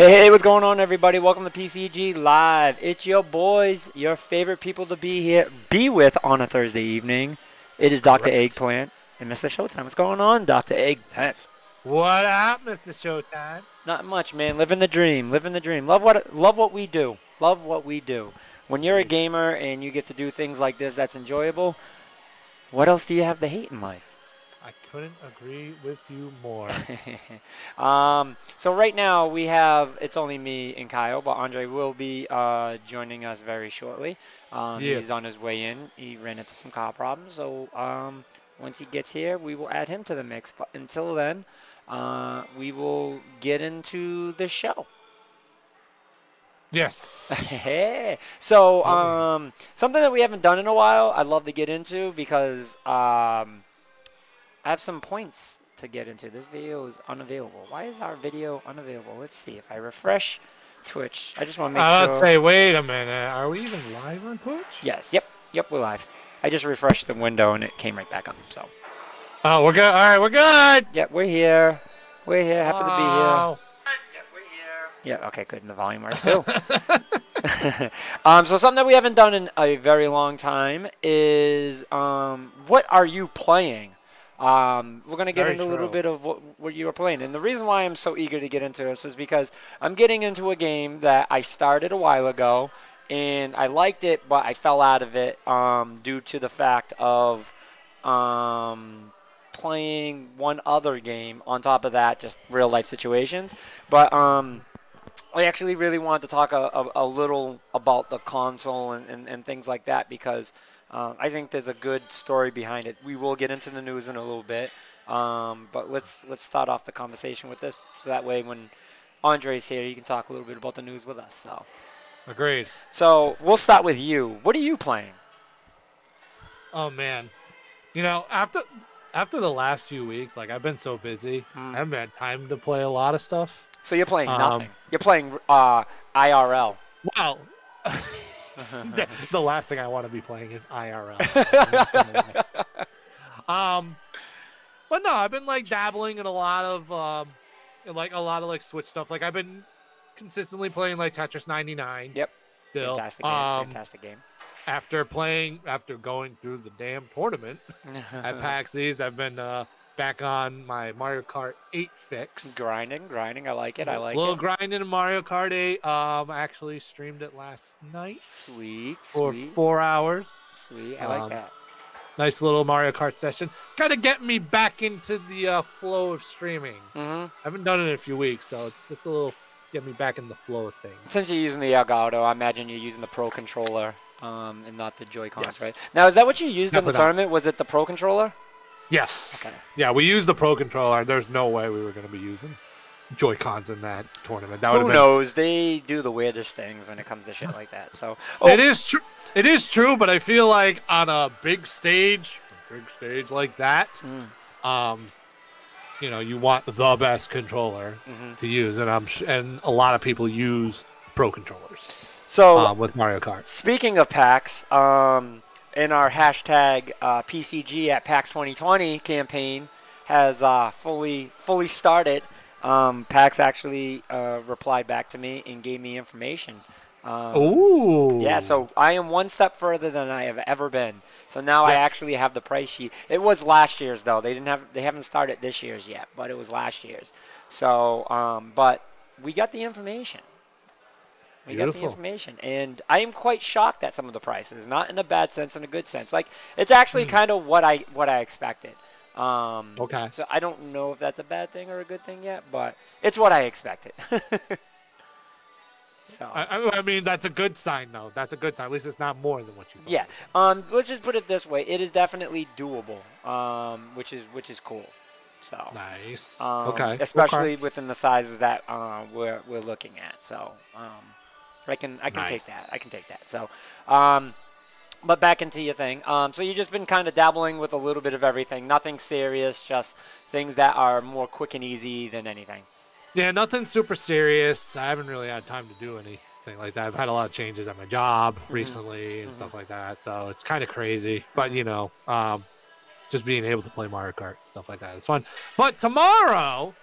Hey, what's going on, everybody? Welcome to PCG Live. It's your boys, your favorite people to be with on a Thursday evening. It is Dr. Correct. Eggplant and Mr. Showtime. What's going on, Dr. Eggplant? What up, Mr. Showtime? Not much, man. Living the dream. Living the dream. Love what we do. Love what we do. When you're a gamer and you get to do things like this, that's enjoyable. What else do you have to hate in life? I couldn't agree with you more. So right now it's only me and Kyle, but Andre will be joining us very shortly. Yes. He's on his way in. He ran into some car problems, so once he gets here, we will add him to the mix. But until then, we will get into the show. Yes. Hey. So something that we haven't done in a while, I'd love to get into because I have some points to get into. This video is unavailable. Why is our video unavailable? Let's see. If I refresh Twitch, I just want to make sure. Let's say, wait a minute. Are we even live on Twitch? Yes. Yep, we're live. I just refreshed the window and it came right back up. So. Oh, we're good. All right, we're good. Yep, we're here. We're here. Happy to be here. Oh. Yep, we're here. Yeah, okay, good. And the volume works too. So something that we haven't done in a very long time is what are you playing? We're going to get into a little bit of what you were playing. And the reason why I'm so eager to get into this is because I'm getting into a game that I started a while ago, and I liked it, but I fell out of it due to the fact of playing one other game on top of that, just real-life situations. But I actually really wanted to talk a little about the console and things like that because I think there's a good story behind it. We will get into the news in a little bit, but let's start off the conversation with this, so that way when Andre's here, you can talk a little bit about the news with us. So, Agreed. So we'll start with you. What are you playing? Oh, man. You know, after the last few weeks, like, I've been so busy. I haven't had time to play a lot of stuff. So you're playing nothing. You're playing IRL. Wow. The last thing I want to be playing is IRL. But no, I've been like dabbling in a lot of Switch stuff. Like I've been consistently playing like Tetris 99. Yep. Still. Fantastic game. Fantastic game. After going through the damn tournament at PAX East, I've been back on my Mario Kart 8 fix. Grinding. I like it. A little grinding in Mario Kart 8. I actually streamed it last night. Sweet. For 4 hours. Sweet. I like that. Nice little Mario Kart session. Kind of getting me back into the flow of streaming. I haven't done it in a few weeks, so it's just a little get me back in the flow of things. Since you're using the Elgato, I imagine you're using the Pro Controller and not the Joy-Cons, yes. Right? Now, is that what you used in the tournament? Was it the Pro Controller? Yes. Okay. Yeah, we used the Pro Controller. There's no way we were going to be using Joy-Cons in that tournament. Who knows? They do the weirdest things when it comes to shit like that. So It is true. It is true, but I feel like on a big stage like that, you know, you want the best controller to use, and a lot of people use Pro Controllers. So with Mario Kart. Speaking of PAX, in our hashtag PCG at PAX 2020 campaign has fully started. PAX actually replied back to me and gave me information. Ooh. Yeah, so I am one step further than I have ever been. So now I actually have the price sheet. It was last year's though. They haven't started this year's yet, but it was last year's. So but we got the information. We got the information, and I am quite shocked at some of the prices. Not in a bad sense, in a good sense. Like it's actually kind of what I expected. Okay. So I don't know if that's a bad thing or a good thing yet, but it's what I expected. So I mean, that's a good sign, though. That's a good sign. At least it's not more than what you thought. Yeah. Let's just put it this way: it is definitely doable, which is cool. So nice. Okay. Especially within the sizes that we're looking at. So I can take that. I can take that. So but back into your thing. So you've just been kind of dabbling with a little bit of everything. Nothing serious, just things that are more quick and easy than anything. Yeah, nothing super serious. I haven't really had time to do anything like that. I've had a lot of changes at my job recently and stuff like that. So it's kind of crazy. But, you know, just being able to play Mario Kart, stuff like that is fun. But tomorrow,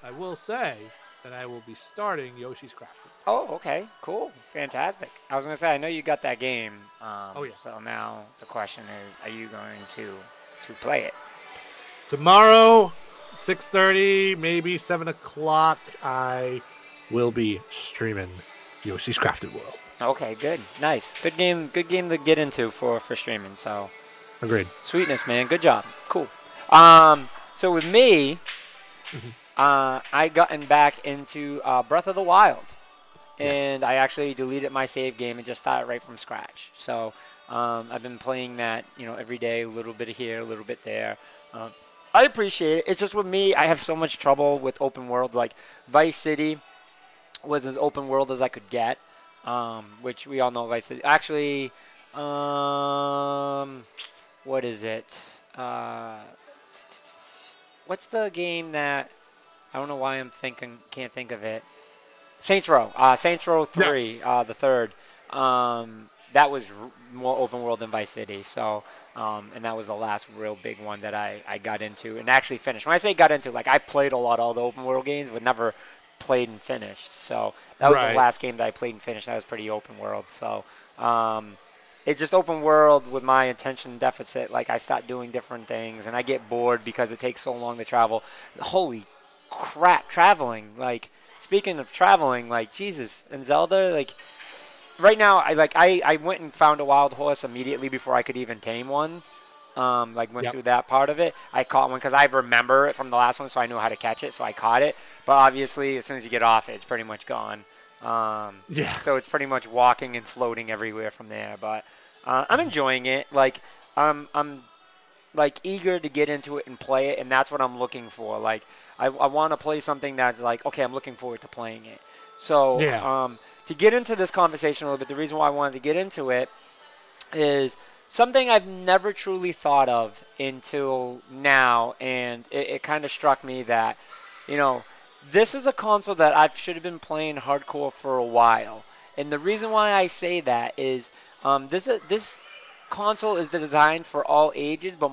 I will say, then I will be starting Yoshi's Crafted. Oh, okay, cool, fantastic. I was gonna say I know you got that game. Oh yeah. So now the question is, are you going to play it? Tomorrow, 6:30, maybe 7 o'clock, I will be streaming Yoshi's Crafted World. Okay, good, nice, good game to get into for streaming. So, agreed. Sweetness, man, good job, cool. So with me, I gotten back into Breath of the Wild, and I actually deleted my save game and just started right from scratch. So I've been playing that, every day, a little bit here, a little bit there. I appreciate it. It's just with me, I have so much trouble with open worlds. Like Vice City was as open world as I could get. Which we all know Vice City. Actually, what is it? What's the game that I don't know why can't think of it. Saints Row. Saints Row 3, the third. That was more open world than Vice City. So, and that was the last real big one that I got into and actually finished. When I say got into, like I played a lot of all the open world games, but never played and finished. So that was the last game that I played and finished. That was pretty open world. So it's just open world with my attention deficit. Like I start doing different things and I get bored because it takes so long to travel. Holy crap, traveling. Like speaking of traveling, like Jesus, and Zelda, like right now I went and found a wild horse immediately before I could even tame one. Went through that part of it. I caught one because I remember it from the last one, so I knew how to catch it, so I caught it. But obviously, as soon as you get off it, it's pretty much gone. So it's pretty much walking and floating everywhere from there. But I'm enjoying it. Like I'm like eager to get into it and play it, and that's what I'm looking for. Like I want to play something that's like, okay, I'm looking forward to playing it. So to get into this conversation a little bit, the reason why I wanted to get into it is something I've never truly thought of until now, and it kind of struck me that, this is a console that I should have been playing hardcore for a while. And the reason why I say that is this console is designed for all ages, but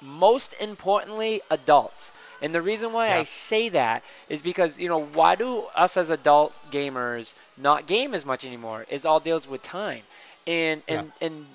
most importantly, adults. And the reason why I say that is because, why do us as adult gamers not game as much anymore? It all deals with time. And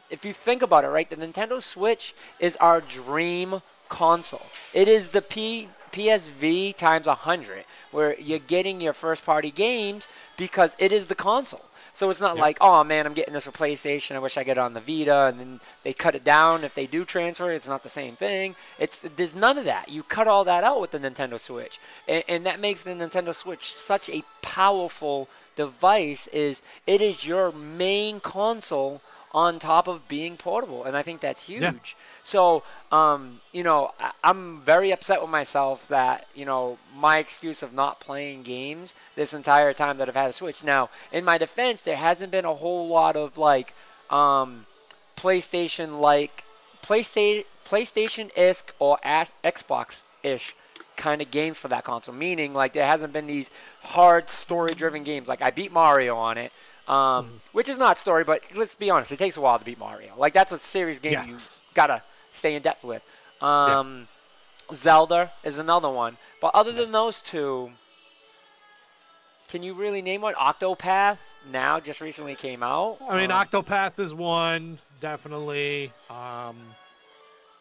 if you think about it, right, the Nintendo Switch is our dream console. It is the PSV times 100, where you're getting your first-party games because it is the console. So it's not like, oh, man, I'm getting this for PlayStation. I wish I get it on the Vita. And then they cut it down. If they do transfer, it's not the same thing. There's none of that. You cut all that out with the Nintendo Switch. And that makes the Nintendo Switch such a powerful device. It is your main console on top of being portable. And I think that's huge. Yeah. So, I'm very upset with myself that, my excuse of not playing games this entire time that I've had a Switch. Now, in my defense, there hasn't been a whole lot of, PlayStation-ish or Xbox-ish kind of games for that console. Meaning, there hasn't been these hard story-driven games. Like, I beat Mario on it. Which is not story, but let's be honest, it takes a while to beat Mario. Like, that's a serious game you gotta stay in depth with. Zelda is another one. But other than those two, can you really name one? Octopath now just recently came out. I mean, Octopath is one, definitely.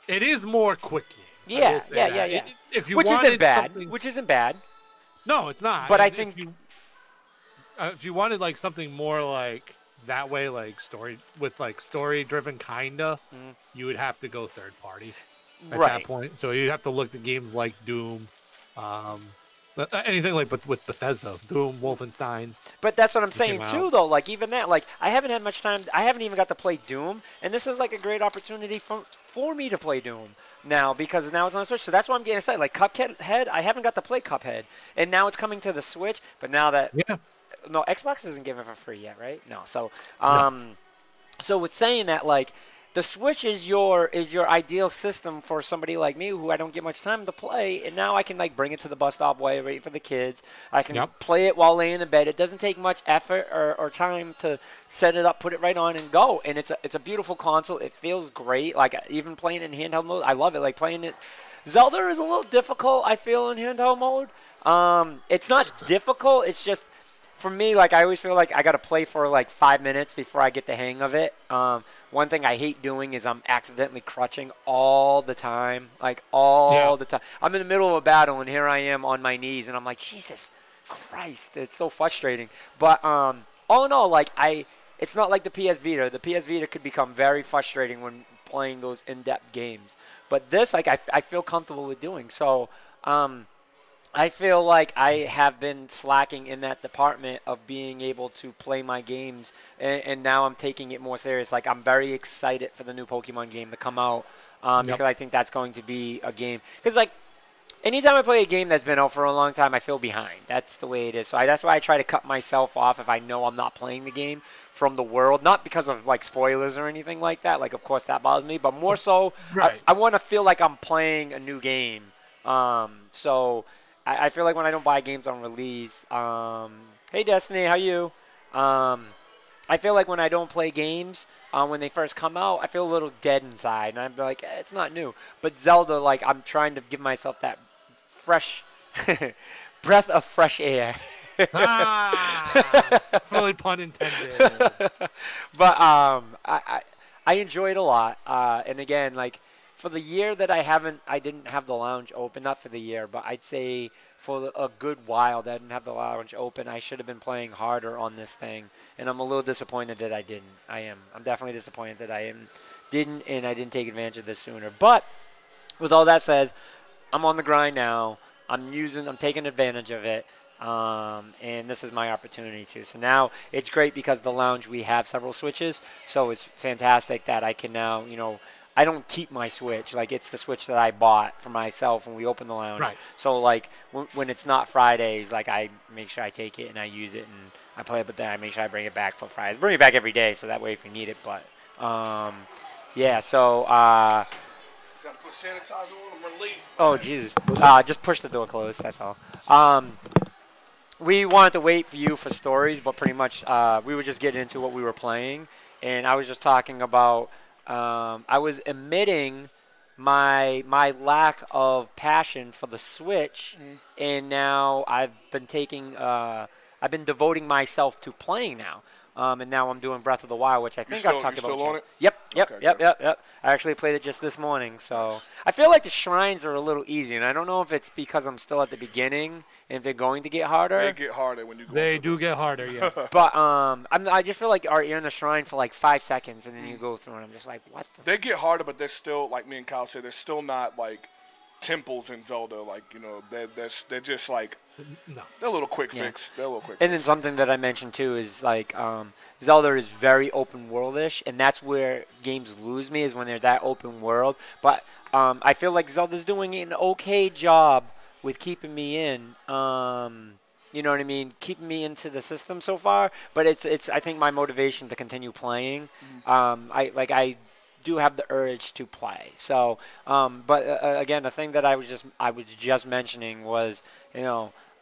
It is more quick game. Yeah. Which isn't bad. No, it's not. But I think if you wanted something more that way, story driven kinda, you would have to go third party at that point. So you'd have to look at games like Doom, anything with Bethesda, Doom, Wolfenstein. But that's what I'm saying too, though. Even that, I haven't had much time. I haven't even got to play Doom, and this is a great opportunity for me to play Doom now because now it's on the Switch. So that's why I'm getting excited. Cuphead, I haven't got to play Cuphead, and now it's coming to the Switch. But now that no, Xbox isn't giving it for free yet, right? No. So, so with saying that, the Switch is your ideal system for somebody like me who I don't get much time to play, and now I can bring it to the bus stop while I wait for the kids. I can play it while laying in bed. It doesn't take much effort or time to set it up, put it right on, and go. And it's a beautiful console. It feels great. Even playing it in handheld mode, I love it. Playing it. Zelda is a little difficult, I feel, in handheld mode. It's not difficult. It's just for me, like I always feel like I got to play for like 5 minutes before I get the hang of it. One thing I hate doing is I'm accidentally crutching all the time, like Yeah. all the time. I'm in the middle of a battle and here I am on my knees and I'm like, Jesus Christ, it's so frustrating. But all in all, like it's not like the PS Vita. The PS Vita could become very frustrating when playing those in-depth games. But this, like I feel comfortable with doing so. I feel like I have been slacking in that department of being able to play my games, and now I'm taking it more serious. Like, I'm very excited for the new Pokemon game to come out because I think that's going to be a game. Because, like, anytime I play a game that's been out for a long time, I feel behind. That's the way it is. So that's why I try to cut myself off if I know I'm not playing the game from the world. Not because of, like, spoilers or anything like that. Like, of course, that bothers me. But more so, Right. I want to feel like I'm playing a new game. So I feel like when I don't buy games on release, hey Destiny, how you? I feel like when I don't play games when they first come out, I feel a little dead inside, and I'm like, it's not new. But Zelda, like I'm trying to give myself that fresh breath of fresh air. Fully pun intended. But I enjoy it a lot, and again, like. For the year that I didn't have the lounge open, not for the year, but I'd say for a good while that I didn't have the lounge open, I should have been playing harder on this thing, and I'm a little disappointed that I didn't. I'm definitely disappointed that didn't, and I didn't take advantage of this sooner. But with all that said, I'm on the grind now. I'm taking advantage of it. And this is my opportunity too. So now it's great because the lounge, we have several switches, so it's fantastic that I can now, I don't keep my Switch. Like, it's the Switch that I bought for myself when we opened the lounge. Right. So, like, when it's not Fridays, like, I make sure I take it and I use it and I play it, but then I make sure I bring it back for Fridays. Bring it back every day, so that way if you need it. But, yeah, so, Gotta put sanitizer on them, we're late. oh, Jesus. Just push the door closed, that's all. We wanted to wait for you for stories, but pretty much we were just getting into what we were playing. And I was just talking about I was admitting my lack of passion for the Switch, and now I've been devoting myself to playing now. And now I'm doing Breath of the Wild, which I think I've talked about. You still on it? Yep. I actually played it just this morning, so nice. I feel like the shrines are a little easy, and I don't know if it's because I'm still at the beginning and if they're going to get harder. They get harder when you go. They do get harder, yeah. But I just feel like you're in the shrine for like 5 seconds, and then you go through, and I'm just like, what? They get harder, but they're still, like me and Kyle said, they're still not like temples in Zelda. Like, they're just like. No. They're a little quick fix. They're a little quick. And then something that I mentioned too is like Zelda is very open worldish, and that's where games lose me is when they're that open world. But I feel like Zelda's doing an okay job with keeping me in. You know what I mean? Keeping me into the system so far. But it's I think my motivation to continue playing. I do have the urge to play. So, but again, the thing that I was just mentioning was,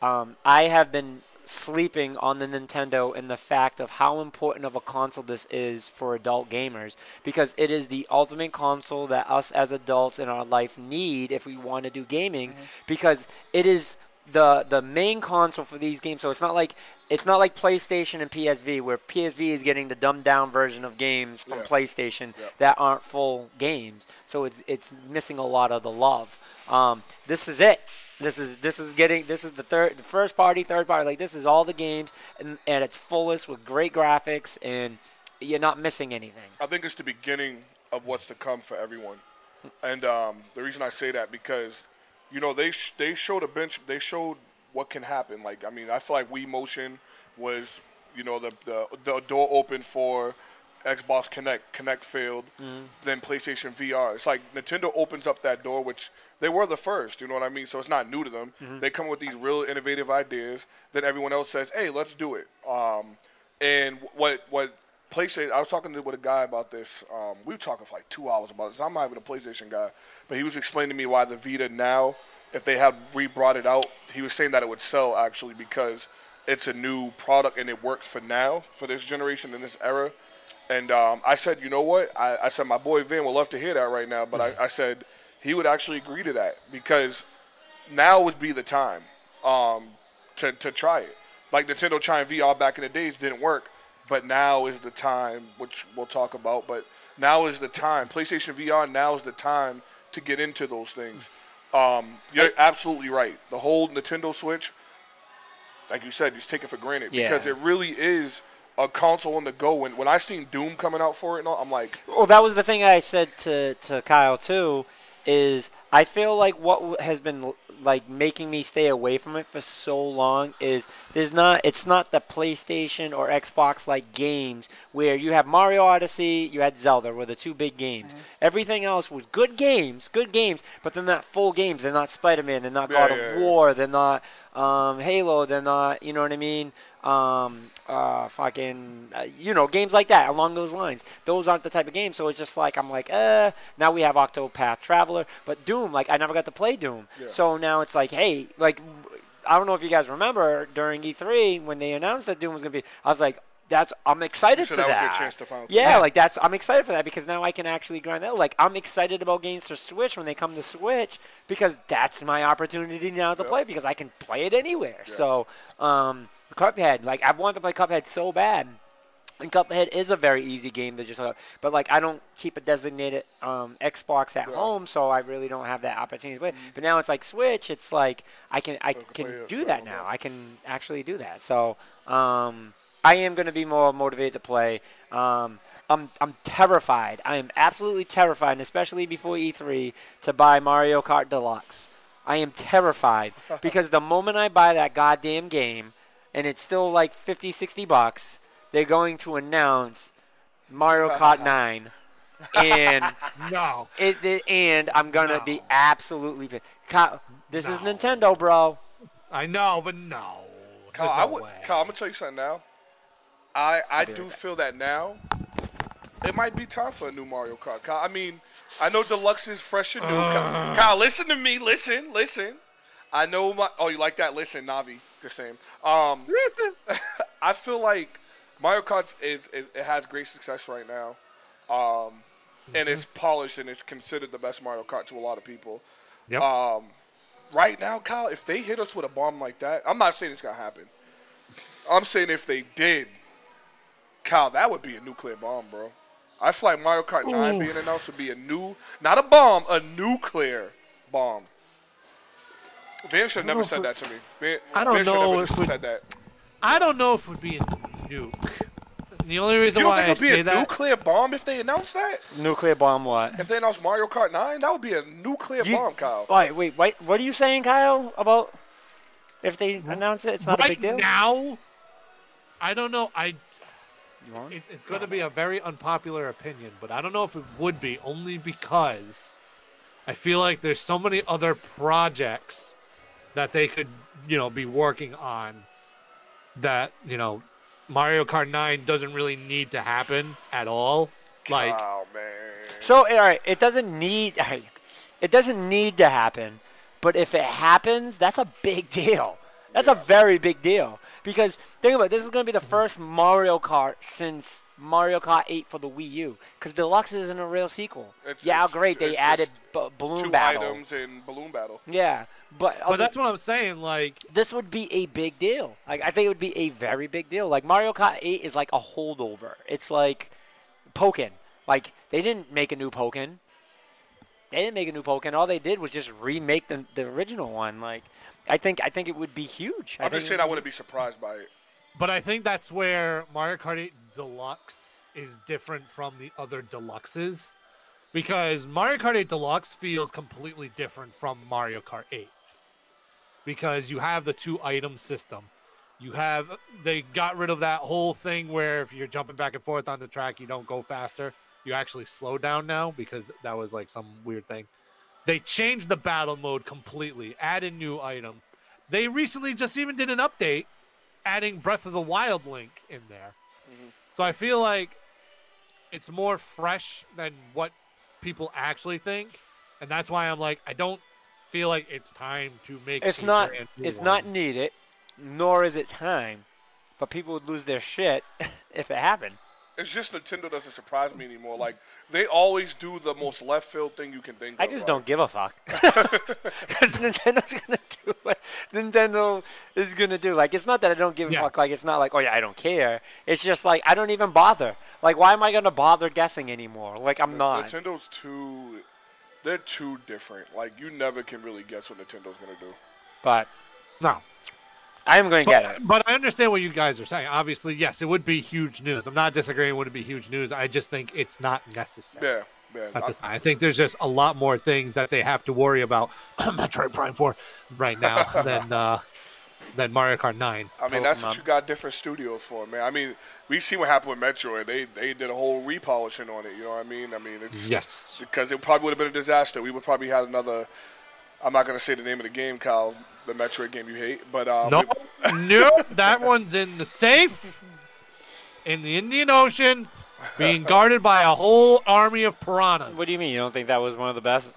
I have been sleeping on the Nintendo and the fact of how important of a console this is for adult gamers, because it is the ultimate console that us as adults in our life need if we want to do gaming, because it is the main console for these games. So it's not like PlayStation and PSV, where PSV is getting the dumbed down version of games from PlayStation that aren't full games. So it's missing a lot of the love. This is it. This is the first party, third party. Like, this is all the games at its fullest with great graphics, and you're not missing anything. I think it's the beginning of what's to come for everyone. And the reason I say that, because they showed a bench. They showed what can happen. Like, I mean, I feel like Wii Motion was, the door open for Xbox Connect. Connect failed. Then PlayStation VR. It's like Nintendo opens up that door, which they were the first. You know what I mean? So it's not new to them. They come with these real innovative ideas. Then everyone else says, "Hey, let's do it." And what PlayStation? I was talking with a guy about this. We were talking for like 2 hours about this. I'm not even a PlayStation guy, but he was explaining to me why the Vita now, if they had re-brought it out, he was saying that it would sell actually because it's a new product and it works for now, for this generation in this era. And I said, you know what? I said, my boy Vin would love to hear that right now, but I said he would actually agree to that, because now would be the time. to try it. Like Nintendo trying VR back in the days didn't work, but now is the time, which we'll talk about. But now is the time. PlayStation VR, now is the time to get into those things. You're absolutely right. The whole Nintendo Switch, like you said, just take it for granted because it really is a console on the go. When I seen Doom coming out for it, and all, I'm like, well, that was the thing I said to Kyle too. Is I feel like what has been like making me stay away from it for so long is it's not the PlayStation or Xbox like games where you have Mario Odyssey, you had Zelda were the two big games. Mm-hmm. Everything else was good games, but they're not full games. They're not Spider-Man, they're not God of War, they're not Halo, they're not, you know what I mean? Games like that along those lines. Those aren't the type of games, so it's just like I'm like, now we have Octopath Traveler, but Doom, like I never got to play Doom. Yeah. So now it's like, hey, like I don't know if you guys remember during E3 when they announced that Doom was gonna be, I was like, I'm excited for that. That was your chance to find I'm excited for that because now I can actually grind that. Like I'm excited about games for Switch when they come to Switch because that's my opportunity now to play because I can play it anywhere. Yeah. So Cuphead, like I've wanted to play Cuphead so bad, and Cuphead is a very easy game to just. But like I don't keep a designated Xbox at home, so I really don't have that opportunity to play. But now it's like Switch, it's like I can do that now. I can actually do that. So I am going to be more motivated to play. I'm terrified. I am absolutely terrified, and especially before E3, to buy Mario Kart Deluxe. I am terrified because the moment I buy that goddamn game, and it's still like $50-$60, they're going to announce Mario Kart 9. And and I'm going to be absolutely pissed. This is Nintendo, bro. I know, but no. Kyle, I'm going to tell you something now. I do feel that now it might be time for a new Mario Kart. Kyle, I mean, I know Deluxe is fresh and new. Kyle, listen to me. Listen. I know you like that? Listen, Navi. Just saying. Listen. I feel like Mario Kart it has great success right now, and it's polished and it's considered the best Mario Kart to a lot of people. Yep. Right now, Kyle, if they hit us with a bomb like that, I'm not saying it's gonna happen. I'm saying if they did, Kyle, that would be a nuclear bomb, bro. I feel like Mario Kart 9 being announced would be not a bomb, a nuclear bomb. Van should have never said that to me. I don't know if said that. I don't know if it would be a nuke. The only reason you don't why think it would I be say a nuclear bomb if they announced that? Nuclear bomb what? If they announced Mario Kart 9, that would be a nuclear bomb, Kyle. Wait. What are you saying, Kyle, about if they announce it? It's not a big deal? Right now, I don't know. It's going to be a very unpopular opinion, but I don't know if it would be, only because I feel like there's so many other projects that they could, be working on that, Mario Kart 9 doesn't really need to happen at all. Like, oh man. So all right, it doesn't need to happen, but if it happens, that's a big deal. That's a very big deal because think about it, this is going to be the first Mario Kart since Mario Kart 8 for the Wii U because Deluxe isn't a real sequel. They added Balloon Battle. 2 items in Balloon Battle. Yeah. But that's what I'm saying. Like this would be a big deal. Like I think it would be a very big deal. Like Mario Kart 8 is like a holdover. It's like Pokken. Like they didn't make a new Pokken. All they did was just remake the original one. Like I think it would be huge. I'm just saying I wouldn't be surprised by it. But I think that's where Mario Kart 8 Deluxe is different from the other Deluxes. Because Mario Kart 8 Deluxe feels completely different from Mario Kart 8. Because you have the 2 item system. They got rid of that whole thing where if you're jumping back and forth on the track, you don't go faster. You actually slow down now because that was like some weird thing. They changed the battle mode completely, added new items. They recently just even did an update adding Breath of the Wild Link in there. Mm-hmm. So I feel like it's more fresh than what people actually think. And that's why I'm like, I don't feel like it's time to make it's not needed, nor is it time. But people would lose their shit if it happened. It's just Nintendo doesn't surprise me anymore. Like, they always do the most left field thing you can think of. I just don't give a fuck. Because Nintendo's going to do what Nintendo is going to do. Like, it's not that I don't give a fuck. Like, it's not like, oh, yeah, I don't care. It's just like, I don't even bother. Like, why am I going to bother guessing anymore? Like, I'm not. Nintendo's too... They're too different. Like, you never can really guess what Nintendo's going to do. But No. I am going to get it. But I understand what you guys are saying. Obviously, yes, it would be huge news. I'm not disagreeing it would be huge news. I just think it's not necessary. Yeah. At this time. I think there's just a lot more things that they have to worry about Metroid Prime 4 right now than Mario Kart 9. I mean, that's what you got different studios for, man. I mean, we see what happened with Metroid. They did a whole repolishing on it, you know what I mean? I mean, it's... Yes. Because it probably would have been a disaster. We would probably have another... I'm not going to say the name of the game, Kyle, the Metroid game you hate, but... No, that one's in the safe in the Indian Ocean being guarded by a whole army of piranhas. What do you mean? You don't think that was one of the best?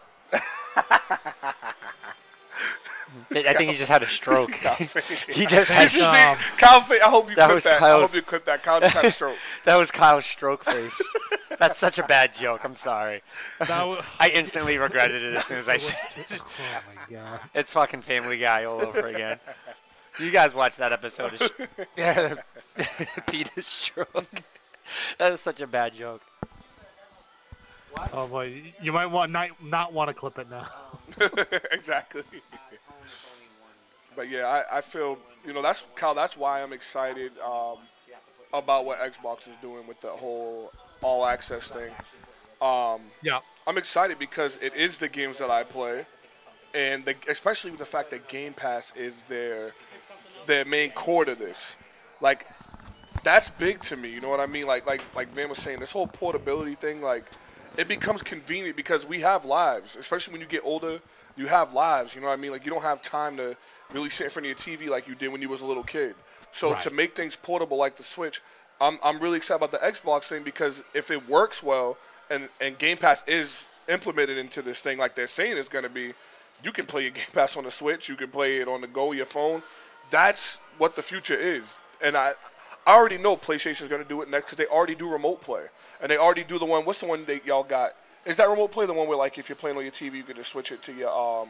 I think he just had a stroke. He just had Kyle, I hope you clip that. I Kyle's- hope you clip that. Kyle just had a stroke. That was Kyle's stroke face. That's such a bad joke. I'm sorry. I instantly regretted it as soon as I said it. Oh, my God. It's fucking Family Guy all over again. You guys watched that episode of Peter's stroke. That was such a bad joke. Oh, boy. You might not want to clip it now. Exactly. But yeah, I feel, you know, that's Kyle. That's why I'm excited about what Xbox is doing with the whole all access thing. Yeah. I'm excited because it is the games that I play, and especially with the fact that Game Pass is their main core to this. Like, that's big to me. You know what I mean? Like Van was saying, this whole portability thing, like, it becomes convenient because we have lives, especially when you get older. You have lives, you know what I mean? Like, you don't have time to really sit in front of your TV like you did when you was a little kid. So to make things portable like the Switch, I'm really excited about the Xbox thing because if it works well and Game Pass is implemented into this thing like they're saying it's going to be, you can play your Game Pass on the Switch. You can play it on the go, your phone. That's what the future is. And I already know PlayStation is going to do it next because they already do remote play. And they already do the one, what's the one that y'all got? Is that remote play the one where, like, if you're playing on your TV, you can just switch it to your,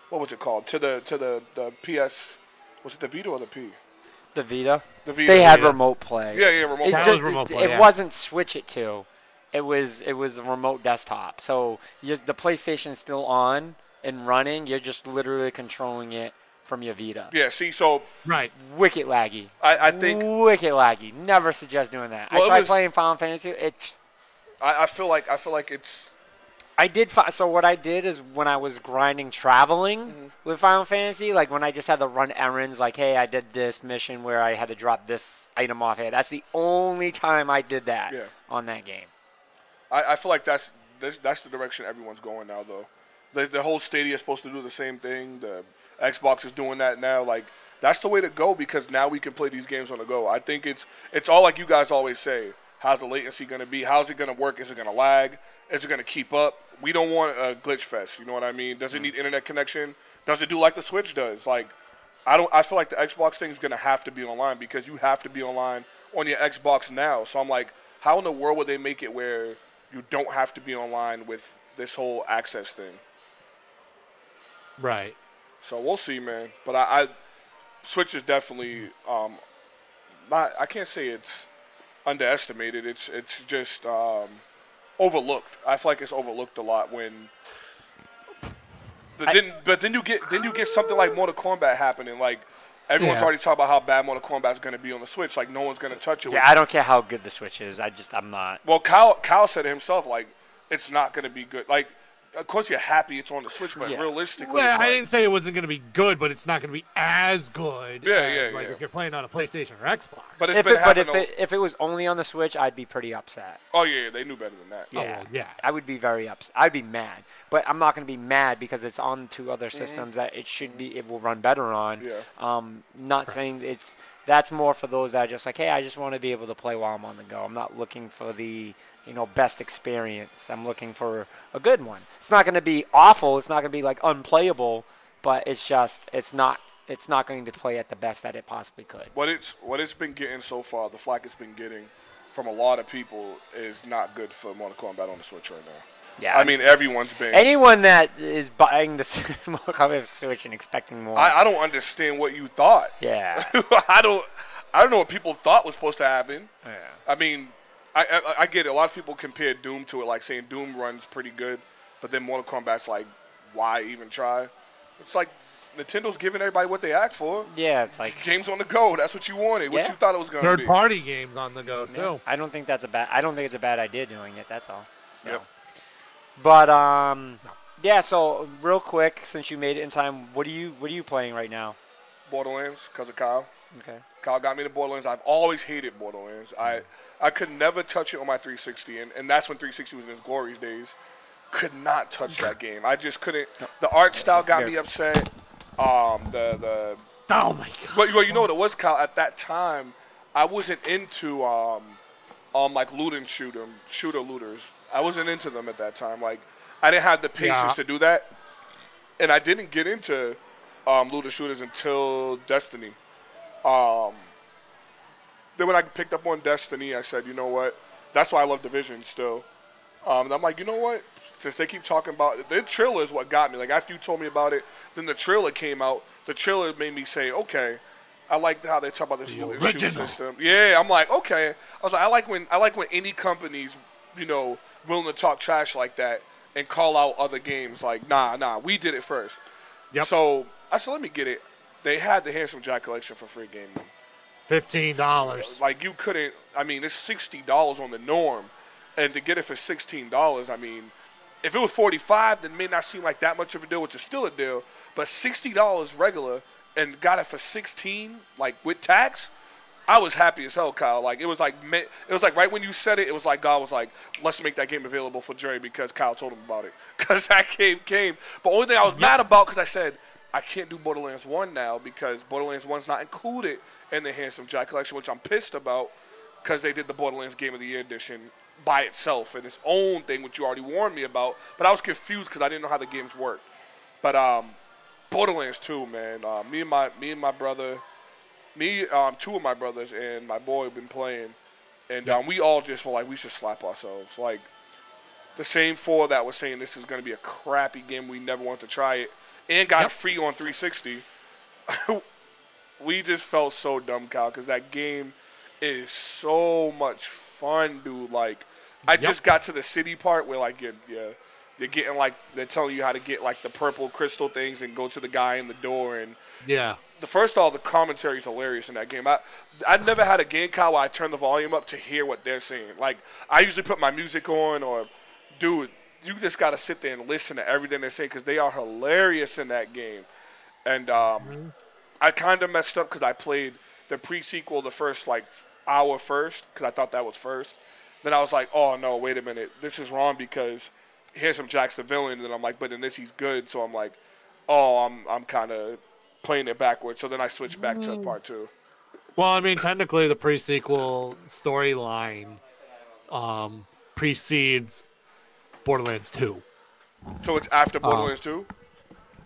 what was it called? To the PS, was it the Vita or the P? The Vita? The Vita. They had remote play. Yeah, remote play. was remote play, It wasn't switch it to. It was a remote desktop. So the PlayStation's still on and running. You're just literally controlling it from your Vita. Yeah, see, so... Right. Wicked laggy. I think... Wicked laggy. Never suggest doing that. Well, I tried playing Final Fantasy. I feel like it's... So what I did is when I was grinding traveling with Final Fantasy, like when I just had to run errands, like, hey, I did this mission where I had to drop this item off here. That's the only time I did that on that game. I feel like that's the direction everyone's going now, though. The whole Stadia is supposed to do the same thing. The Xbox is doing that now. Like, that's the way to go because now we can play these games on the go. I think it's all like you guys always say. How's the latency going to be? How's it going to work? Is it going to lag? Is it going to keep up? We don't want a glitch fest. You know what I mean? Does it need internet connection? Does it do like the Switch does? Like, I feel like the Xbox thing is going to have to be online because you have to be online on your Xbox now. So I'm like, how in the world would they make it where you don't have to be online with this whole access thing? Right. So we'll see, man. But Switch is definitely not. I can't say it's underestimated. It's just overlooked. I feel like it's overlooked a lot when. But then you get something like Mortal Kombat happening. Like everyone's already talking about how bad Mortal Kombat is going to be on the Switch. Like no one's going to touch it. Yeah, I don't care how good the Switch is. I'm not. Well, Kyle said it himself. Like it's not going to be good. Like. Of course, you're happy it's on the Switch, but realistically, well, I didn't say it wasn't going to be good, but it's not going to be as good. Like if you're playing on a PlayStation or Xbox. But if it was only on the Switch, I'd be pretty upset. Oh yeah, they knew better than that. Yeah, I would be very upset. I'd be mad, but I'm not going to be mad because it's on two other systems that it will run better on. Yeah. Not saying that's more for those that are just like, hey, I just want to be able to play while I'm on the go. I'm not looking for the best experience. I'm looking for a good one. It's not going to be awful. It's not going to be like unplayable, but it's not going to play at the best that it possibly could. What it's been getting so far, the flack it's been getting from a lot of people is not good for Mortal Kombat on the Switch right now. Yeah, I mean, everyone's been. Anyone that is buying the Mortal Kombat Switch and expecting more. I don't understand what you thought. Yeah. I don't know what people thought was supposed to happen. Yeah. I mean, I get it. A lot of people compare Doom to it, like saying Doom runs pretty good, but then Mortal Kombat's like, why even try? It's like Nintendo's giving everybody what they asked for. Yeah, it's like games on the go. That's what you wanted. What you thought it was going to be. Third-party games on the go too. I don't think that's I don't think it's a bad idea doing it. That's all. Yep. No. But yeah. So real quick, since you made it in time, what are you playing right now? Borderlands, because of Kyle. Okay. Kyle got me to Borderlands. I've always hated Borderlands. I could never touch it on my 360, and that's when 360 was in its glorious days. Could not touch that game. I just couldn't. The art style got me upset. Oh my god. Well, you know what it was, Kyle? At that time, I wasn't into like shooter looters. I wasn't into them at that time. Like, I didn't have the patience to do that, and I didn't get into looter shooters until Destiny. Then when I picked up on Destiny, I said, you know what? That's why I love Division still. And I'm like, you know what? Since they keep talking about it, the trailer is what got me. Like, after you told me about it, then the trailer came out. The trailer made me say, okay, I like how they talk about this shooting system. Yeah, I'm like, okay. I was like, I like when any companies, you know, willing to talk trash like that and call out other games. Like, nah, we did it first. Yep. So I said, let me get it. They had the Handsome Jack collection for free game. $15. Like, you couldn't. I mean, it's $60 on the norm, and to get it for $16, I mean, if it was $45, then it may not seem like that much of a deal, which is still a deal. But $60 regular, and got it for $16, like with tax. I was happy as hell, Kyle. Like, it was like right when you said it, it was like God was like, let's make that game available for Jerry because Kyle told him about it. Because that game came. But only thing I was mad about, because I said, I can't do Borderlands 1 now because Borderlands 1's not included in the Handsome Jack collection, which I'm pissed about because they did the Borderlands Game of the Year edition by itself and its own thing, which you already warned me about. But I was confused because I didn't know how the games worked. But Borderlands 2, man, me and my brother, two of my brothers and my boy have been playing, and we all just were like, we should slap ourselves. Like, the same four that was saying this is going to be a crappy game, we never want to try it, and got it free on 360. We just felt so dumb, Kyle, because that game is so much fun, dude. Like, I just got to the city part where, like, you're getting, like, they're telling you how to get, like, the purple crystal things and go to the guy in the door. And first of all, the commentary is hilarious in that game. I've never had a game, Kyle, where I turn the volume up to hear what they're saying. Like, I usually put my music on or, dude, you just got to sit there and listen to everything they say because they are hilarious in that game. And I kind of messed up because I played the pre-sequel the first, like, hour first because I thought that was first. Then I was like, oh, no, wait a minute. This is wrong because Handsome Jack's the villain. And then I'm like, but in this he's good. So I'm like, oh, I'm kind of playing it backwards. So then I switched back to part 2. Well, I mean, technically the pre-sequel storyline precedes Borderlands 2. So it's after Borderlands 2?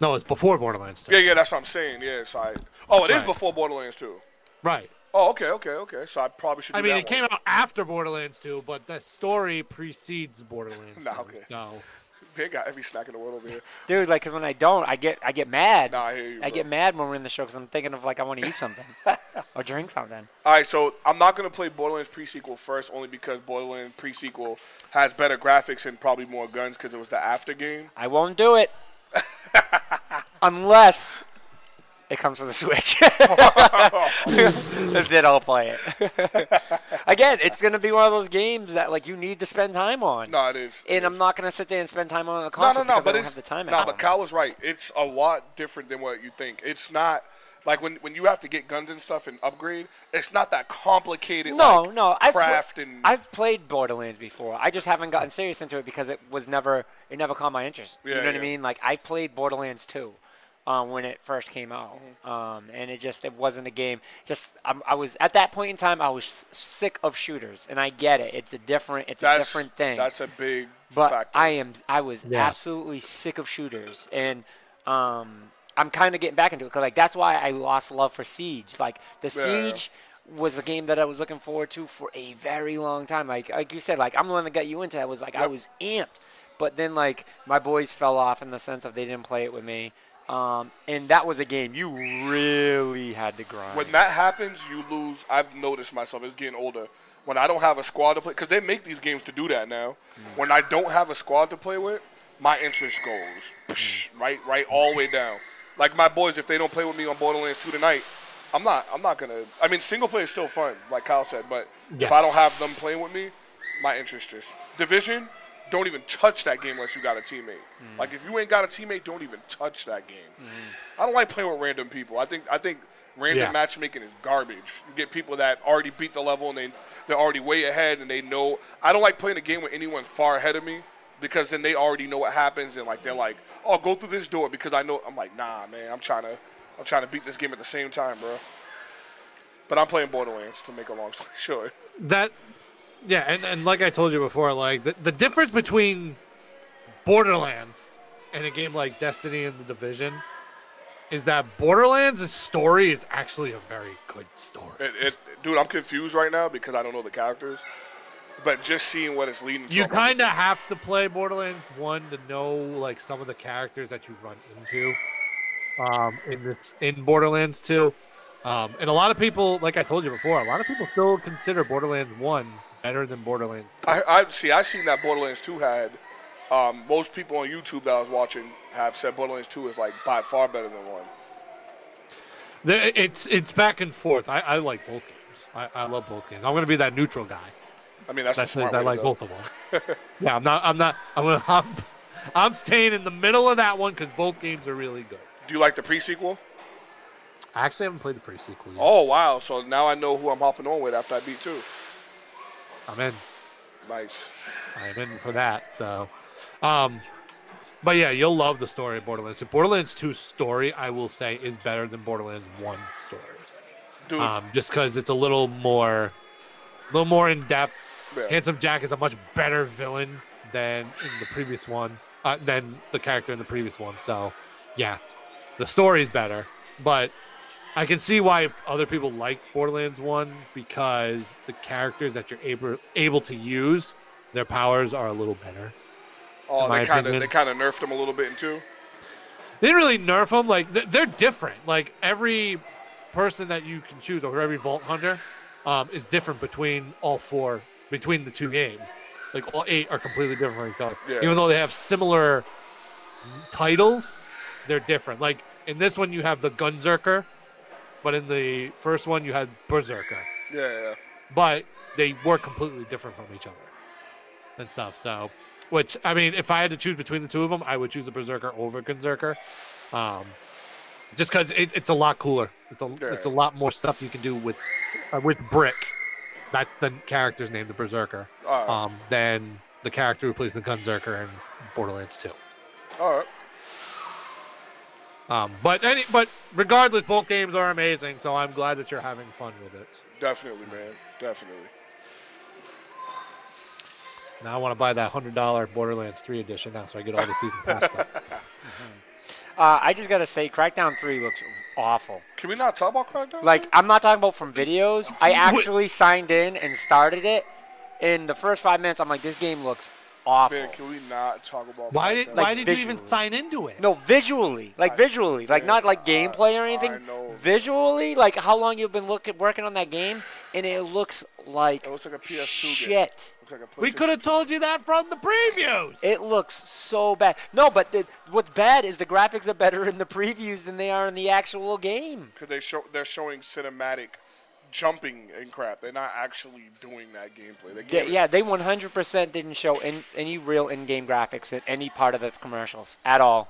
No, it's before Borderlands 2. Yeah, that's what I'm saying. Yeah, it is before Borderlands 2. Right. Oh, okay. So I probably should do that. I mean, it came out after Borderlands 2, but the story precedes Borderlands 2. Nah, okay. No. They got every snack in the world over here. Dude, like, because when I don't, I get mad. Nah, I hear you, bro. I get mad when we're in the show because I'm thinking of, like, I want to eat something or drink something. All right, so I'm not going to play Borderlands pre-sequel first only because Borderlands pre-sequel has better graphics and probably more guns because it was the after game. I won't do it unless it comes with a Switch. Then I'll play it. Again, it's going to be one of those games that, like, you need to spend time on. No, it is. And I'm not going to sit there and spend time on a console because I don't have the time. No, but Kyle was right. It's a lot different than what you think. It's not like when you have to get guns and stuff and upgrade. It's not that complicated. No. I've played Borderlands before. I just haven't gotten serious into it because it never caught my interest. Yeah, you know what I mean? Like, I played Borderlands 2. When it first came out, and it wasn't a game. I was at that point in time. I was sick of shooters, and I get it. It's a different thing. That's a big factor. I was absolutely sick of shooters, and I'm kind of getting back into it because, like, that's why I lost love for Siege. Like, the Siege was a game that I was looking forward to for a very long time. Like you said, like I'm the one that got you into it. Was like I was amped, but then like my boys fell off in the sense of they didn't play it with me. And that was a game you really had to grind. When that happens, you lose. I've noticed myself. It's getting older. When I don't have a squad to play, because they make these games to do that now. When I don't have a squad to play with, my interest goes right all the way down. Like my boys, if they don't play with me on Borderlands 2 tonight, I'm not gonna. I mean, single player is still fun, like Kyle said. But if I don't have them playing with me, my interest just Division. Don't even touch that game unless you got a teammate. Like if you ain't got a teammate, don't even touch that game. I don't like playing with random people. I think random matchmaking is garbage. You get people that already beat the level and they're already way ahead and they know. I don't like playing a game with anyone far ahead of me because then they already know what happens and like they're like, oh, go through this door because I know. I'm like, nah, man. I'm trying to beat this game at the same time, bro. But I'm playing Borderlands to make a long story short. Yeah, and like I told you before, like the difference between Borderlands and a game like Destiny and The Division is that Borderlands' story is actually a very good story. Dude, I'm confused right now because I don't know the characters, but just seeing what it's leading to. You kind of have to play Borderlands 1 to know like some of the characters that you run into in Borderlands 2. And a lot of people, like I told you before, a lot of people still consider Borderlands 1 better than Borderlands 2. I seen that Borderlands 2 had most people on YouTube that I was watching have said Borderlands 2 is like by far better than 1. It's back and forth. I like both games. I love both games. I'm going to be that neutral guy. I mean, that's the smart way I to like go. both of them. Yeah, I'm staying in the middle of that one because both games are really good. Do you like the pre-sequel? I actually haven't played the pre-sequel yet. Oh, wow. So now I know who I'm hopping on with after I beat 2. I'm in. Nice. I'm in for that. So, but yeah, you'll love the story of Borderlands. The Borderlands 2 story, I will say, is better than Borderlands 1 story. Dude. Just because it's a little more in depth. Yeah. Handsome Jack is a much better villain than in the previous one, than the character in the previous one. So, yeah, the story is better, but I can see why other people like Borderlands 1 because the characters that you're able to use, their powers are a little better. Oh, they kind of nerfed them a little bit in 2? They didn't really nerf them. Like, they're different. Like, every person that you can choose, or every Vault Hunter, is different between between the 2 games. Like, all 8 are completely different from each other. Yeah. Even though they have similar titles, they're different. Like, in this one, you have the Gunzerker. But in the first one, you had Berserker. Yeah. But they were completely different from each other and stuff. So, which, I mean, if I had to choose between the 2 of them, I would choose the Berserker over Berserker. Just because it's a lot cooler. It's a lot more stuff you can do with Brick. That's the character's name, the Berserker. Than the character who plays the Gunzerker in Borderlands 2. All right. But regardless, both games are amazing, so I'm glad that you're having fun with it. Definitely, man. Definitely. Now I want to buy that $100 Borderlands 3 edition now, so I get all the season pass stuff. I just gotta say, Crackdown 3 looks awful. Can we not talk about Crackdown? Like, I'm not talking about from videos. I actually signed in and started it. In the first 5 minutes, I'm like, this game looks awful. Man, can we not talk about Why Crackdown? did you even sign into it? No, visually. Like, visually. Like, not like gameplay or anything. I know. Visually, like how long you've been working on that game, and it looks like It looks like a PS2 shit. game. Looks like a We could have told you that from the previews. It looks so bad. No, but what's bad is the graphics are better in the previews than they are in the actual game. Because they're showing cinematic jumping and crap. They're not actually doing that gameplay. They 100% didn't show any real in-game graphics in any part of its commercials at all.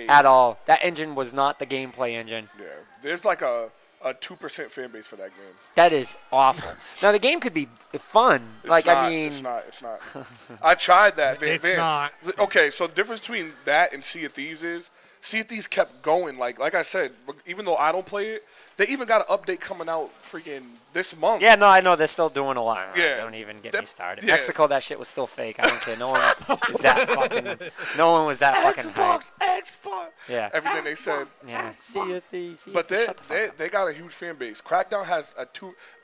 At all. That engine was not the gameplay engine. Yeah, there's like a 2% fan base for that game. That is awful. Now the game could be fun. It's not. I tried that. It's not. Okay, so the difference between that and Sea of Thieves is Sea of Thieves kept going. Like I said, even though I don't play it, they even got an update coming out freaking this month. Yeah, no, I know they're still doing a lot. Yeah. Don't even get me started. Yeah. Mexico, that shit was still fake. I don't care. No one was that fucking. No one was that fucking hyped. Xbox. Yeah. Everything they said. Yeah. See you, But shut the fuck up. they got a huge fan base. Crackdown has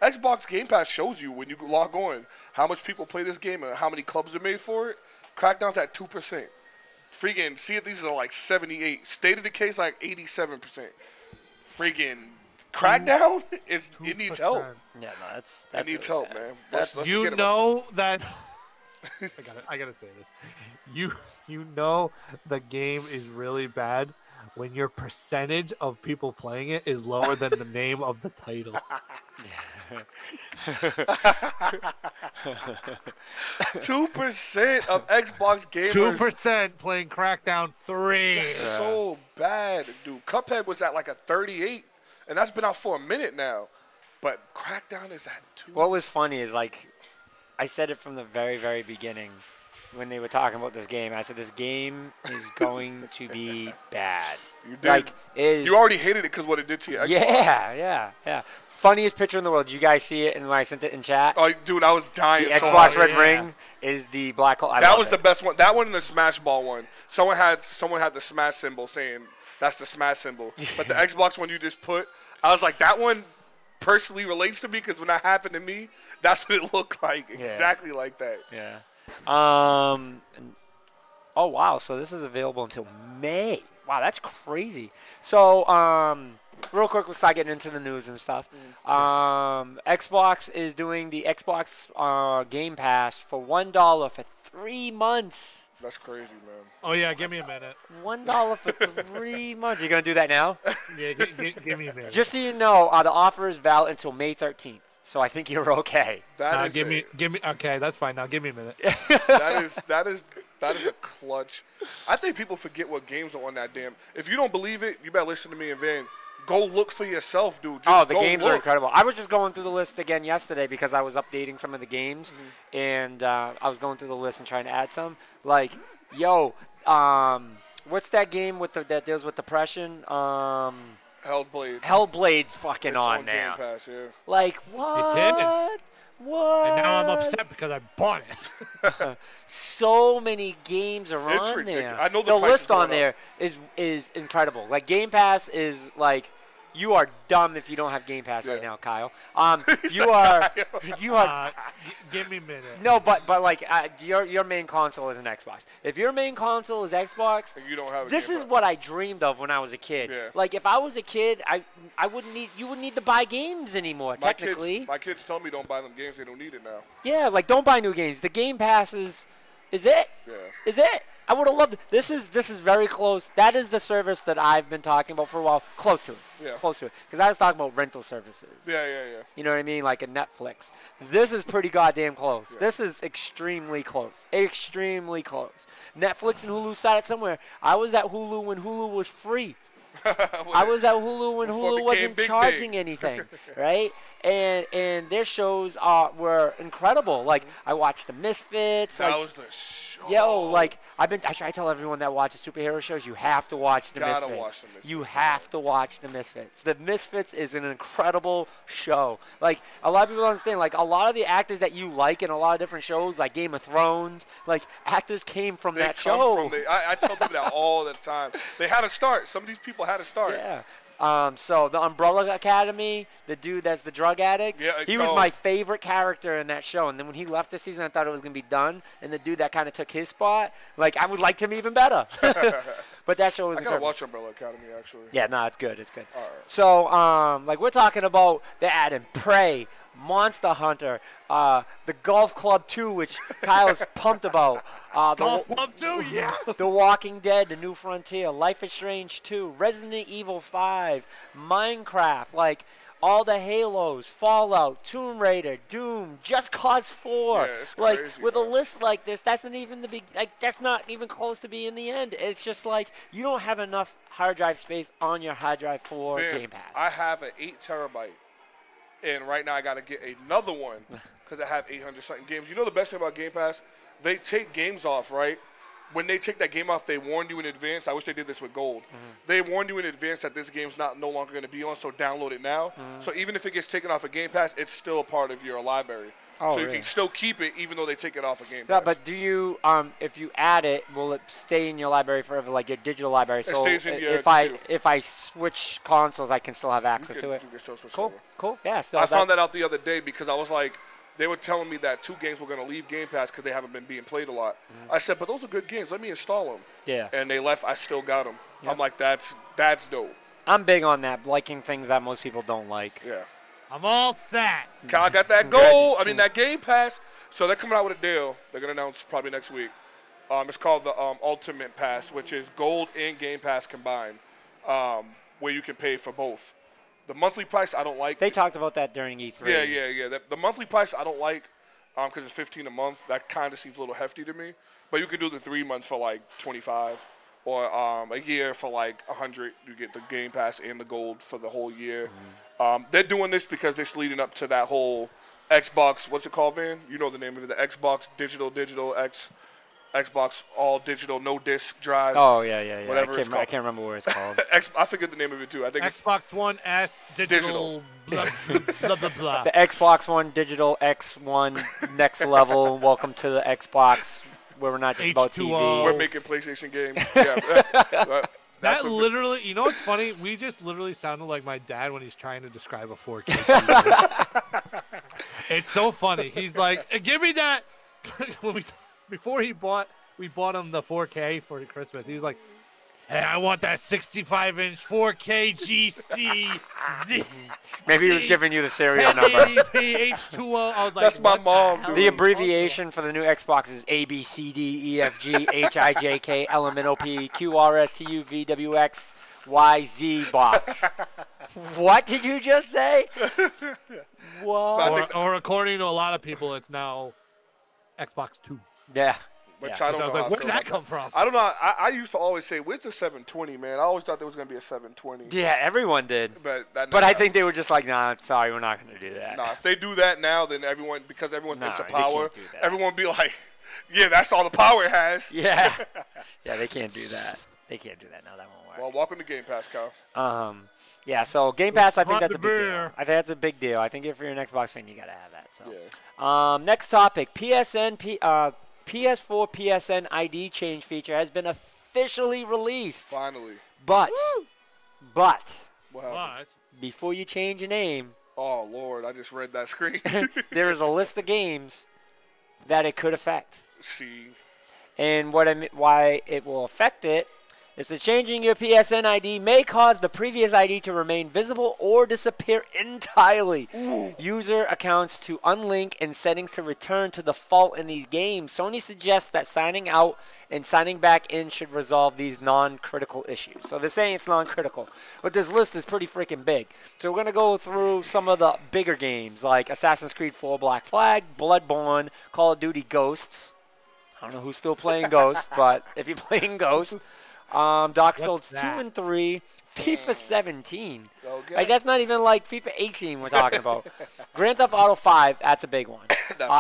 Xbox Game Pass shows you when you log on how much people play this game and how many clubs are made for it. Crackdown's at 2%. Freaking Sea of Thieves are like 78. State of Decay is like 87%. Freaking Crackdown it needs help. Yeah, no, that's It needs really help, bad. man. Let's You forget about know that I gotta say this. You know the game is really bad when your percentage of people playing it is lower than the name of the title. 2% of Xbox gamers. 2% playing Crackdown 3. That's so bad, dude. Cuphead was at like a 38, and that's been out for a minute now. But Crackdown is at 2. What was funny is like, I said it from the very, very beginning when they were talking about this game. I said this game is going to be bad. You did. Like, You already hated it because what it did to you. Yeah. Funniest picture in the world. Did you guys see it? And when I sent it in chat, Oh, dude, I was dying. the so Xbox hard. Red Ring is the black hole. That was the best one. That one and the Smash Ball one. Someone had the Smash symbol saying that's the Smash symbol. But the Xbox one you just put, I was like, that one personally relates to me because when that happened to me, that's what it looked like. Exactly like that. Yeah. Oh wow. So this is available until May. Wow, that's crazy. So real quick, we'll start getting into the news and stuff. Xbox is doing the Xbox Game Pass for $1 for 3 months. That's crazy, man. Oh yeah, give me a minute. $1 for 3 months. You gonna do that now? Yeah, give me a minute. Just so you know, the offer is valid until May 13th. So I think you're okay. Give me. Okay, that's fine. Now give me a minute. that is a clutch. I think people forget what games are on that damn. If you don't believe it, you better listen to me and Van. Go look for yourself, dude. The games are incredible. I was just going through the list again yesterday because I was updating some of the games, and I was going through the list and trying to add some. Like, what's that game that deals with depression? Hellblade. Hellblade's fucking It's on Game now. Pass, yeah. Like, what? It is. What? And now I'm upset because I bought it. So many games are It's on ridiculous. there. I know the price list is on going there is incredible. Like Game Pass is like, you are dumb if you don't have Game Pass right now, Kyle. You are. Give me a minute. No, but like your main console is an Xbox. If your main console is Xbox, And you don't have a this Game is Pass. what I dreamed of when I was a kid. Yeah. Like if I was a kid, I wouldn't need you wouldn't need to buy games anymore. Technically, My kids tell me don't buy them games. They don't need it now. yeah. Like don't buy new games. The Game Pass is it. Yeah. Is it? I would have loved it. This is very close. That is the service that I've been talking about for a while. Close to it. Yeah. Close to it. Because I was talking about rental services. Yeah. You know what I mean? Like a Netflix. This is pretty goddamn close. Yeah. This is extremely close. Extremely close. Netflix and Hulu started somewhere. I was at Hulu when Hulu was free. I was at Hulu when Before it Hulu became wasn't big, charging big. anything, right? And their shows were incredible. Like I watched The Misfits. That like, was the show. like I try to tell everyone that watches superhero shows, you have to watch The Gotta Misfits. watch The Misfits, You have to watch The Misfits. The Misfits is an incredible show. Like a lot of people don't understand. Like a lot of the actors that you like in a lot of different shows, like Game of Thrones, like actors came from They that come show. I tell people that all the time. They had to start. Some of these people had to start. Yeah. So the Umbrella Academy, the dude that's the drug addict, Yeah, he was my favorite character in that show. And then when he left the season, I thought it was gonna be done. And the dude that kind of took his spot, like I would liked him even better. But that show was I gotta incredible. watch Umbrella Academy actually. Yeah, no, it's good. It's good. All right. So, like we're talking about the adding Prey, Monster Hunter, the Golf Club 2, which Kyle's pumped about. Golf Club 2, yeah. The Walking Dead, The New Frontier, Life is Strange 2, Resident Evil 5, Minecraft, like all the Halos, Fallout, Tomb Raider, Doom, Just Cause 4. Yeah, it's like crazy, with man. a list like this, that's not even the big. Like that's not even close to being the end. It's just like you don't have enough hard drive space on your hard drive for Fam, Game Pass. I have an 8 terabyte, and right now I gotta get another one because I have 800 something games. You know the best thing about Game Pass? They take games off, right? When they take that game off, they warn you in advance. I wish they did this with Gold. They warn you in advance that this game's no longer going to be on, so download it now. So even if it gets taken off of Game Pass, it's still a part of your library. Oh, so you really? can still keep it even though they take it off of Game Pass. Yeah, but do you, if you add it, will it stay in your library forever, like your digital library? So stays in your if I switch consoles, I can still have access to it. You can still switch Cool, over. cool. Yeah. So I found that out the other day because I was like, they were telling me that 2 games were going to leave Game Pass because they haven't been being played a lot. I said, but those are good games. Let me install them. Yeah. And they left. I still got them. Yep. I'm like, that's dope. I'm big on that, liking things that most people don't like. Yeah. I'm all set. I got that gold. I mean, that Game Pass. So they're coming out with a deal. They're going to announce probably next week. It's called the Ultimate Pass, which is gold and Game Pass combined, where you can pay for both. The monthly price I don't like. They talked about that during E3. Yeah. The monthly price I don't like because it's $15 a month. That kind of seems a little hefty to me. But you can do the 3 months for like $25, or a year for like $100. You get the Game Pass and the gold for the whole year. They're doing this because they're leading up to that whole Xbox. What's it called, Van? You know the name of it. The Xbox digital Xbox all digital, no disc drive. Oh yeah. Whatever I can't remember what it's called. I forget the name of it too. I think Xbox One S digital. Blah, blah, blah, blah. The Xbox One digital X1 next level. Welcome to the Xbox, where we're not just about TV. We're making PlayStation games. Yeah. That literally, you know what's funny? We just literally sounded like my dad when he's trying to describe a 4K TV. It's so funny. He's like, give me that. Before we bought him the 4K for Christmas. He was like, hey, I want that 65-inch 4K GC. Maybe he was giving you the serial number. H2O. I was like, that's my mom. Dude. The abbreviation for the new Xbox is A, B, C, D, E, F, G, H, I, J, K, L, M, N, O, P, Q, R, S, T, U, V, W, X, Y, Z box. What did you just say? What? Or according to a lot of people, it's now Xbox 2. Yeah. Which Yeah. I don't know. Where did that come from? I don't know. I used to always say, "Where's the 720, man?" I always thought there was gonna be a 720. Yeah, everyone did. But I think they were just like, nah, sorry, we're not going to do that. Nah, if they do that now, then because everyone's into they power, can't do that. everyone be like, "Yeah, that's all the power it has." Yeah. Yeah, they can't do that. They can't do that now. That won't work. Well, welcome to Game Pass, Kyle. Yeah, so Game Pass, I think that's a big beer. deal. I think that's a big deal. I think if you're an Xbox fan, you got to have that. So, Yeah. Next topic, PS4 PSN ID change feature has been officially released. Finally. But What happened? before you change your name, Oh Lord, I just read that screen. there is a list of games that it could affect. See. And why it will affect it is that changing your PSN ID may cause the previous ID to remain visible or disappear entirely. Ooh. User accounts to unlink and settings to return to default in these games. Sony suggests that signing out and signing back in should resolve these non-critical issues. So they're saying it's non-critical. But this list is pretty freaking big. So we're going to go through some of the bigger games like Assassin's Creed 4 Black Flag, Bloodborne, Call of Duty Ghosts. I don't know who's still playing Ghost, but if you're playing Ghost, Dark Souls 2 and 3, FIFA 17. Okay. Like, that's not even like FIFA 18 we're talking about. Grand Theft Auto 5, that's a big one.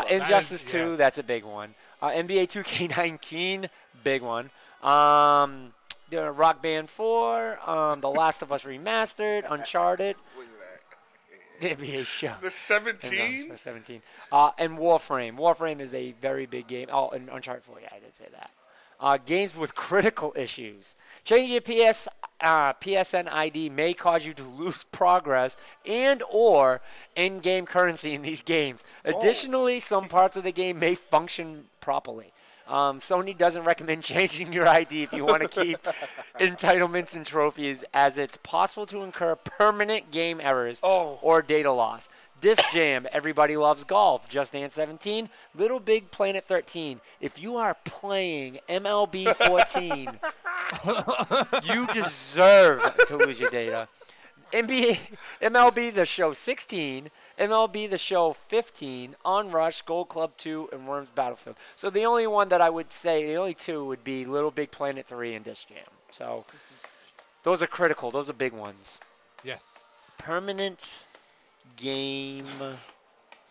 Injustice 2, that's a big one. NBA 2K19, big one. Rock Band 4, The Last of Us Remastered, Uncharted. The NBA show. The 17? 17. And Warframe. Warframe is a very big game. Oh, and Uncharted 4, yeah, I did say that. Games with critical issues. Changing your PSN ID may cause you to lose progress and or in-game currency in these games. Additionally, some parts of the game may function properly. Sony doesn't recommend changing your ID if you want to keep entitlements and trophies, as it's possible to incur permanent game errors or data loss. Disc Jam, Everybody Loves Golf, Just Dance 17, Little Big Planet 13. If you are playing MLB 14, you deserve to lose your data. MLB The Show 16, MLB The Show 15, Onrush, Gold Club 2, and Worms Battlefield. So the only one that I would say, the only two would be Little Big Planet 3 and Disc Jam. So those are critical. Those are big ones. Yes. Permanent game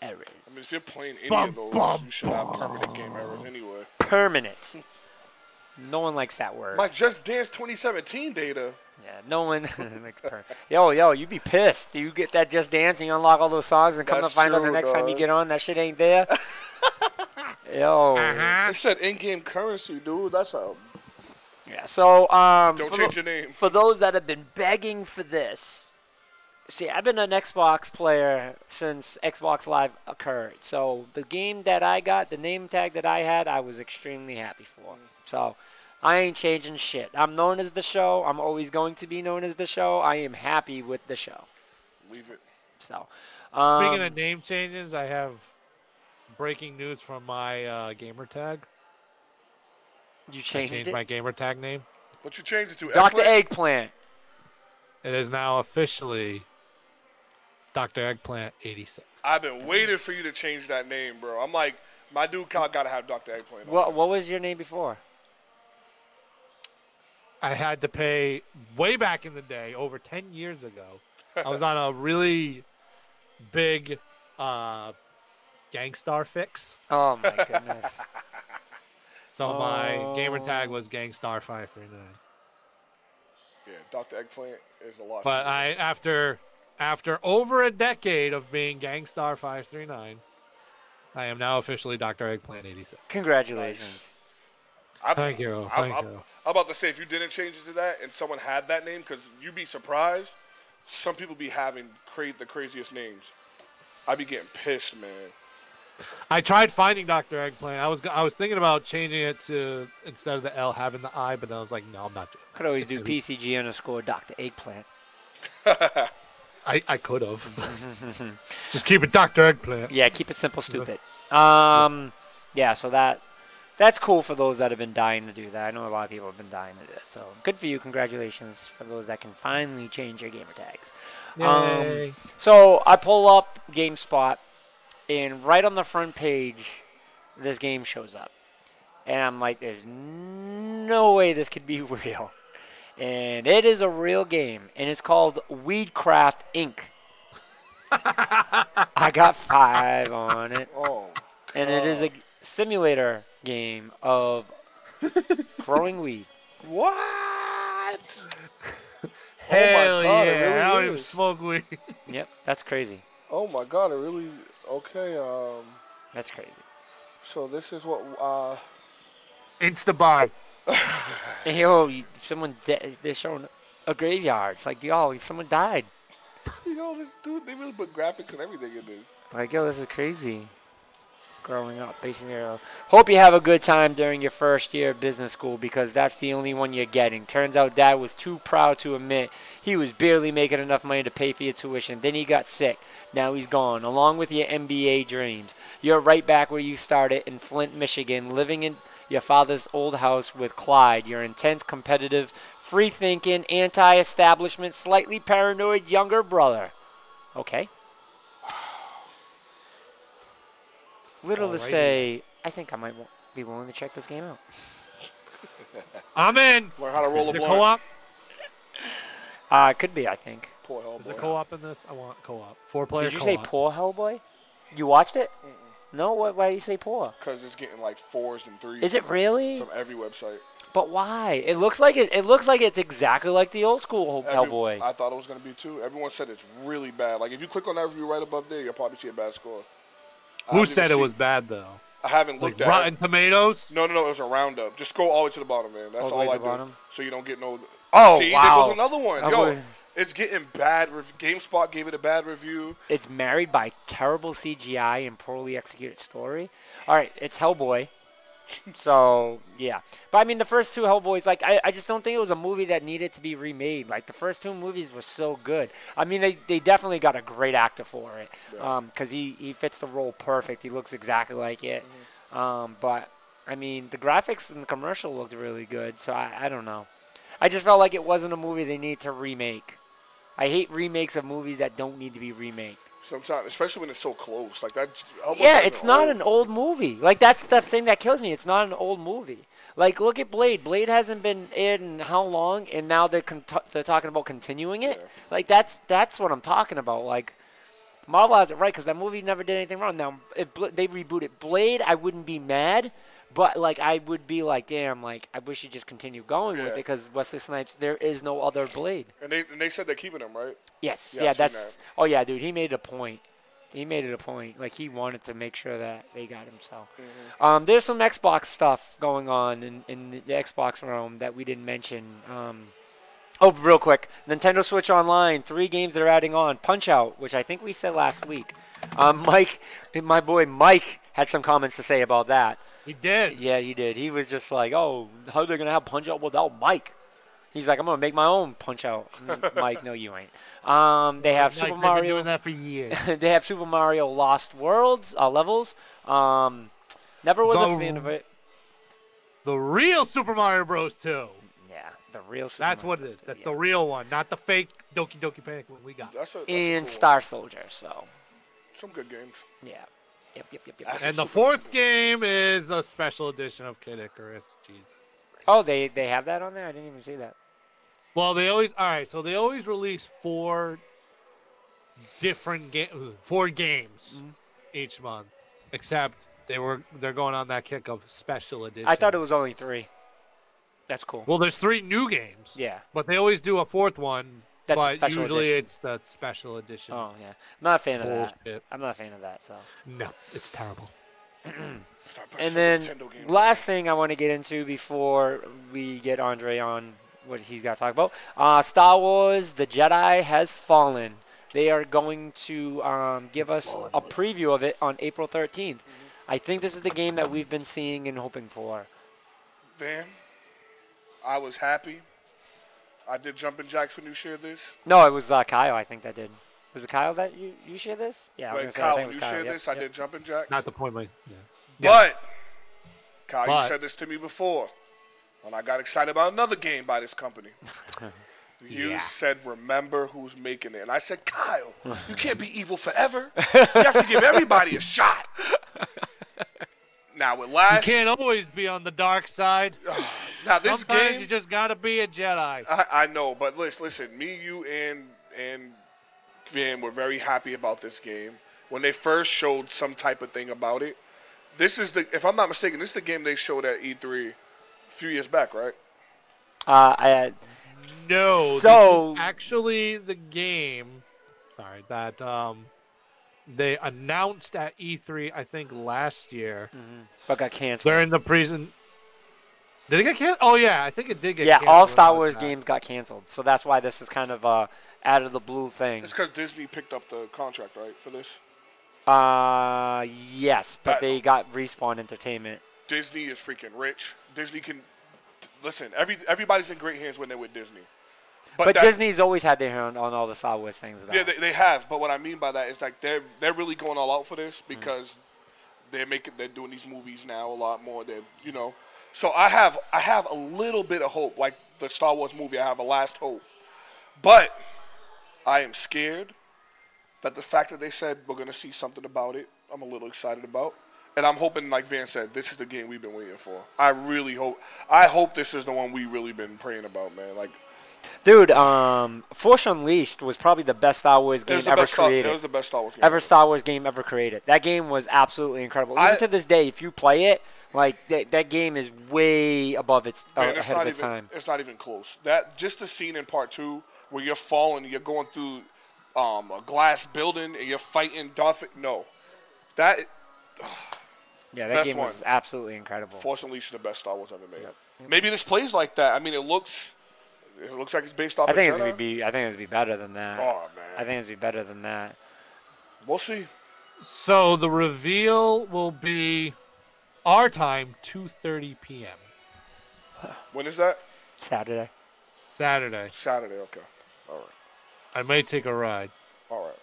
errors. I mean, if you're playing any of those, you should have permanent game errors anyway. Permanent. No one likes that word. My Just Dance 2017 data. Yeah, no one. Yo, you be pissed. You get that Just Dance and you unlock all those songs and come to That's find out the true, next time you dog. get on, that shit ain't there. Yo. It said in-game currency, dude. That's how. Yeah. So Don't change your name. for those that have been begging for this. See, I've been an Xbox player since Xbox Live occurred. So the game that I got, the name tag that I had, I was extremely happy for. So I ain't changing shit. I'm known as the show. I'm always going to be known as the show. I am happy with the show. Leave it. So Speaking of name changes, I have breaking news from my gamer tag. you I changed changed it? my gamer tag name. What you changed it to? Dr. Eggplant? Eggplant. It is now officially Dr. Eggplant 86. I've been waiting for you to change that name, bro. I'm like, my dude gotta have Dr. Eggplant. What was your name before? I had to pay way back in the day, over 10 years ago. I was on a really big Gangstar fix. Oh my goodness. So my gamer tag was Gangstar 539. Yeah, Dr. Eggplant is a lot. But smoother. after over a decade of being Gangstar 539, I am now officially Dr. Eggplant 86. Congratulations. Thank you. Thank you. I'm about to say, if you didn't change it to that and someone had that name, because you'd be surprised, some people be having the craziest names. I'd be getting pissed, man. I tried finding Dr. Eggplant. I was thinking about changing it to, instead of the L, having the I, but then I was like, no, I'm not doing it. Could always do PCG _Dr. Eggplant. I could have. Just keep it Dr. Eggplant. Yeah, keep it simple, stupid. Yeah, so that's cool for those that have been dying to do that. I know a lot of people have been dying to do it. So good for you. Congratulations for those that can finally change your gamer tags. Yay. So I pull up GameSpot, and right on the front page, this game shows up. And I'm like, there's no way this could be real. And it is a real game, and it's called Weedcraft Inc. I got 5 on it. Oh, And it is a simulator game of growing weed. what? Hell God, it yeah. really I don't even is. smoke weed. Yep, that's crazy. Oh my God, it really. Okay. That's crazy. So this is what. Insta-buy. Hey, yo, they're showing a graveyard. It's like, yo, someone died. This dude, they really put graphics and everything in this. Like, yo, this is crazy. Growing up, basing your. Hope you have a good time during your first year of business school, because that's the only one you're getting. Turns out Dad was too proud to admit he was barely making enough money to pay for your tuition. Then he got sick. Now he's gone, along with your MBA dreams. You're right back where you started in Flint, Michigan, living in your father's old house with Clyde, your intense, competitive, free-thinking, anti-establishment, slightly paranoid younger brother. Okay. Little to Alrighty. say, I think I might be willing to check this game out. I'm in. Learn how to roll a The blunt. co-op? It could be, I think. Poor Is the Hellboy. co-op in this? I want co-op. 4-player Did you co-op. say poor, Hellboy? You watched it? No? Why do you say poor? Because it's getting like 4s and 3s. Is it really? From every website. But why? It looks like it's exactly like the old school Hellboy. I thought it was going to be too. Everyone said it's really bad. Like if you click on that review right above there, you'll probably see a bad score. I Who haven't said even it was seen- bad, though? I haven't Like looked at Rotten it. Tomatoes? No, it was a roundup. Just go all the way to the bottom, man. That's All the all way to I the do. bottom? So you don't get no. Oh, See, wow. there goes another one. That Yo, was- it's getting bad. GameSpot gave it a bad review. It's married by terrible CGI and poorly executed story. All right, it's Hellboy. So, yeah. But, I mean, the first 2 Hellboys, like, I just don't think it was a movie that needed to be remade. Like, the first 2 movies were so good. I mean, they definitely got a great actor for it because he fits the role perfect. He looks exactly like it. But, I mean, the graphics in the commercial looked really good, so I don't know. I just felt like it wasn't a movie they need to remake. I hate remakes of movies that don't need to be remade. Sometimes, especially when it's so close. Like that. Yeah, it's not an old movie. Like, that's the thing that kills me. It's not an old movie. Like, look at Blade. Blade hasn't been in how long, and now they're talking about continuing it? Yeah. Like, that's what I'm talking about. Like, Marvel has it right because that movie never did anything wrong. Now, if they reboot it Blade, I wouldn't be mad. But like I would be like, damn, like I wish you just continue going with it Yeah. because Wesley Snipes, there is no other Blade. And they said they're keeping him, right? Yes, Yeah, yeah, I've seen that's. Oh yeah, dude, he made a point. He made it a point. Like he wanted to make sure that they got him. So, there's some Xbox stuff going on in the Xbox realm that we didn't mention. Oh, real quick, Nintendo Switch Online, 3 games they're adding on. Punch Out, which I think we said last week. Mike, my boy Mike, had some comments to say about that. He did. Yeah, he did. He was just like, "Oh, how are they gonna have Punch Out without Mike?" He's like, "I'm gonna make my own Punch Out." Mike, no, you ain't. They have Super They've been Mario. doing that for years. They have Super Mario Lost Worlds levels. Never was a fan of it. The real Super Mario Bros. 2. Yeah, the real Super That's Mario what it is. Bros. That's Yeah. the real one, not the fake Doki Doki Panic one we got. That's a And cool Star Soldier. So some good games. yeah, yep. That's And the Super fourth Super. game is a special edition of Kid Icarus. Jeez. Oh, they have that on there. I didn't even see that. Well, they always so they always release 4 different games each month, except they're going on that kick of special edition. I thought it was only 3. That's cool. Well, there's 3 new games. Yeah. But they always do a 4th one. That's a but special usually edition. it's the special edition. Oh yeah, I'm not a fan of that. Bullshit. I'm not a fan of that. So. No, it's terrible. Start playing And some then Nintendo games. last thing I want to get into before we get Andre on what he's got to talk about. Star Wars: The Jedi Has Fallen. They are going to give us a preview of it on April 13th. I think this is the game that we've been seeing and hoping for. Van, I was happy. I did jumping jacks when you shared this. No, it was Kyle. I think that did. Was it Kyle that you shared this? Yeah, I was Like, gonna say, I Kyle, think it when was you Kyle. shared Yep, this, I yep. did jumping jacks. Not the point. Yeah. But, Kyle, But- you said this to me before when I got excited about another game by this company. You Yeah. said, remember who's making it. And I said, Kyle, you can't be evil forever. You have to give everybody a shot. Now, with You last... can't always be on the dark side. Now, this Sometimes game... you just gotta be a Jedi. I know, but listen, me, you, and Van were very happy about this game. When they first showed some type of thing about it, this is if I'm not mistaken, this is the game they showed at E3 a few years back, right? No, So- this is actually the game. Sorry, that they announced at E3, I think last year. But got canceled. They're in the prison. Did it get canceled? Oh yeah, I think it did get Yeah, canceled. all Star about Wars that. games got canceled, so that's why this is kind of out of the blue thing. It's because Disney picked up the contract, right, for this. Yes, but they got Respawn Entertainment. Disney is freaking rich. Disney can listen. Everybody's in great hands when they're with Disney. But that- Disney's always had their hand on all the Star Wars things. Though. Yeah, they have. But what I mean by that is like they're really going all out for this because they're doing these movies now a lot more. So I have a little bit of hope, like the Star Wars movie. I have a last hope, but I am scared that the fact that they said we're gonna see something about it, I'm a little excited about. And I'm hoping, like Van said, this is the game we've been waiting for. I really hope. I hope this is the one we really been praying about, man. Like, Dude, Force Unleashed was probably the best Star Wars game ever created. It was the best Star Wars game Ever Star Wars game ever created. That game was absolutely incredible. Even to this day, if you play it, like that game is way above its Man, ahead of its time. It's not even close. That just the scene in part 2 where you're falling, you're going through a glass building, and you're fighting Darth. No, that Yeah, that best game was one. absolutely incredible. Force Unleashed is the best Star Wars ever made. Yep. Maybe this plays like that. I mean, it looks like it's based off. I think of it's gonna be. I think it's gonna be better than that. Oh man, I think it's gonna be better than that. We'll see. So the reveal will be our time, 2:30 p.m. When is that? Saturday. Saturday. Saturday. Okay. All right. I may take a ride. All right.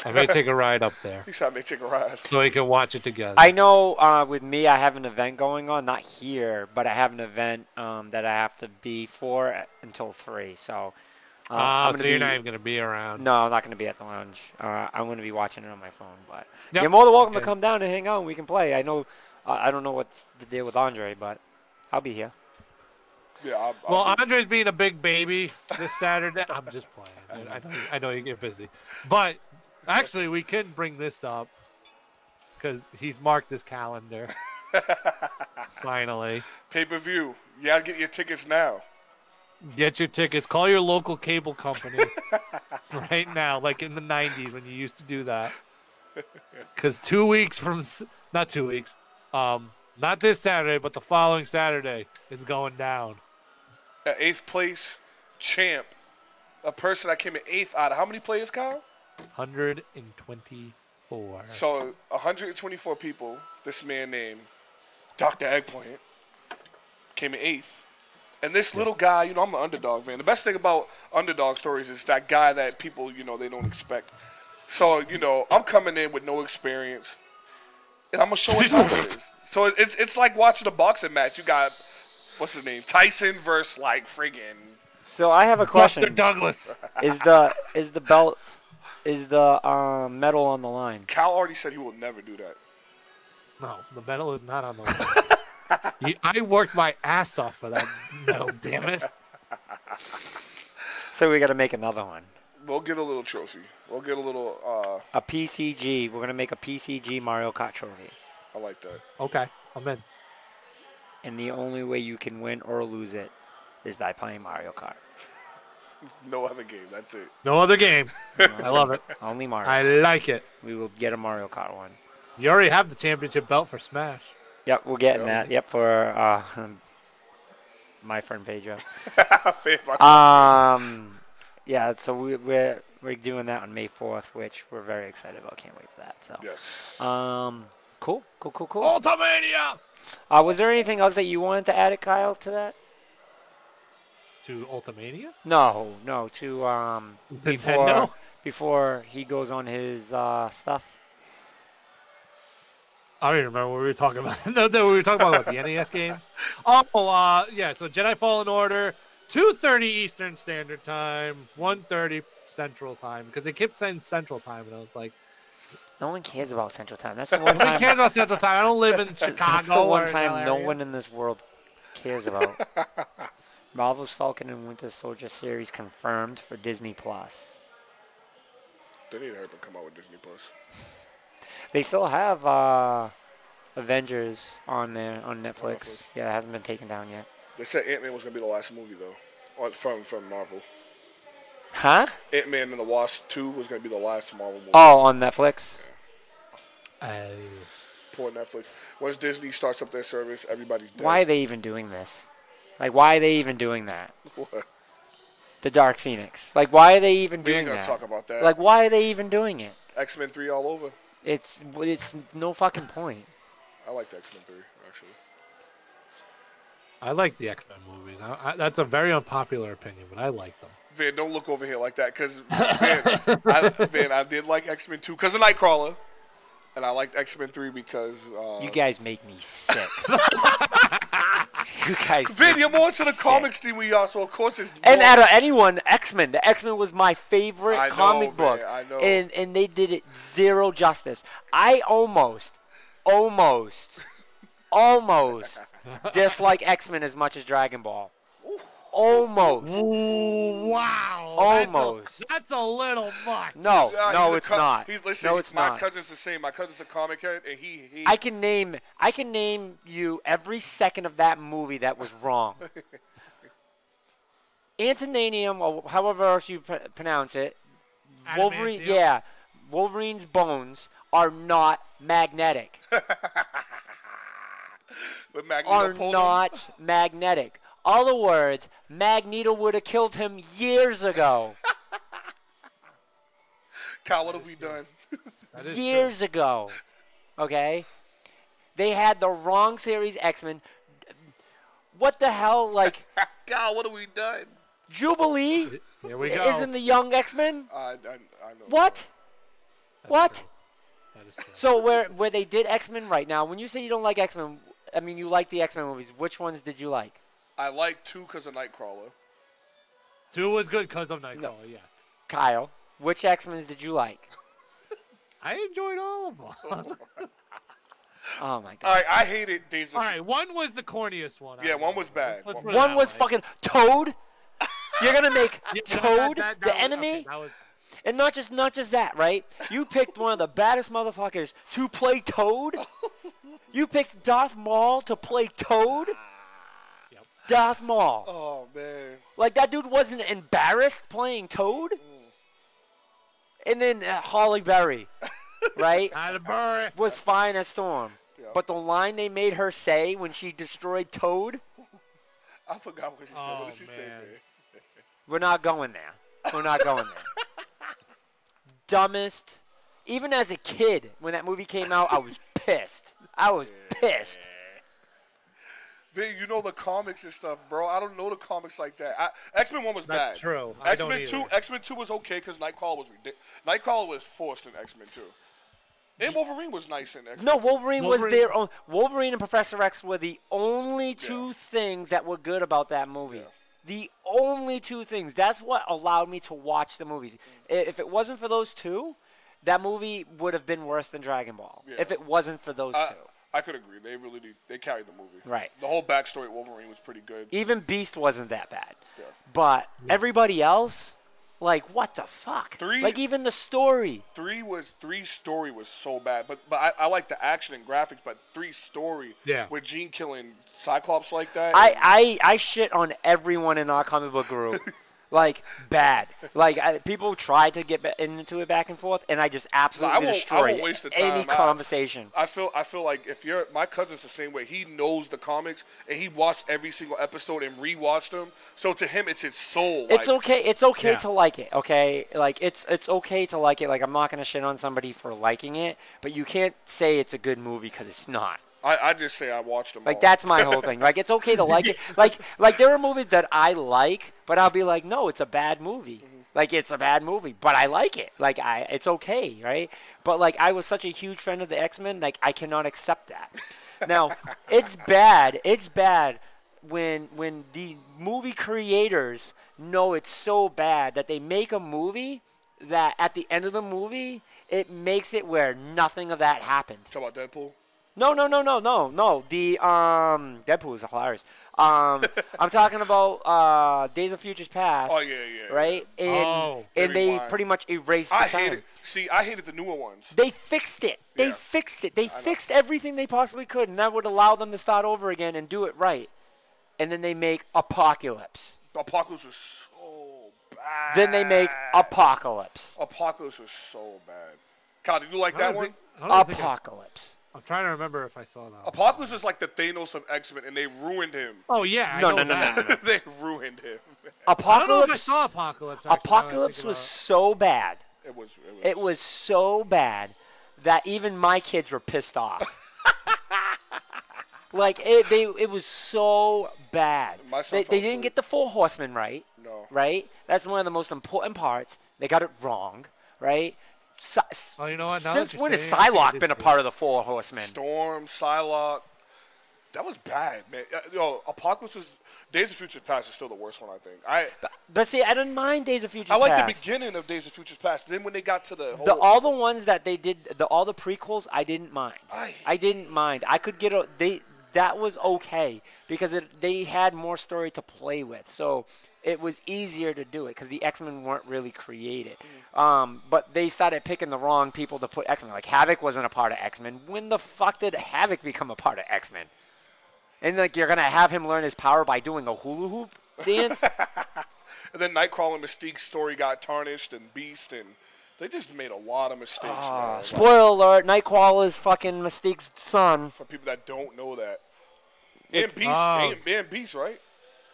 I may take a ride up there He said I may take a ride. so we can watch it together. I know with me, I have an event going on, not here, but I have an event that I have to be for until 3. So, I'm so gonna you're be, not even going to be around. No, I'm not going to be at the lounge. I'm going to be watching it on my phone. But Yep. you're more than welcome to Okay. come down and hang out and we can play. I know, I don't know what's the deal with Andre, but I'll be here. Yeah. Well, Andre's being a big baby this Saturday. I'm just playing. I know you get busy. But actually, we can bring this up because he's marked his calendar. Finally. Pay-per-view. You gotta get your tickets now. Get your tickets. Call your local cable company right now, like in the 90s when you used to do that. Because 2 weeks from, not 2 weeks, not this Saturday, but the following Saturday is going down. At 8th place, champ. A person that came in 8th out of how many players, Kyle? 124. So 124 people. This man named Dr. Eggplant came in 8th. And this little guy, you know, I'm the underdog, man. The best thing about underdog stories is that guy that people, you know, they don't expect. So, you know, I'm coming in with no experience, and I'm going to show what time it is. So it's like watching a boxing match. You got, what's his name, Tyson versus, like, friggin' So I have a question. Buster Douglas. Is the belt, is the medal on the line? Cal already said he will never do that. No, the medal is not on the line. I worked my ass off for that medal, damn it. So we got to make another one. We'll get a little trophy. We'll get a little, A PCG. We're going to make a PCG Mario Kart trophy. I like that. Okay, I'm in. And the only way you can win or lose it is by playing Mario Kart. No other game. That's it. No other game. I love it. Only Mario. I like it. We will get a Mario Kart one. You already have the championship belt for Smash. Yep, we're getting that. Yep, for my friend Pedro. Yeah, so we're doing that on May 4th, which we're very excited about. Can't wait for that. So Yes. cool. Ultimania! Was there anything else that you wanted to add, Kyle, to that? To Ultimania? No, to Nintendo? before he goes on his stuff. I don't even remember what we were talking about. No, we were talking about the NES games. Yeah, so Jedi Fallen Order, 2:30 Eastern Standard Time, 1:30 Central Time, because they kept saying Central Time, and I was like, No one cares about Central Time. That's the one nobody time. cares about Central Time. I don't live in Chicago. That's the one or time no area. one in this world cares about. Marvel's Falcon and Winter Soldier series confirmed for Disney Plus. They need to help him come out with Disney Plus. They still have Avengers on there on Netflix. Netflix. Yeah, it hasn't been taken down yet. They said Ant-Man was going to be the last movie, though, from Marvel. Huh? Ant-Man and the Wasp 2 was going to be the last Marvel movie. Oh, on Netflix. Poor Netflix. Once Disney starts up their service, everybody's dead. Why are they even doing this? Like, why are they even doing that? What? The Dark Phoenix. Like, why are they even We doing ain't going that? to talk about that. Like, why are they even doing it? X-Men 3 all over. It's no fucking point. I like X-Men 3, actually. I like the X-Men movies. That's a very unpopular opinion, but I like them. Van, don't look over here like that, because, Van, I did like X-Men 2 because of Nightcrawler, and I liked X-Men 3 because... You guys make me sick. You guys Van, you're more to the sick. comics than we are, so of course it's And more- out of anyone, X-Men. The X-Men was my favorite I know, comic man, book. I know. And they did it zero justice. I almost dislike X-Men as much as Dragon Ball. Almost. Ooh, wow. Almost. That's a little much. No, Yeah, no, he's it's not. Listen, No, it's my not. cousin's the same. My cousin's a comic head, and he I can name you every second of that movie that was wrong. Antonanium, or however else you pronounce it, Wolverine. Adamantium? Yeah, Wolverine's bones are not magnetic. but Magneto Are pulled him. not magnetic. Other words, Magneto would have killed him years ago. Kyle, what have we done? That is Years ago. Okay? They had the wrong series X-Men. What the hell? Like, Kyle, what have we done? Jubilee true. Here we go. isn't the young X-Men? I know. What? That's What? true. That is true. So where they did X-Men right now, when you say you don't like X-Men, I mean you like the X-Men movies. Which ones did you like? I like 2 because of Nightcrawler. 2 was good because of Nightcrawler, yes. Kyle, which X-Men's did you like? I enjoyed all of them. Oh my All god. right, I hated Days of all right, one was the corniest one. Yeah, one was bad. Let's One put it One that was way. fucking Toad? You're gonna make Yeah, Toad that the was- enemy? okay, that was- And not just that, right? You picked one of the baddest motherfuckers to play Toad? You picked Darth Maul to play Toad? Yep. Darth Maul. Oh man. Like, that dude wasn't embarrassed playing Toad? And then Holly Berry, right, was fine as Storm. Yeah. But the line they made her say when she destroyed Toad, I forgot what she said. What did she say, man? we're not going there. We're not going there. Dumbest. Even as a kid, when that movie came out, I was pissed. I was pissed. Vin, you know the comics and stuff, bro. I don't know the comics like that. X-Men 1 was bad. That's true. I don't X-Men 2 was okay because Nightcrawler was ridiculous. Nightcrawler was forced in X-Men 2. And Wolverine was nice in X-Men. No, Wolverine was their own. Wolverine and Professor X were the only two things that were good about that movie. Yeah. The only two things. That's what allowed me to watch the movies. If it wasn't for those two, that movie would have been worse than Dragon Ball. Yeah. If it wasn't for those two. I could agree. They carried the movie. Right. The whole backstory of Wolverine was pretty good. Even Beast wasn't that bad. Yeah. But everybody else, like, what the fuck? Three- Like, even the story. Three story was so bad, but I like the action and graphics. But 3 story, with Gene killing Cyclops like that. I shit on everyone in our comic book group. Like, bad. Like, people tried to get into it back and forth, and I just absolutely destroyed waste the time. any conversation. I feel like if my cousin's the same way. He knows the comics, and he watched every single episode and rewatched them. So to him, it's his soul. It's okay. It's okay to like it. Okay, like it's okay to like it. Like, I'm not gonna shit on somebody for liking it, but you can't say it's a good movie because it's not. I just say I watched them. Like, all. that's my whole thing. Like, it's okay to like it. Like there are movies that I like, but I'll be like, no, it's a bad movie. Like, it's a bad movie, but I like it. Like, it's okay, right? But, like, I was such a huge fan of the X-Men, like, I cannot accept that. Now, it's bad. It's bad when the movie creators know it's so bad that they make a movie that at the end of the movie, it makes it where nothing of that happened. Talk about Deadpool. No. The Deadpool is hilarious. I'm talking about Days of Futures Past. Oh yeah. Right? And they pretty much erased the time. I hated the newer ones. They fixed it. They fixed it. They fixed everything they possibly could, and that would allow them to start over again and do it right. And then they make Apocalypse. Apocalypse was so bad. Then they make Apocalypse. Apocalypse was so bad. Kyle, did you like that one? Apocalypse. I'm trying to remember if I saw that. Apocalypse is like the Thanos of X-Men, and they ruined him. Oh yeah, No. They ruined him. Apocalypse. I don't know if I saw Apocalypse. Actually, Apocalypse was so bad. It was so bad that even my kids were pissed off. Like, it was so bad. They didn't get the 4 Horsemen right. No. Right? That's one of the most important parts. They got it wrong. Right? Oh, you know what? Now Since when has Psylocke been a part of the 4 Horsemen? Storm, Psylocke. That was bad, man. Apocalypse Days of Future Past is still the worst one, I think. But see, I didn't mind Days of Future Past. I like the beginning of Days of Future Past. Then when they got to the whole... all the ones that they did, all the prequels, I didn't mind. I didn't mind. I could get that was okay because they had more story to play with. So it was easier to do it because the X-Men weren't really created. But they started picking the wrong people to put X-Men. Like, Havoc wasn't a part of X-Men. When the fuck did Havoc become a part of X-Men? And, like, you're going to have him learn his power by doing a hula hoop dance? And then Nightcrawler and Mystique's story got tarnished, and Beast, and they just made a lot of mistakes, man. Spoiler alert, Nightcrawler's fucking Mystique's son. For people that don't know that. And Beast, and Beast, right?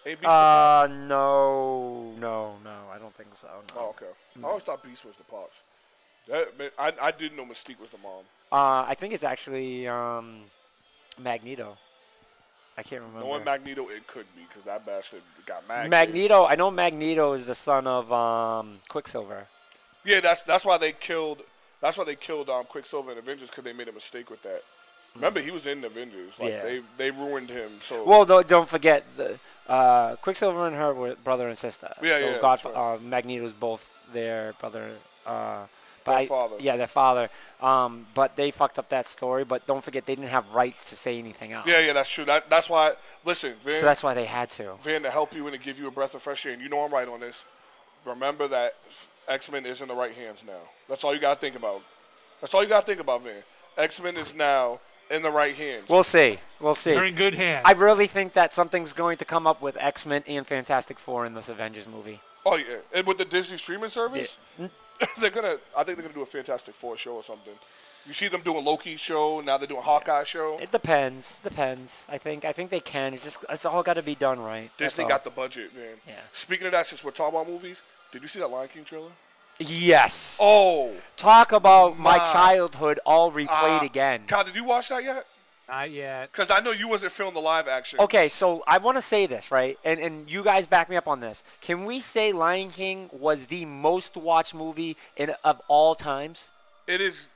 Ain't Beast no, I don't think so. No. Oh, okay. I always thought Beast was the pops. I didn't know Mystique was the mom. I think it's actually Magneto. I can't remember. Knowing Magneto, it could be because that bastard got mad. Magneto, I know Magneto is the son of Quicksilver. Yeah, that's why they killed. That's why they killed Quicksilver in Avengers because they made a mistake with that. Remember, he was in Avengers. Like they ruined him. So well, don't forget the Quicksilver and her were brother and sister. Yeah, so Magneto's both their brother. Their father. Yeah, their father. But they fucked up that story. But don't forget, they didn't have rights to say anything else. Yeah, that's true. That's why. Listen, Vin. So that's why they had to. Vin, to help you and to give you a breath of fresh air, and you know I'm right on this. Remember that X-Men is in the right hands now. That's all you gotta think about. That's all you gotta think about, Vin. X-Men is now in the right hands. We'll see. We'll see. They're in good hands. I really think that something's going to come up with X-Men and Fantastic Four in this Avengers movie. Oh yeah, and with the Disney streaming service, I think they're gonna do a Fantastic Four show or something. You see them doing Loki show, now they're doing Hawkeye show. It depends. I think they can. It's all got to be done right. Disney got the budget, man. Yeah. Speaking of that, since we're talking about movies, did you see that Lion King trailer? Yes. Oh. Talk about my childhood all replayed again. Kyle, did you watch that yet? Not yet. Because I know you wasn't feeling the live action. Okay, so I want to say this, right? And you guys back me up on this. Can we say Lion King was the most watched movie of all times? It is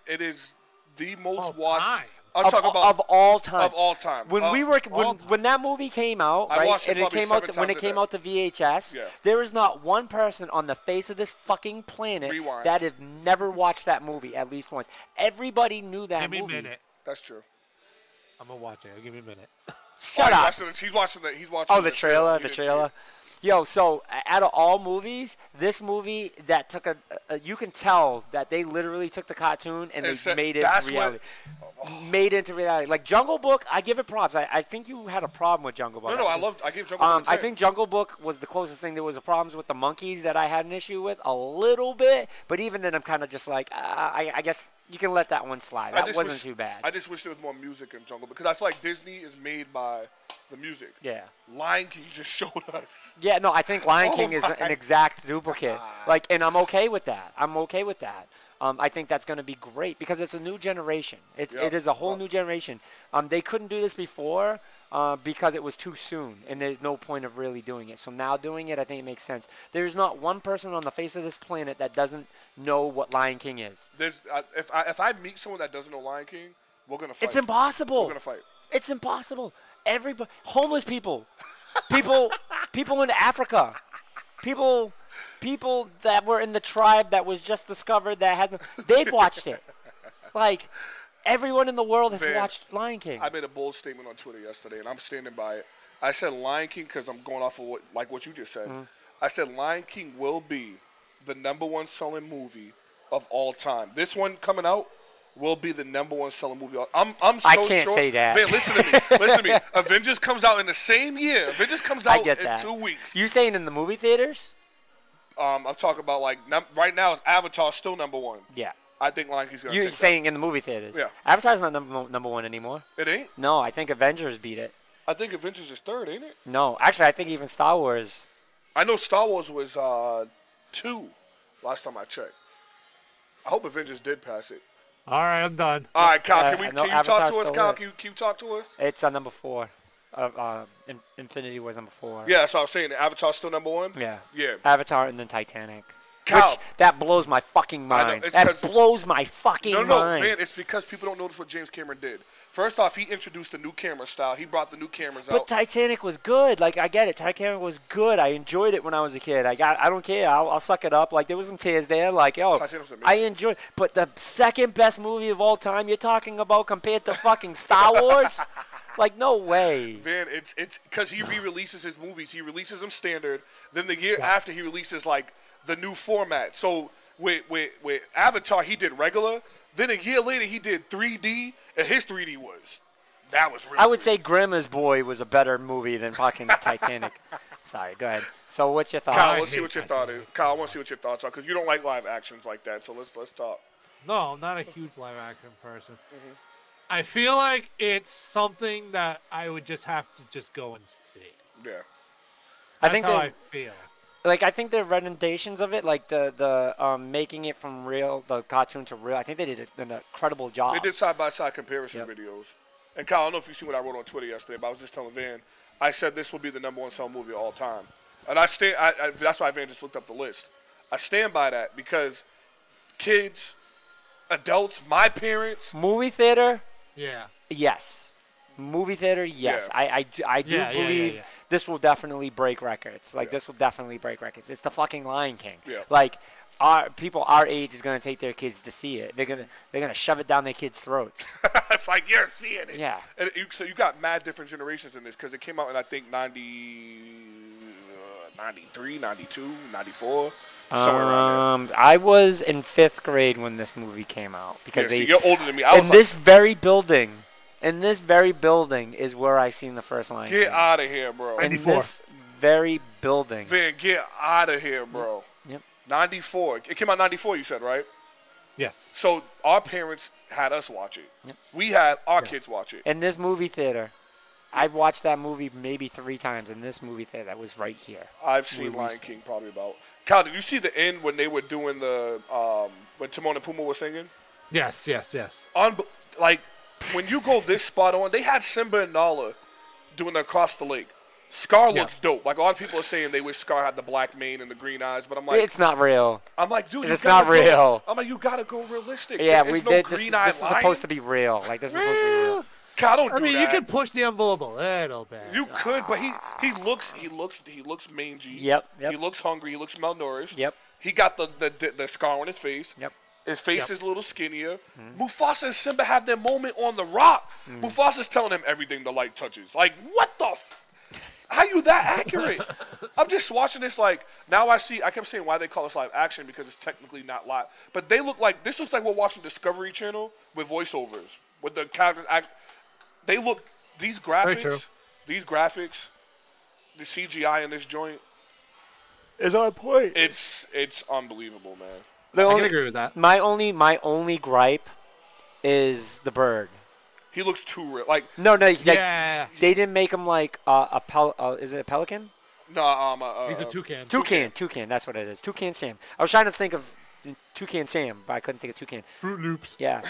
the most All watched. time. I'm talking about of all time. Of all time. When that movie came out, I right? watched it And it probably came 7 out when it times a came day. out to VHS. Yeah. There is not one person on the face of this fucking planet Rewind. that have never watched that movie at least once. Everybody knew that Give me a movie. minute. That's true. I'm gonna watch it. Give me a minute. Shut up. He's watching the. Oh, the trailer, He the didn't see trailer. it. Yo, so out of all movies, this movie that took you can tell that they literally took the cartoon and they made it reality. Made it into reality. Like Jungle Book, I give it props. I think you had a problem with Jungle Book. No, I gave Jungle Book a 10. I think Jungle Book was the closest thing. There was problems with the monkeys that I had an issue with a little bit, but even then, I'm kind of just like, I guess you can let that one slide. That wasn't too bad. I just wish there was more music in Jungle Book because I feel like Disney is made by the music. Yeah. Lion King just showed us. Yeah, no, I think Lion King is my an exact duplicate. God. Like, and I'm okay with that. I think that's going to be great because it's a new generation. It is a whole new generation. They couldn't do this before because it was too soon, and there's no point of really doing it. So now doing it, I think it makes sense. There's not one person on the face of this planet that doesn't know what Lion King is. There's if I meet someone that doesn't know Lion King, we're gonna fight. It's impossible. We're gonna fight. It's impossible. Everybody, homeless people, people in Africa, people that were in the tribe that was just discovered they've watched it. Like everyone in the world has watched Lion King. I made a bold statement on Twitter yesterday, and I'm standing by it. I said Lion King because I'm going off of what you just said. I said Lion King will be the #1 selling movie of all time. This one coming out will be the #1 selling movie. I'm so I can't sure. say that. Man, listen to me. Listen to me. Avengers comes out in the same year. Avengers comes out in 2 weeks. You saying in the movie theaters? I'm talking about like right now. Avatar still #1. Yeah. I think Lion King's gonna take You're saying in the movie theaters? Yeah. Avatar's not number one anymore. It ain't. No, I think Avengers beat it. I think Avengers is 3rd, ain't it? No, actually, I think even Star Wars. I know Star Wars was 2 last time I checked. I hope Avengers did pass it. All right, I'm done. All right, Kyle, can you talk Avatar's to us, still Kyle? lit. Can you talk to us? It's number 4. Infinity War's number 4. Yeah, that's what I was saying. Avatar's still #1? Yeah. Yeah. Avatar and then Titanic. Kyle. Which, that blows my fucking mind. it's That 'cause- blows my fucking No, mind. man, it's because people don't notice what James Cameron did. First off, he introduced a new camera style. He brought the new cameras But out. Titanic was good. Like, I get it. Titanic was good. I enjoyed it when I was a kid. I don't care. I'll suck it up. Like, there was some tears there. Like, yo, Titanic's amazing. I enjoyed. But the second best movie of all time, you're talking about compared to fucking Star Wars? Like, no way. Man, it's because he re-releases his movies. He releases them standard. Then the year after, he releases like the new format. So with Avatar, he did regular. Then a year later, he did 3D, and his 3D was real. I would say Grandma's Boy was a better movie than fucking Titanic. Sorry, go ahead. So what's your thoughts? Kyle, let's see what your thought is. Kyle, I want to see what your thoughts are because you don't like live actions like that. So let's talk. No, I'm not a huge live action person. I feel like it's something that I would just have to just go and see. Yeah. I think That's how they- I feel. Like, I think the renditions of it, like the making it from real, the cartoon to real, I think they did an incredible job. They did side-by-side comparison videos. And Kyle, I don't know if you see what I wrote on Twitter yesterday, but I was just telling Van, I said this will be the #1 selling movie of all time. And that's why Van just looked up the list. I stand by that because kids, adults, my parents. Movie theater? Yeah. Yes. Movie theater, yes. Yeah. I do believe this will definitely break records. Like, this will definitely break records. It's the fucking Lion King. Yeah. Like, people our age is going to take their kids to see it. They're gonna shove it down their kids' throats. It's like you're seeing it. Yeah. And so you got mad different generations in this because it came out in, I think, 93, 92, 94, somewhere around there. I was in 5th grade when this movie came out because Yeah, so you're older than me. I in was this very building. In this very building is where I seen the first Lion Get King. out of here, bro. In 94. this very building. Van, get out of here, bro. Yep. 94. It came out 94, you said, right? Yes. So our parents had us watch it. Yep. We had our kids watch it. In this movie theater. I've watched that movie maybe 3 times in this movie theater. That was right here. I've seen Lion King probably about. Kyle, did you see the end when they were doing the when Timon and Pumbaa were singing? Yes. Like when you go this spot on, they had Simba and Nala doing the Across the Lake. Scar looks dope. Like a lot of people are saying they wish Scar had the black mane and the green eyes, but I'm like, it's not real. I'm like, dude, it's not real. I'm like, you gotta go realistic. Yeah, There's we no did. green This is supposed to be real. Like this is supposed to be real. Kyle, don't I do mean, that. you can push the envelope a little bit. You could, but he looks mangy. Yep. He looks hungry. He looks malnourished. Yep. He got the scar on his face. Yep. His face is a little skinnier. Mufasa and Simba have their moment on the rock. Mufasa's telling him everything the light touches. Like, what the how you that accurate? I'm just watching this like, now I kept saying why they call this live action because it's technically not live. But this looks like we're watching Discovery Channel with voiceovers. With the characters they look, these graphics, the CGI in this joint Is on point. It's unbelievable, man. I can agree with that. My only gripe is the bird. He looks too real. Like No, Yeah. they didn't make him like is it a pelican? no, He's a toucan. Toucan. That's what it is. Toucan Sam. I was trying to think of Toucan Sam, but I couldn't think of Toucan. Fruit Loops. Yeah.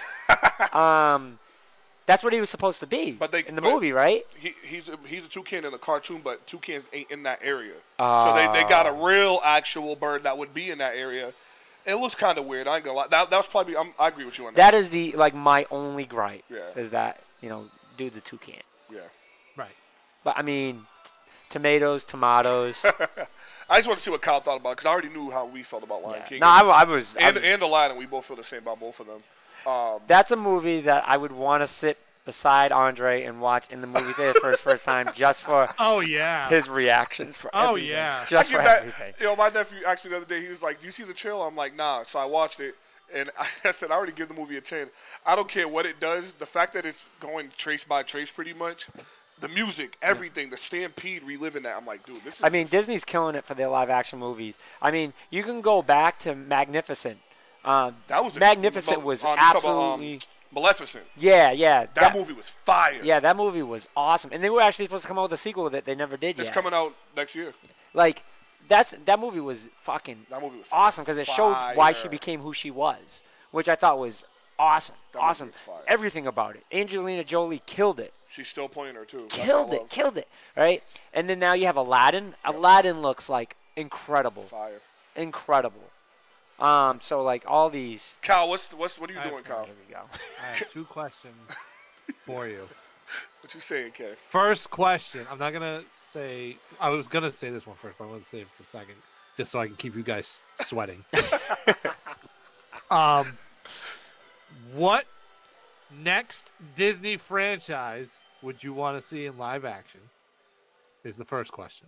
That's what he was supposed to be in the movie, right? He's a toucan in the cartoon, but toucans ain't in that area. So they got a real actual bird that would be in that area. It looks kind of weird. I ain't gonna lie. That was probably. I agree with you on that. That is my only gripe. Yeah. Is that dude's a toucan. Yeah. Right. But I mean, tomatoes. I just want to see what Kyle thought about it because I already knew how we felt about Lion King. No, I was. And Aladdin, we both feel the same about both of them. That's a movie that I would want to sit beside Andre and watch in the movie theater for his first time, just for his reactions. For everything. Just for everything. My nephew asked me the other day. He was like, "Do you see the trailer?" I'm like, "Nah." So I watched it, and I said, "I already give the movie a 10. I don't care what it does. The fact that it's going trace by trace, pretty much." The music, everything, the stampede, reliving that. I'm like, dude, this is... I mean, Disney's killing it for their live-action movies. I mean, you can go back to Magnificent. Magnificent was absolutely... Maleficent. Yeah. That movie was fire. Yeah, that movie was awesome. And they were actually supposed to come out with a sequel that they never did yet. It's coming out next year. Like, that movie was fucking awesome because it showed why she became who she was, which I thought was awesome. Awesome. Everything about it. Angelina Jolie killed it. She's still playing her, too. Killed it, right? And then now you have Aladdin. Aladdin looks, like, incredible. Fire. Incredible. So, like, all these. Kyle, what are you doing, Kyle? Here we go. I have 2 questions for you. What you saying, Kay? First question. I'm not going to say... I was going to say this one first, but I'm going to save it for a second, just so I can keep you guys sweating. What next Disney franchise would you want to see in live action? Is the first question.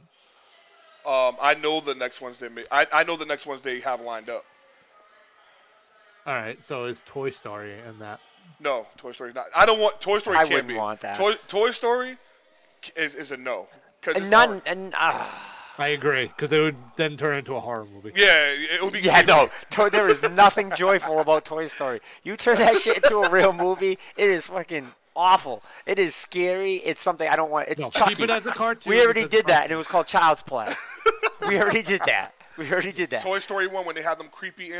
I know the next ones they made. I know the next ones they have lined up. All right, so is Toy Story in that? No, Toy Story's not. I don't want Toy Story. I can't wouldn't be. want that. Toy Story is a no. And none. And I agree, because it would then turn into a horror movie. Yeah, it would be. Yeah, no. There is nothing joyful about Toy Story. You turn that shit into a real movie, it is fucking awful. It is scary. It's something I don't want. It's Chucky. Keep it as a cartoon. We already did that, and it was called Child's Play. We already did that. Toy Story 1 when they had the creepy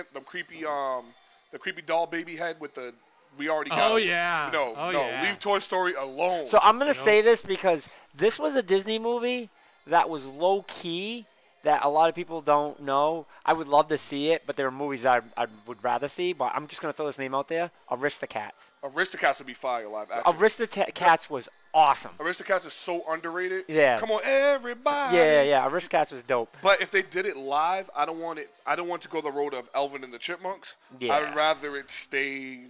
doll baby head with the. We already got. Oh yeah. No, yeah. Leave Toy Story alone. So I'm gonna say this because this was a Disney movie that was low key that a lot of people don't know. I would love to see it, but there are movies that I would rather see. But I'm just gonna throw this name out there: Aristocats. Aristocats would be fire live action. Aristocats was awesome. Aristocats is so underrated. Yeah. Come on, everybody. Yeah. Aristocats was dope. But if they did it live, I don't want it. I don't want to go the road of Elvin and the Chipmunks. Yeah. I would rather it stay,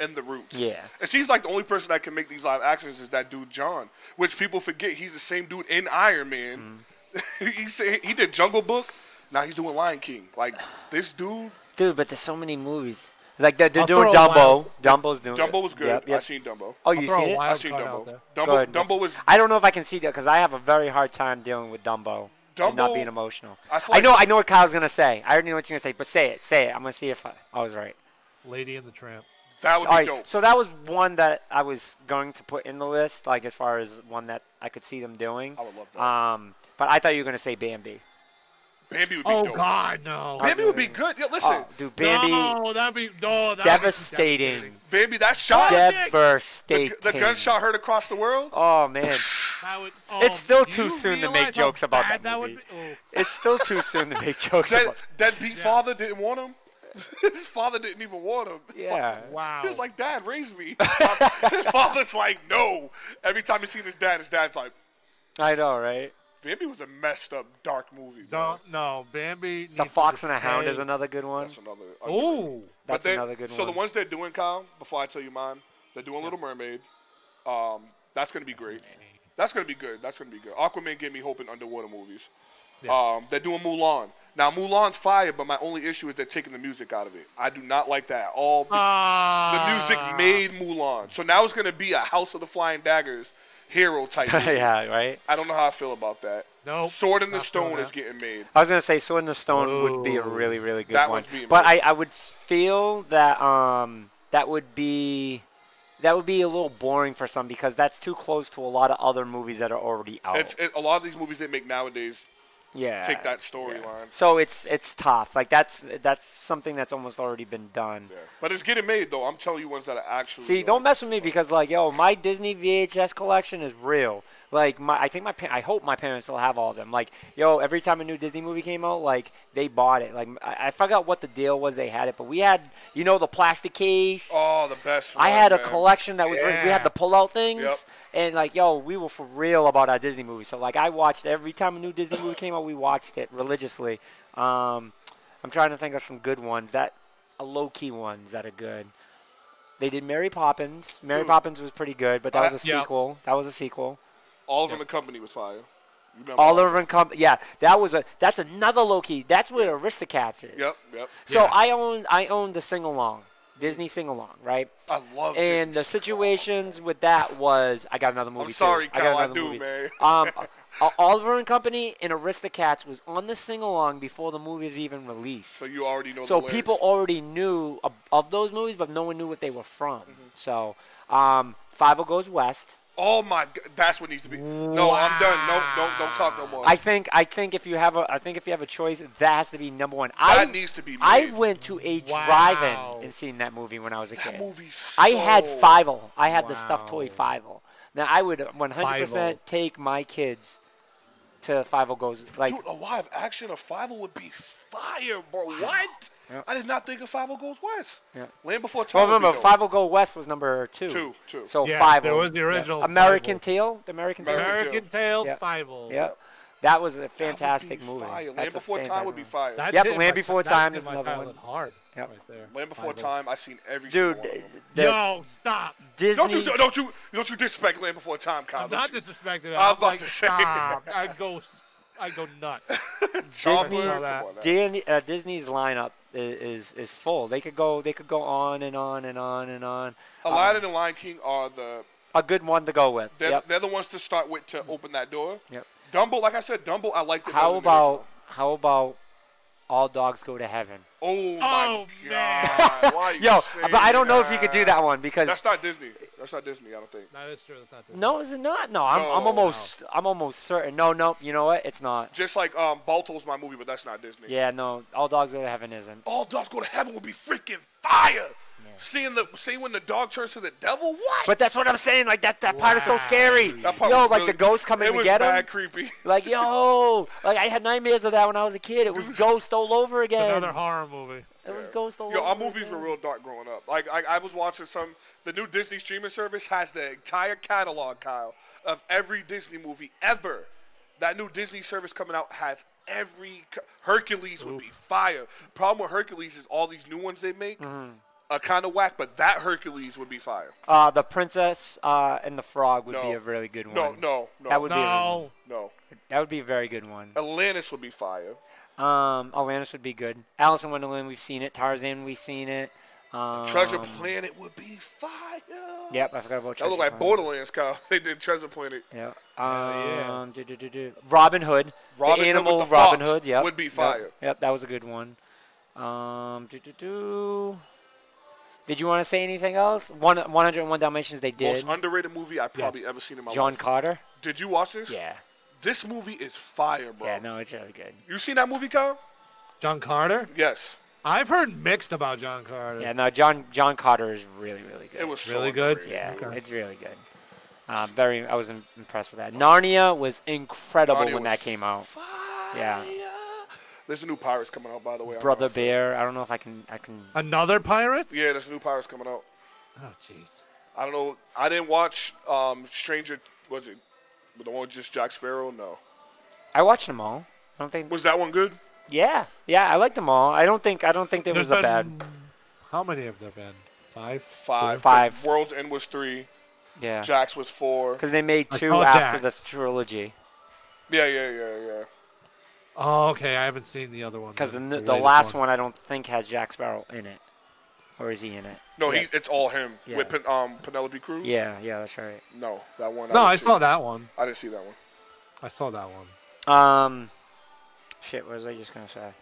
in the roots. Yeah. It seems like the only person that can make these live actions is that dude John, which people forget he's the same dude in Iron Man. He did Jungle Book. Now he's doing Lion King. Like this dude. Dude, but there's so many movies. Like they're I'll doing throw a Dumbo. wild- Dumbo's doing. Dumbo was good. Yep, I yep. seen Dumbo. Oh, I'll you throw seen a it? I wild seen card out Dumbo. there. Good. Dumbo was. I don't know if I can see that because I have a very hard time dealing with Dumbo. And not Dumbo- being emotional. I feel I know. like- I know what Kyle's gonna say. I already know what you're gonna say. But say it. Say it. I'm gonna see if I was right. Lady and the Tramp. That would All be right, dope. so that was one that I was going to put in the list, like as far as one that I could see them doing. I would love that. But I thought you were gonna say Bambi. Bambi would be Oh dope. God, no. Bambi would be good. Yo, listen, Oh, dude, Bambi, No, that'd be devastating, Bambi, that shot, devastating. the gunshot heard across the world. Oh man, That would, It's still do too you soon to make realize how jokes about bad that would movie. be? Oh. it's still too soon to make jokes about. Deadbeat father didn't want him. His father didn't even want him. Yeah. Wow. He was like, Dad, raise me. His father's like, no. Every time he sees his dad's like, I know, right? Bambi was a messed up, dark movie. bro. No, Bambi. The Fox and the Hound is another good one. That's another. Oh, That's another good So one. the ones they're doing, Kyle, before I tell you mine, they're doing Little Mermaid. That's gonna be great. That's gonna be good. That's gonna be good. Aquaman gave me hope in underwater movies. Yeah. They're doing Mulan. Now Mulan's fire, but my only issue is they're taking the music out of it. I do not like that at all. The music made Mulan, so now it's gonna be a House of the Flying Daggers hero type. movie. Yeah, right. I don't know how I feel about that. Nope, Sword in the not feeling Stone that. is getting made. I was gonna say Sword in the Stone would be a really, really good That one. one's being But made. I would feel that that would be a little boring for some because that's too close to a lot of other movies that are already out. A lot of these movies they make nowadays yeah. take that storyline. So it's tough. Like that's something that's almost already been done. Yeah. But it's getting made though. I'm telling you ones that are actually. See, don't mess with me because like my Disney VHS collection is real. Like I hope my parents still have all of them. Like every time a new Disney movie came out, like they bought it. Like I forgot what the deal was. They had it, but we had the plastic case. Oh, the best. I one, had a man. collection that was we had the pull-out things, Yep. and like we were for real about our Disney movies. So like I watched every time a new Disney movie came out, we watched it religiously. I'm trying to think of some good ones low-key ones that are good. They did Mary Poppins. Mary Poppins was pretty good, but that was a Yeah. sequel. That was a sequel. Oliver and the Company was fire. You remember Oliver and Company. Yeah, that's another low-key. That's where Aristocats is. Yep. So Yeah. I owned the sing-along, Disney sing-along, right? I love. And Disney. the situations with that was I got another movie. I'm sorry, too. Cal. I I got do, another movie. man. Oliver and Company and Aristocats was on the sing-along before the movie was even released. So you already know. So the people lyrics. already knew of those movies, but no one knew what they were from. Mm-hmm. So, Five Goes West. Oh my God, that's what needs to be. No, I'm done. No, don't talk no more. I think if you have a choice, that has to be number one. That needs to be I made. went to a Wow. drive-in and seen that movie when I was a that kid. movie's. I had so- Five-O. I had the stuffed Wow. toy Five-O. Now I would 100% take my kids to Five-O Goes like. Dude, a live action of Five would be fire, bro. What? Yep. I did not think of Five Goes West. Yeah. Land Before Time. Well, remember, would be dope. Five-O Go West was number two. Two. So Yeah, Five-O. there was the original American Five-O. Tail. The American Tail. American Tail Yeah. 5-0. Yeah. That was a That would fantastic be movie. Fire. Land That's a Before Time fantastic would be movie. fire. That's Yep, hit Land my- Before that's Time hit is my another childhood one. Hard Yep. right there. Land Before 5-0. Time, I seen every Dude, single one of them. Yo, stop. Disney's, Don't you disrespect Land Before Time, Kyle. I'm Don't not you- disrespecting it. I was I'm about like, to say. stop. I go nuts. Chopper, Disney's- come on now. Disney's lineup is full. They could go on and on and on and on. Aladdin and Lion King are A good one to go with. Yep. they're the ones to start with to open that door. Yep. Dumbo, like I said, Dumbo, I like the How about All Dogs Go to Heaven? Oh my Oh, God! Why you Yo, saying but I don't know if you could do that one because That's not Disney. That's not Disney. I don't think. That is true. That's not no, is it not? No, I'm No. almost certain. No, you know what? It's not. Just like Balto's my movie, but that's not Disney. Yeah, no, All Dogs Go to Heaven isn't. All Dogs Go to Heaven would be freaking fire. Seeing when the dog turns to the devil, what? But that's what I'm saying. Like that part is so scary. That part Yo, was like really- the ghost coming it to was get bad him. creepy. Like like I had nightmares of that when I was a kid. It was Ghost all over again. Another horror movie. It was Ghost all Yo, over. our movies again. were real dark growing up. Like I was watching the new Disney streaming service has the entire catalog, Kyle, of every Disney movie ever. That new Disney service coming out has Hercules would be fire. Problem with Hercules is all these new ones they make are kind of whack, but that Hercules would be fire. The Princess and the Frog would be No. a really good one. No. That would be No. that would be a very good one. Atlantis would be fire. Atlantis would be good. Alice in Wonderland, we've seen it. Tarzan, we've seen it. Treasure Planet would be fire. Yep, I forgot about That Treasure looked like Planet. Borderlands, Kyle. They did Treasure Planet. Yeah. Yeah. Robin Hood. Robin The animal Hood with the Robin fox Hood. Yep. would be fire. Yep, that was a good one. Did you want to say anything else? 101 Dalmatians, they did. Most underrated movie I've probably ever seen in my John life. Carter. Did you watch this? Yeah. This movie is fire, bro. Yeah, no, it's really good. You seen that movie, Kyle? John Carter? Yes. I've heard mixed about John Carter. Yeah, no, John Carter is really, really good. It was so Really good? underrated. Yeah, Okay. it's really good. I was impressed with that. Narnia was incredible Narnia when was that came out. Fire. Yeah. There's a new Pirates coming out, by the way. I don't Brother know if- Bear. I don't know if I can. Another pirate? Yeah, there's new Pirates coming out. Oh, jeez. I don't know. I didn't watch Stranger. Was it the one with just Jack Sparrow? No. I watched them all. I don't think. Was that one good? Yeah, I liked them all. I don't think there was a bad. How many have there been? 5? Five. World's End was 3. Yeah. Jax was 4. Because they made I 2 saw after the Jax. trilogy. Yeah. Oh, okay. I haven't seen the other one. Because the latest last one I don't think has Jack Sparrow in it, or is he in it? No, Yeah. it's all him Yeah. with Penelope Cruz. Yeah, that's right. No, that one. No, I didn't see. saw that one. I didn't see that one. I saw that one. Shit, what was I just gonna say?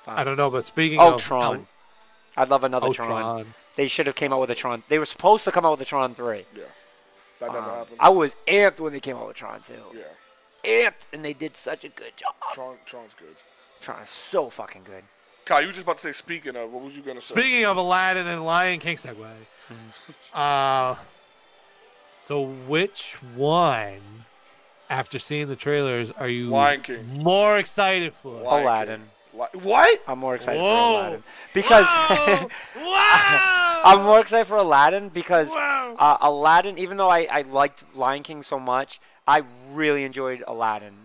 I don't know, but speaking Oh, of Tron. I'd love another Tron. Tron. They should have came out with a Tron. They were supposed to come out with a Tron 3. Yeah, that never happened. I was amped when they came out with Tron 2. Yeah, Amped, and they did such a good job. Tron's good. Tron is so fucking good. Kyle, you were just about to say. Speaking of, what was you gonna say? Speaking of Aladdin and Lion King segue. So which one, after seeing the trailers, are you Lion King. more excited for? Lion Aladdin. What? I'm more excited Whoa. for Aladdin because Wow! I'm more excited for Aladdin because Wow. Aladdin. Even though I liked Lion King so much, I really enjoyed Aladdin.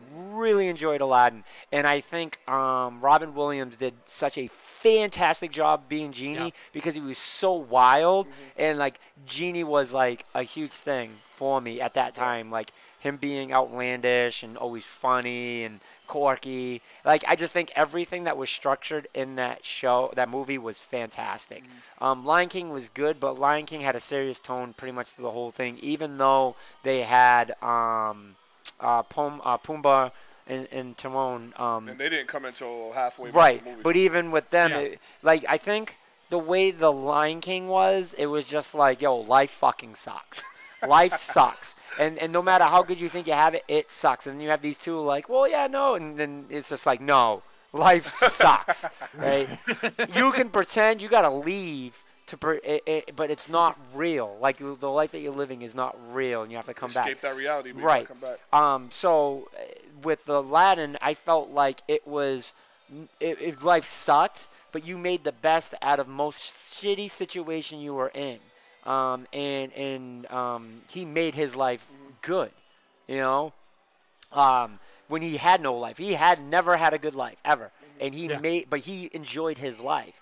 And I think Robin Williams did such a fantastic job being Genie because he was so wild and like Genie was like a huge thing for me at that time. Like him being outlandish and always funny and quirky. Like I just think everything that was structured in that movie was fantastic. Lion King was good, but Lion King had a serious tone pretty much through the whole thing, even though they had Pumbaa and Timon. And they didn't come until halfway. Right, Through the movie. but even with them, Yeah. I think the way the Lion King was, it was just like, yo, life fucking sucks. Life sucks. And no matter how good you think you have it, it sucks. And you have these two like, well, yeah, no. And then it's just like, no, life sucks, right? You can pretend you got to leave, but it's not real. Like, the life that you're living is not real, and you have to come back. Escape that reality, but Right. you gotta come back. So with Aladdin, I felt like life sucked, but you made the best out of most shitty situation you were in. He made his life good, you know. When he had no life, he had never had a good life ever, and but he enjoyed his life.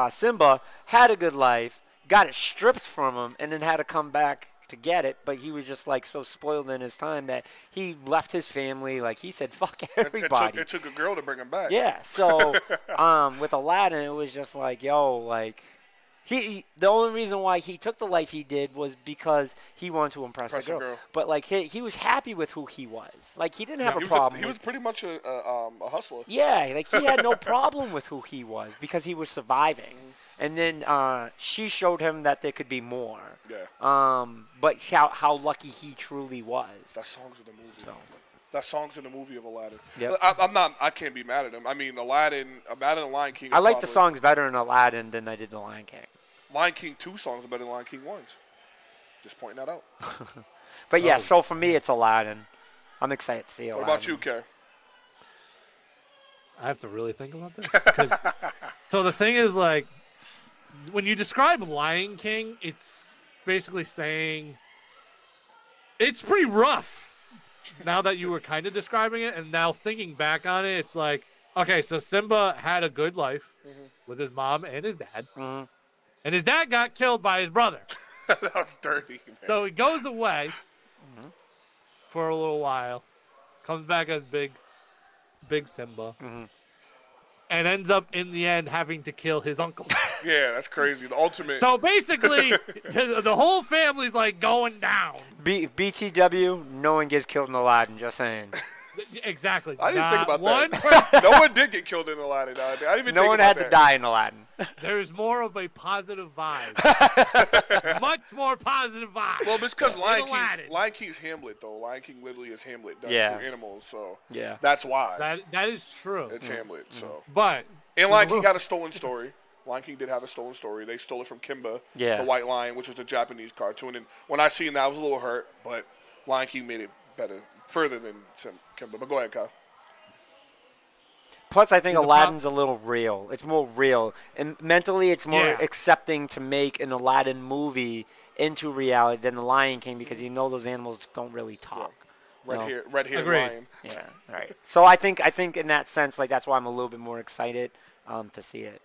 Simba had a good life, got it stripped from him, and then had to come back to get it. But he was just like so spoiled in his time that he left his family. Like he said, "Fuck everybody." It took a girl to bring him back. Yeah. So with Aladdin, it was just like, yo, like the only reason why he took the life he did was because he wanted to impress the girl. But like he was happy with who he was. Like he didn't have a problem. He was pretty much a hustler. Yeah, like he had no problem with who he was because he was surviving. And then she showed him that there could be more. Yeah. But how lucky he truly was. That song's in the movie. That song's in the movie of Aladdin. Yep. I can't be mad at him. I mean, Aladdin and Lion King. I like the songs better in Aladdin than I did the Lion King. Lion King 2 songs are better than Lion King 1's. Just pointing that out. But yeah, so for me, it's Aladdin. I'm excited to see Aladdin. What about you, Kerr? I have to really think about this. 'Cause- so the thing is, like, when you describe Lion King, it's basically saying it's pretty rough. Now that you were kind of describing it, and now thinking back on it, it's like, okay, so Simba had a good life with his mom and his dad, and his dad got killed by his brother. That was dirty, man. So he goes away for a little while, comes back as big Simba. and ends up in the end having to kill his uncle. Yeah, that's crazy. The ultimate. So basically, the whole family's like going down. BTW, no one gets killed in Aladdin, just saying. Exactly. I didn't think about one that. No one did get killed in Aladdin. I didn't even No think one about had that. to die in Aladdin. There's more of a positive vibe. Much more positive vibe. Well, it's because Aladdin. Lion King's Hamlet, though. Lion King literally is Hamlet done Yeah. through animals, so Yeah. that's why. That is true. It's Hamlet, so. But And Lion King got a stolen story. Lion King did have a stolen story. They stole it from Kimba, Yeah. the White Lion, which was the Japanese cartoon. And when I seen that, I was a little hurt, but Lion King made it better, further than Kimba. But go ahead, Kyle. Plus, I think Aladdin's a little real. It's more real. And mentally, it's more accepting to make an Aladdin movie into reality than the Lion King because you know those animals don't really talk. Red-haired Agreed. lion. Yeah, all right. So I think in that sense, like that's why I'm a little bit more excited to see it.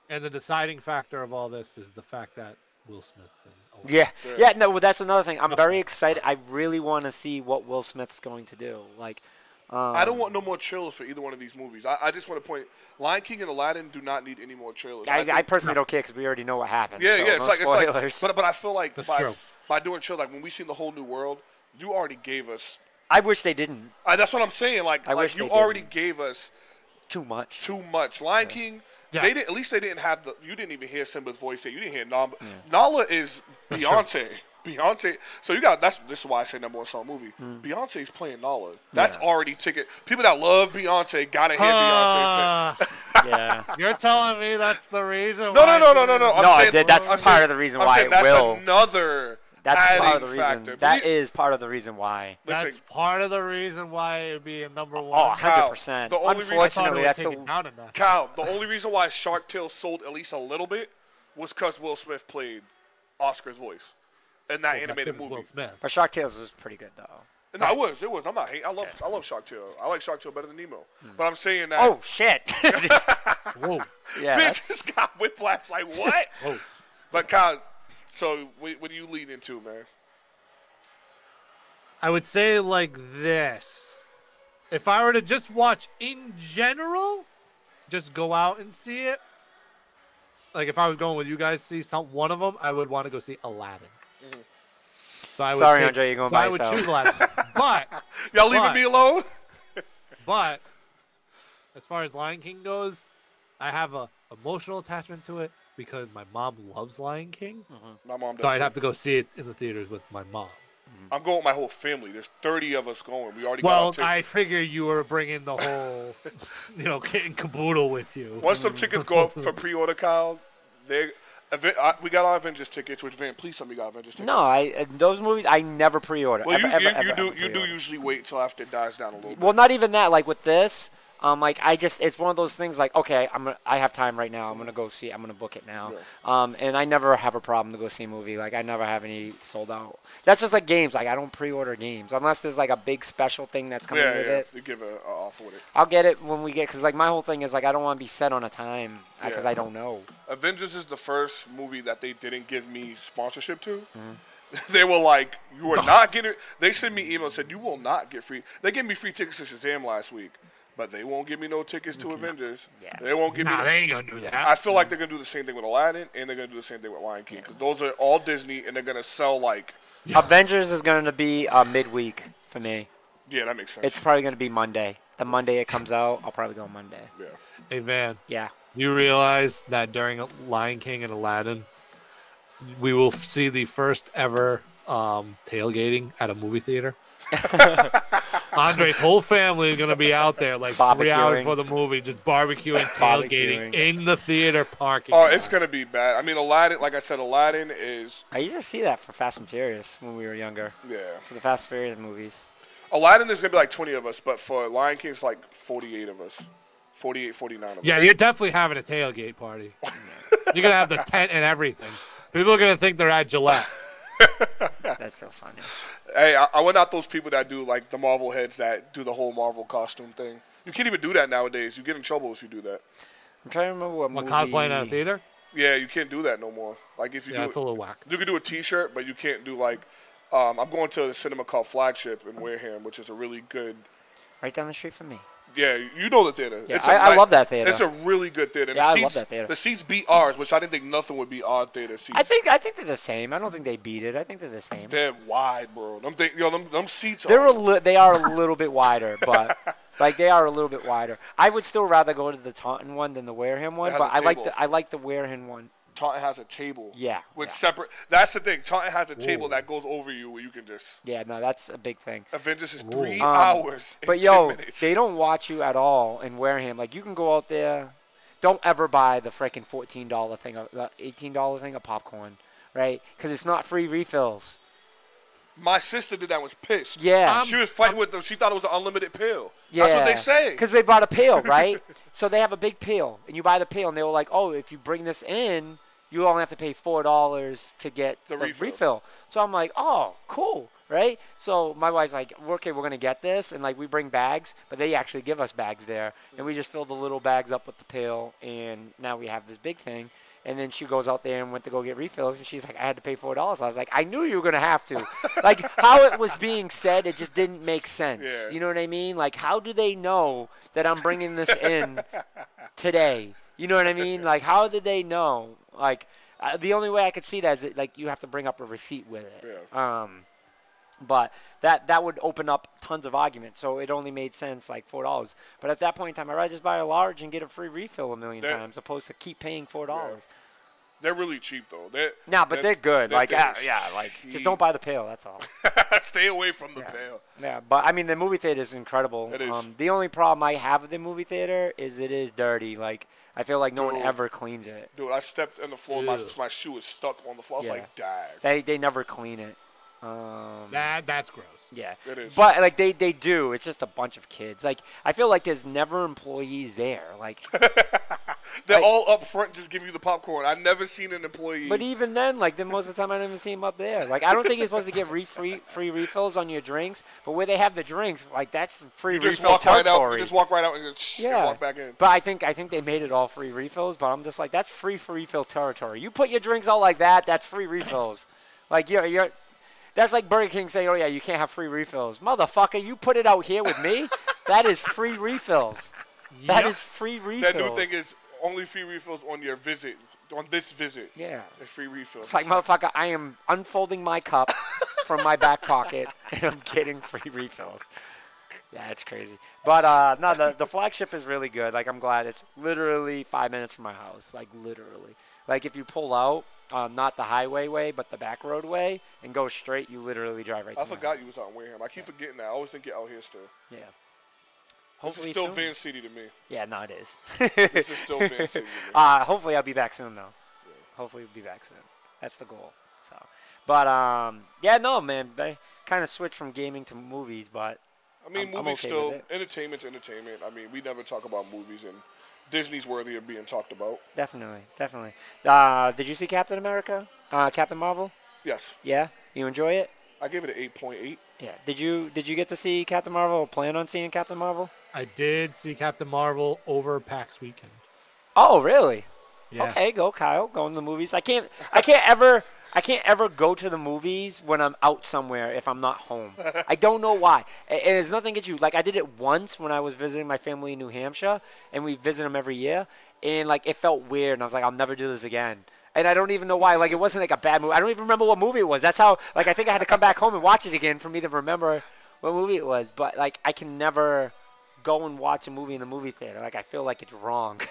and the deciding factor of all this is the fact that Will Smith's in. Yeah. No, well, that's another thing. I'm very excited. I really want to see what Will Smith's going to do. Like, I don't want no more trailers for either one of these movies. I just want to point, Lion King and Aladdin do not need any more trailers. I personally don't care because we already know what happens. Yeah, so yeah. no It's spoilers. like, but I feel like true. by doing trailers, like when we seen the Whole New World, you already gave us. I wish they didn't. That's what I'm saying. Like wish you they already didn't. gave us Too much. too much. Lion King. Yeah. They did. At least they didn't have the. You didn't even hear Simba's voice. You didn't hear Nala. Nala is Beyonce. Beyonce. So you got. This is why I say number one song movie. Beyonce's playing Nala. That's already ticket. People that love Beyonce gotta hear Beyonce sing. Yeah. You're telling me that's the reason? No. No, that's part of the reason why it that's will. another. That's adding part of the reason. factor. That is part of the reason why. That's Listen, part of the reason why it would be a number one. Oh, Kyle, 100%. the only reason- Unfortunately, that's the. Kyle, the only reason why Shark Tale sold at least a little bit was because Will Smith played Oscar's voice in that animated movie. Will Smith. But Shark Tales was pretty good though. No, it was. I'm not hating. I love Shark Tale. I like Shark Tale better than Nemo. But I'm saying that. Oh shit. Whoa. Yeah. Bitch that's- just got whiplash. Like what? Whoa. But Kyle, so what do you lead into, man? I would say like this. If I were to just watch in general, just go out and see it. Like if I was going with you guys to see one of them, I would want to go see Aladdin. So I would Sorry, Andre, you're going by I would yourself. choose Aladdin. But Y'all leaving me alone? But as far as Lion King goes, I have a emotional attachment to it because my mom loves Lion King. My mom does. So I'd too. have to go see it in the theaters with my mom. I'm going with my whole family. There's 30 of us going. We already got Well, our tickets. I figure you were bringing the whole, kit and caboodle with you. Once some tickets go up for pre-order, Kyle, we got our Avengers tickets. Which Van, please tell me you got Avengers tickets. No, those movies I never pre-order. Well, ever you do usually wait till after it dies down a little bit. Well, not even that. Like with this, like it's one of those things. Like okay, I have time right now. I'm gonna go see it. I'm gonna book it now. And I never have a problem to go see a movie. Like I never have any sold out. That's just like games. Like I don't pre-order games unless there's like a big special thing that's coming with it. They give an offer with it. I'll get it when we get because like my whole thing is like I don't want to be set on a time because I don't know. Avengers is the first movie that they didn't give me sponsorship to. They were like, you are not getting. They sent me email and said you will not get free. They gave me free tickets to Shazam last week. But they won't give me no tickets to Avengers. Yeah. They won't give me. They ain't gonna do that. I feel like they're gonna do the same thing with Aladdin, and they're gonna do the same thing with Lion King, because those are all Disney, and they're gonna sell like. Avengers is going to be midweek for me. Yeah, that makes sense. It's probably going to be Monday. The Monday it comes out, I'll probably go Monday. Yeah. Hey, Van, Yeah. you realize that during Lion King and Aladdin, we will see the first ever tailgating at a movie theater? Andre's whole family is going to be out there like 3 hours Barbecuing. for the movie, just barbecuing, tailgating in the theater parking Oh, lot. it's gonna be bad. I mean, Aladdin, like I said, Aladdin is I used to see that for Fast and Furious when we were younger. yeah. For the Fast and Furious movies. Aladdin is gonna be like 20 of us, but for Lion King, it's like 48 of us, 48, 49 of us. Yeah, you're definitely having a tailgate party. You're going to have the tent and everything. People are going to think they're at Gillette. That's so funny. Hey, I went out those people that do like the Marvel heads that do the whole Marvel costume thing. You can't even do that nowadays. You get in trouble if you do that. I'm trying to remember what movie. Cosplaying at a theater? Yeah, you can't do that no more. Like if you Yeah, do it's a little whack. you can do a T-shirt, but you can't do like. I'm going to a cinema called Flagship in Wareham, which is a really good. Right down the street from me. Yeah, you know the theater. Yeah, I love that theater. It's a really good theater. And Yeah, the seats, I love that theater. The seats beat ours, which I didn't think nothing would beat our theater seats. I think they're the same. I don't think they beat it. I think they're the same. They're wide, bro. Them seats They are... are a little bit wider, but like they are a little bit wider. I would still rather go to the Taunton one than the Wareham one, but I like the Wareham one. Taunton has a table. Yeah. With separate. That's the thing. Taunton has a table that goes over you where you can just. Yeah, no, that's a big thing. Avengers is 3 hours. But 10 minutes. they don't watch you at all in Wareham. Like you can go out there. Don't ever buy the freaking $14 thing, the $18 thing of popcorn, right? Because it's not free refills. My sister did that. Was pissed. Yeah. She was fighting with them. She thought it was an unlimited pill. Yeah. That's what they say. Because they bought a pail, right? So they have a big pail, and you buy the pail, and they were like, oh, if you bring this in, you only have to pay $4 to get the refill. So I'm like, oh, cool, right? So my wife's like, okay, we're going to get this. And, like, we bring bags, but they actually give us bags there. And we just fill the little bags up with the pail, and now we have this big thing. And then she goes out there and went to go get refills, and she's like, I had to pay $4. I was like, I knew you were going to have to. Like, how it was being said, it just didn't make sense. Yeah. You know what I mean? Like, how do they know that I'm bringing this in today? You know what I mean? Like, how did they know? Like, the only way I could see that is like you have to bring up a receipt with it. Yeah. But that would open up tons of arguments. So it only made sense like $4. But at that point in time, I'd rather just buy a large and get a free refill a million times, opposed to keep paying $4. Yeah. They're really cheap though. But they're good. Just don't buy the pail. That's all. Stay away from the pail. Yeah, but I mean the movie theater is incredible. It is. The only problem I have with the movie theater is it is dirty. Like I feel like no one ever cleans it. Dude, I stepped on the floor. My shoe was stuck on the floor. I was like, dang. They never clean it. That's gross. Yeah, it is. But like they do. It's just a bunch of kids. Like I feel like there's never employees there. Like they're all up front, just give you the popcorn. I've never seen an employee. But even then, like most of the time, I don't even see them up there. Like I don't think you're supposed to get free refills on your drinks. But where they have the drinks, like that's free refill territory. You just walk right out and walk back in. But I think they made it all free refills. But I'm just like that's free refill territory. You put your drinks out like that, that's free refills. Like you're. That's like Burger King saying, oh, yeah, you can't have free refills. Motherfucker, you put it out here with me? That is free refills. Yep. That is free refills. That new thing is only free refills on your visit, on this visit. Yeah. It's free refills. It's like, motherfucker, I am unfolding my cup from my back pocket, and I'm getting free refills. Yeah, it's crazy. But, no, the flagship is really good. Like, I'm glad it's literally 5 minutes from my house. Like, literally. Like, if you pull out, not the highway way, but the back road way, and go straight, you literally drive right to I forgot you was out in Wareham. I keep forgetting that. I always think you're out here still. Yeah. Hopefully this is still Van City to me. Yeah, no, it is. This is still Van City to me. Hopefully I'll be back soon, though. Yeah. Hopefully we'll be back soon. That's the goal. So, but, yeah, no, man. I kind of switched from gaming to movies, but I mean, movies okay still, entertainment's entertainment. I mean, we never talk about movies, and Disney's worthy of being talked about. Definitely. Did you see Captain America? Captain Marvel? Yes. Yeah? You enjoy it? I gave it an 8.8. Yeah. Did you get to see Captain Marvel or plan on seeing Captain Marvel? I did see Captain Marvel over PAX weekend. Oh, really? Yeah. Okay, go Kyle. Go in the movies. I can't ever go to the movies when I'm out somewhere if I'm not home. I don't know why. And it's nothing against you. Like, I did it once when I was visiting my family in New Hampshire, and we visit them every year. And, like, it felt weird, and I was like, I'll never do this again. And I don't even know why. Like, it wasn't, like, a bad movie. I don't even remember what movie it was. That's how, like, I think I had to come back home and watch it again for me to remember what movie it was. But, like, I can never go and watch a movie in the movie theater. Like, I feel like it's wrong.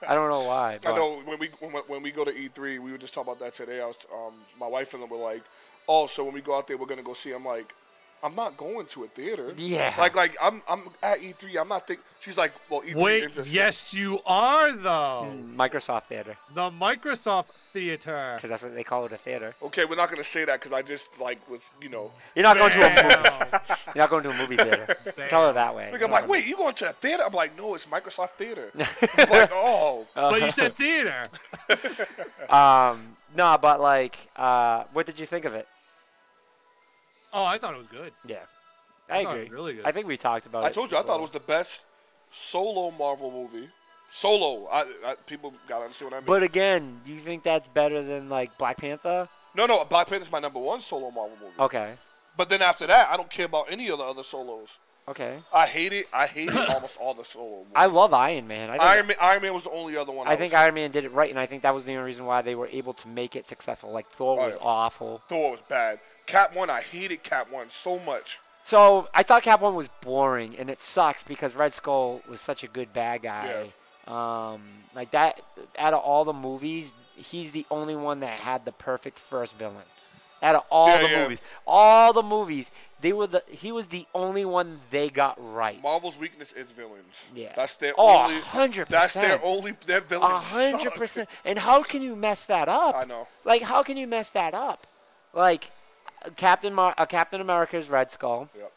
I don't know why. But. I know when we go to E3, we were just talking about that today. I was my wife and them were like, "Oh, so when we go out there, we're gonna go see." I'm like, "I'm not going to a theater." Yeah. Like I'm at E3. I'm not thinking. She's like, "Well, E3." Wait, yes, you are though. Microsoft Theater. The Microsoft Theater. Because that's what they call it, a theater. Okay, we're not gonna say that because I just was, You're not going to a movie. You're not going to a movie theater. Tell her that way. Like, I'm like, wait, you going to a theater? I'm like, no, it's Microsoft Theater. I'm like, oh. But you said theater. No, but like, what did you think of it? Oh, I thought it was good. Yeah, I agree. It was really good. I think we talked about it. I told you, I thought it was the best solo Marvel movie. Solo. People gotta understand what I mean. But again, do you think that's better than like Black Panther? No. Black Panther's my #1 solo Marvel movie. Okay. But then after that, I don't care about any of the other solos. Okay. I hated almost all the solo movies. I love Iron Man. Iron Man was the only other one. I think Iron Man did it right, and I think that was the only reason why they were able to make it successful. Like Thor was awful. Thor was bad. Cap 1, I hated Cap 1 so much. So I thought Cap 1 was boring, and it sucks because Red Skull was such a good bad guy. Like that, out of all the movies, he's the only one that had the perfect first villain. Out of all the movies, he was the only one they got right. Marvel's weakness is villains. Yeah, that's their 100%. That's their villains. 100%. And how can you mess that up? I know. Like, how can you mess that up? Like, Captain America's Red Skull. Yep.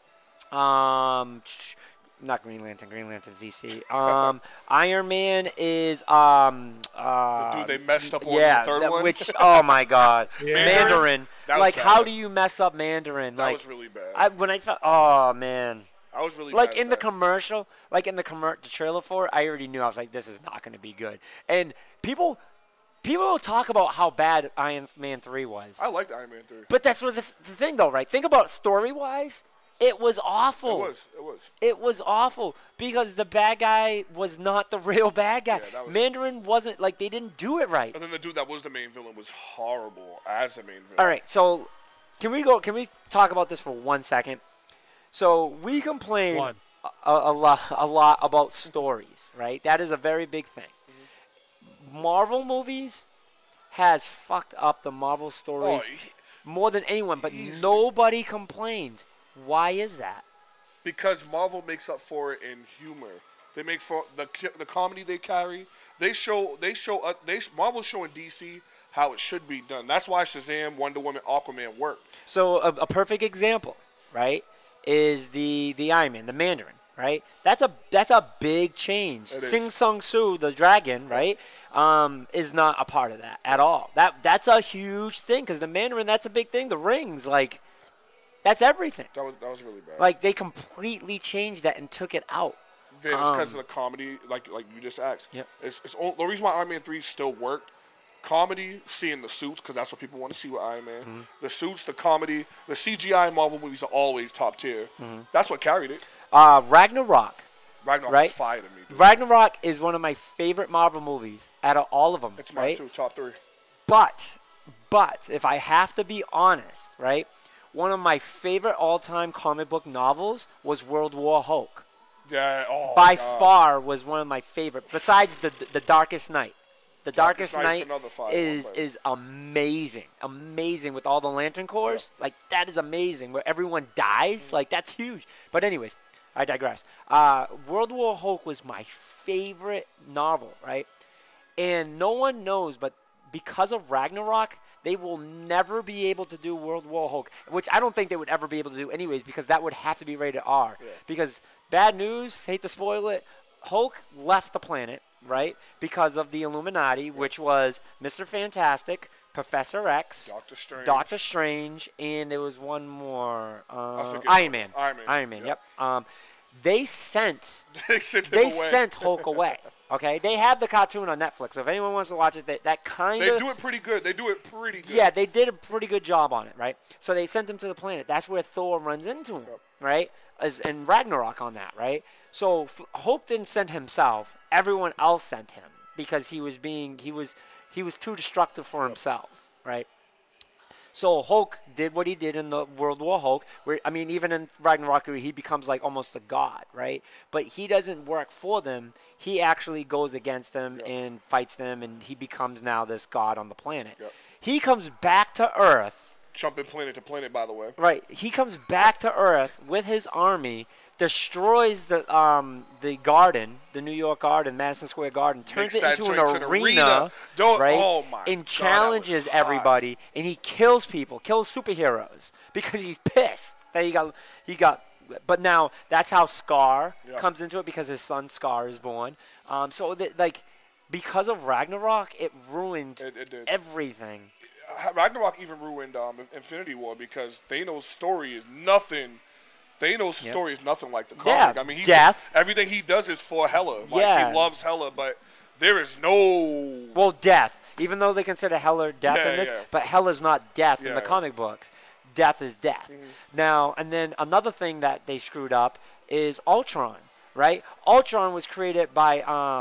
Not Green Lantern. Green Lantern's DC. Iron Man is the dude they messed up on the third one. Which oh my God, Mandarin. Like, how do you mess up Mandarin? That like, was really bad. Oh man. I was really like bad in the commercial, the trailer for it, I already knew. I was like, this is not going to be good. And people talk about how bad Iron Man 3 was. I liked Iron Man 3. But that's what the thing, though, right? Think about story-wise. It was awful. It was awful because the bad guy was not the real bad guy. Yeah, Mandarin wasn't, like, they didn't do it right. And then the dude that was the main villain was horrible as the main villain. All right, so can we talk about this for 1 second? So we complain a lot about stories, right? That is a very big thing. Mm-hmm. Marvel movies has fucked up the Marvel stories more than anyone, but nobody complains. Why is that? Because Marvel makes up for it in humor. They make for the comedy they carry. Marvel's showing DC how it should be done. That's why Shazam, Wonder Woman, Aquaman worked. So a perfect example, right, is the Iron Man, the Mandarin, right? That's a big change. Sing Sung Soo, the dragon, right, is not a part of that at all. That's a huge thing because the Mandarin, that's a big thing. The rings, like. That's everything. That was really bad. Like, they completely changed that and took it out. Vince, because of the comedy, like you just asked. Yep. It's the reason why Iron Man 3 still worked. Comedy, seeing the suits, because that's what people want to see with Iron Man. Mm-hmm. The suits, the comedy, the CGI Marvel movies are always top tier. Mm-hmm. That's what carried it. Ragnarok. Ragnarok is fire to me, dude. Ragnarok is one of my favorite Marvel movies out of all of them. It's mine too, top 3. But, if I have to be honest, right? One of my favorite all-time comic book novels was World War Hulk. Yeah, by far was one of my favorite. Besides the Darkest Night. The Darkest Night is amazing with all the Lantern Corps. Yeah. Like, that is amazing. Where everyone dies, like, that's huge. But anyways, I digress. World War Hulk was my favorite novel, right? And no one knows, but because of Ragnarok, they will never be able to do World War Hulk, which I don't think they would ever be able to do anyways, because that would have to be rated R. Yeah. Because bad news, hate to spoil it, Hulk left the planet, right, because of the Illuminati, which was Mr. Fantastic, Professor X, Doctor Strange, and there was one more, Iron Man. Iron Man. Yep. They sent Hulk away. Okay, they have the cartoon on Netflix. So if anyone wants to watch it, that kind of... They do it pretty good. Yeah, they did a pretty good job on it, right? So they sent him to the planet. That's where Thor runs into him, right? And Ragnarok on that, right? So Hulk didn't send himself. Everyone else sent him because he was too destructive for himself, right? So Hulk did what he did in the World War Hulk. Even in Ragnarok, he becomes like almost a god, right? But he doesn't work for them. He actually goes against them and fights them, and he becomes now this god on the planet. Yep. He comes back to Earth. Jumping planet to planet, by the way. Right. He comes back to Earth with his army, destroys the garden, the New York Garden, Madison Square Garden, turns it into an arena, right? Oh my and challenges everybody, and he kills people, kills superheroes because he's pissed that he got. But now that's how Scar comes into it because his son Scar is born. Because of Ragnarok, it ruined everything. Ragnarok even ruined Infinity War because Thanos' story is nothing. Story is nothing like the comic. Death. Everything he does is for Hela. He loves Hela, but there is no... Well, death. Even though they consider Hela death in this, but Hela's not death in the comic books. Death is death. Mm-hmm. Now, and then another thing that they screwed up is Ultron, right? Ultron was created by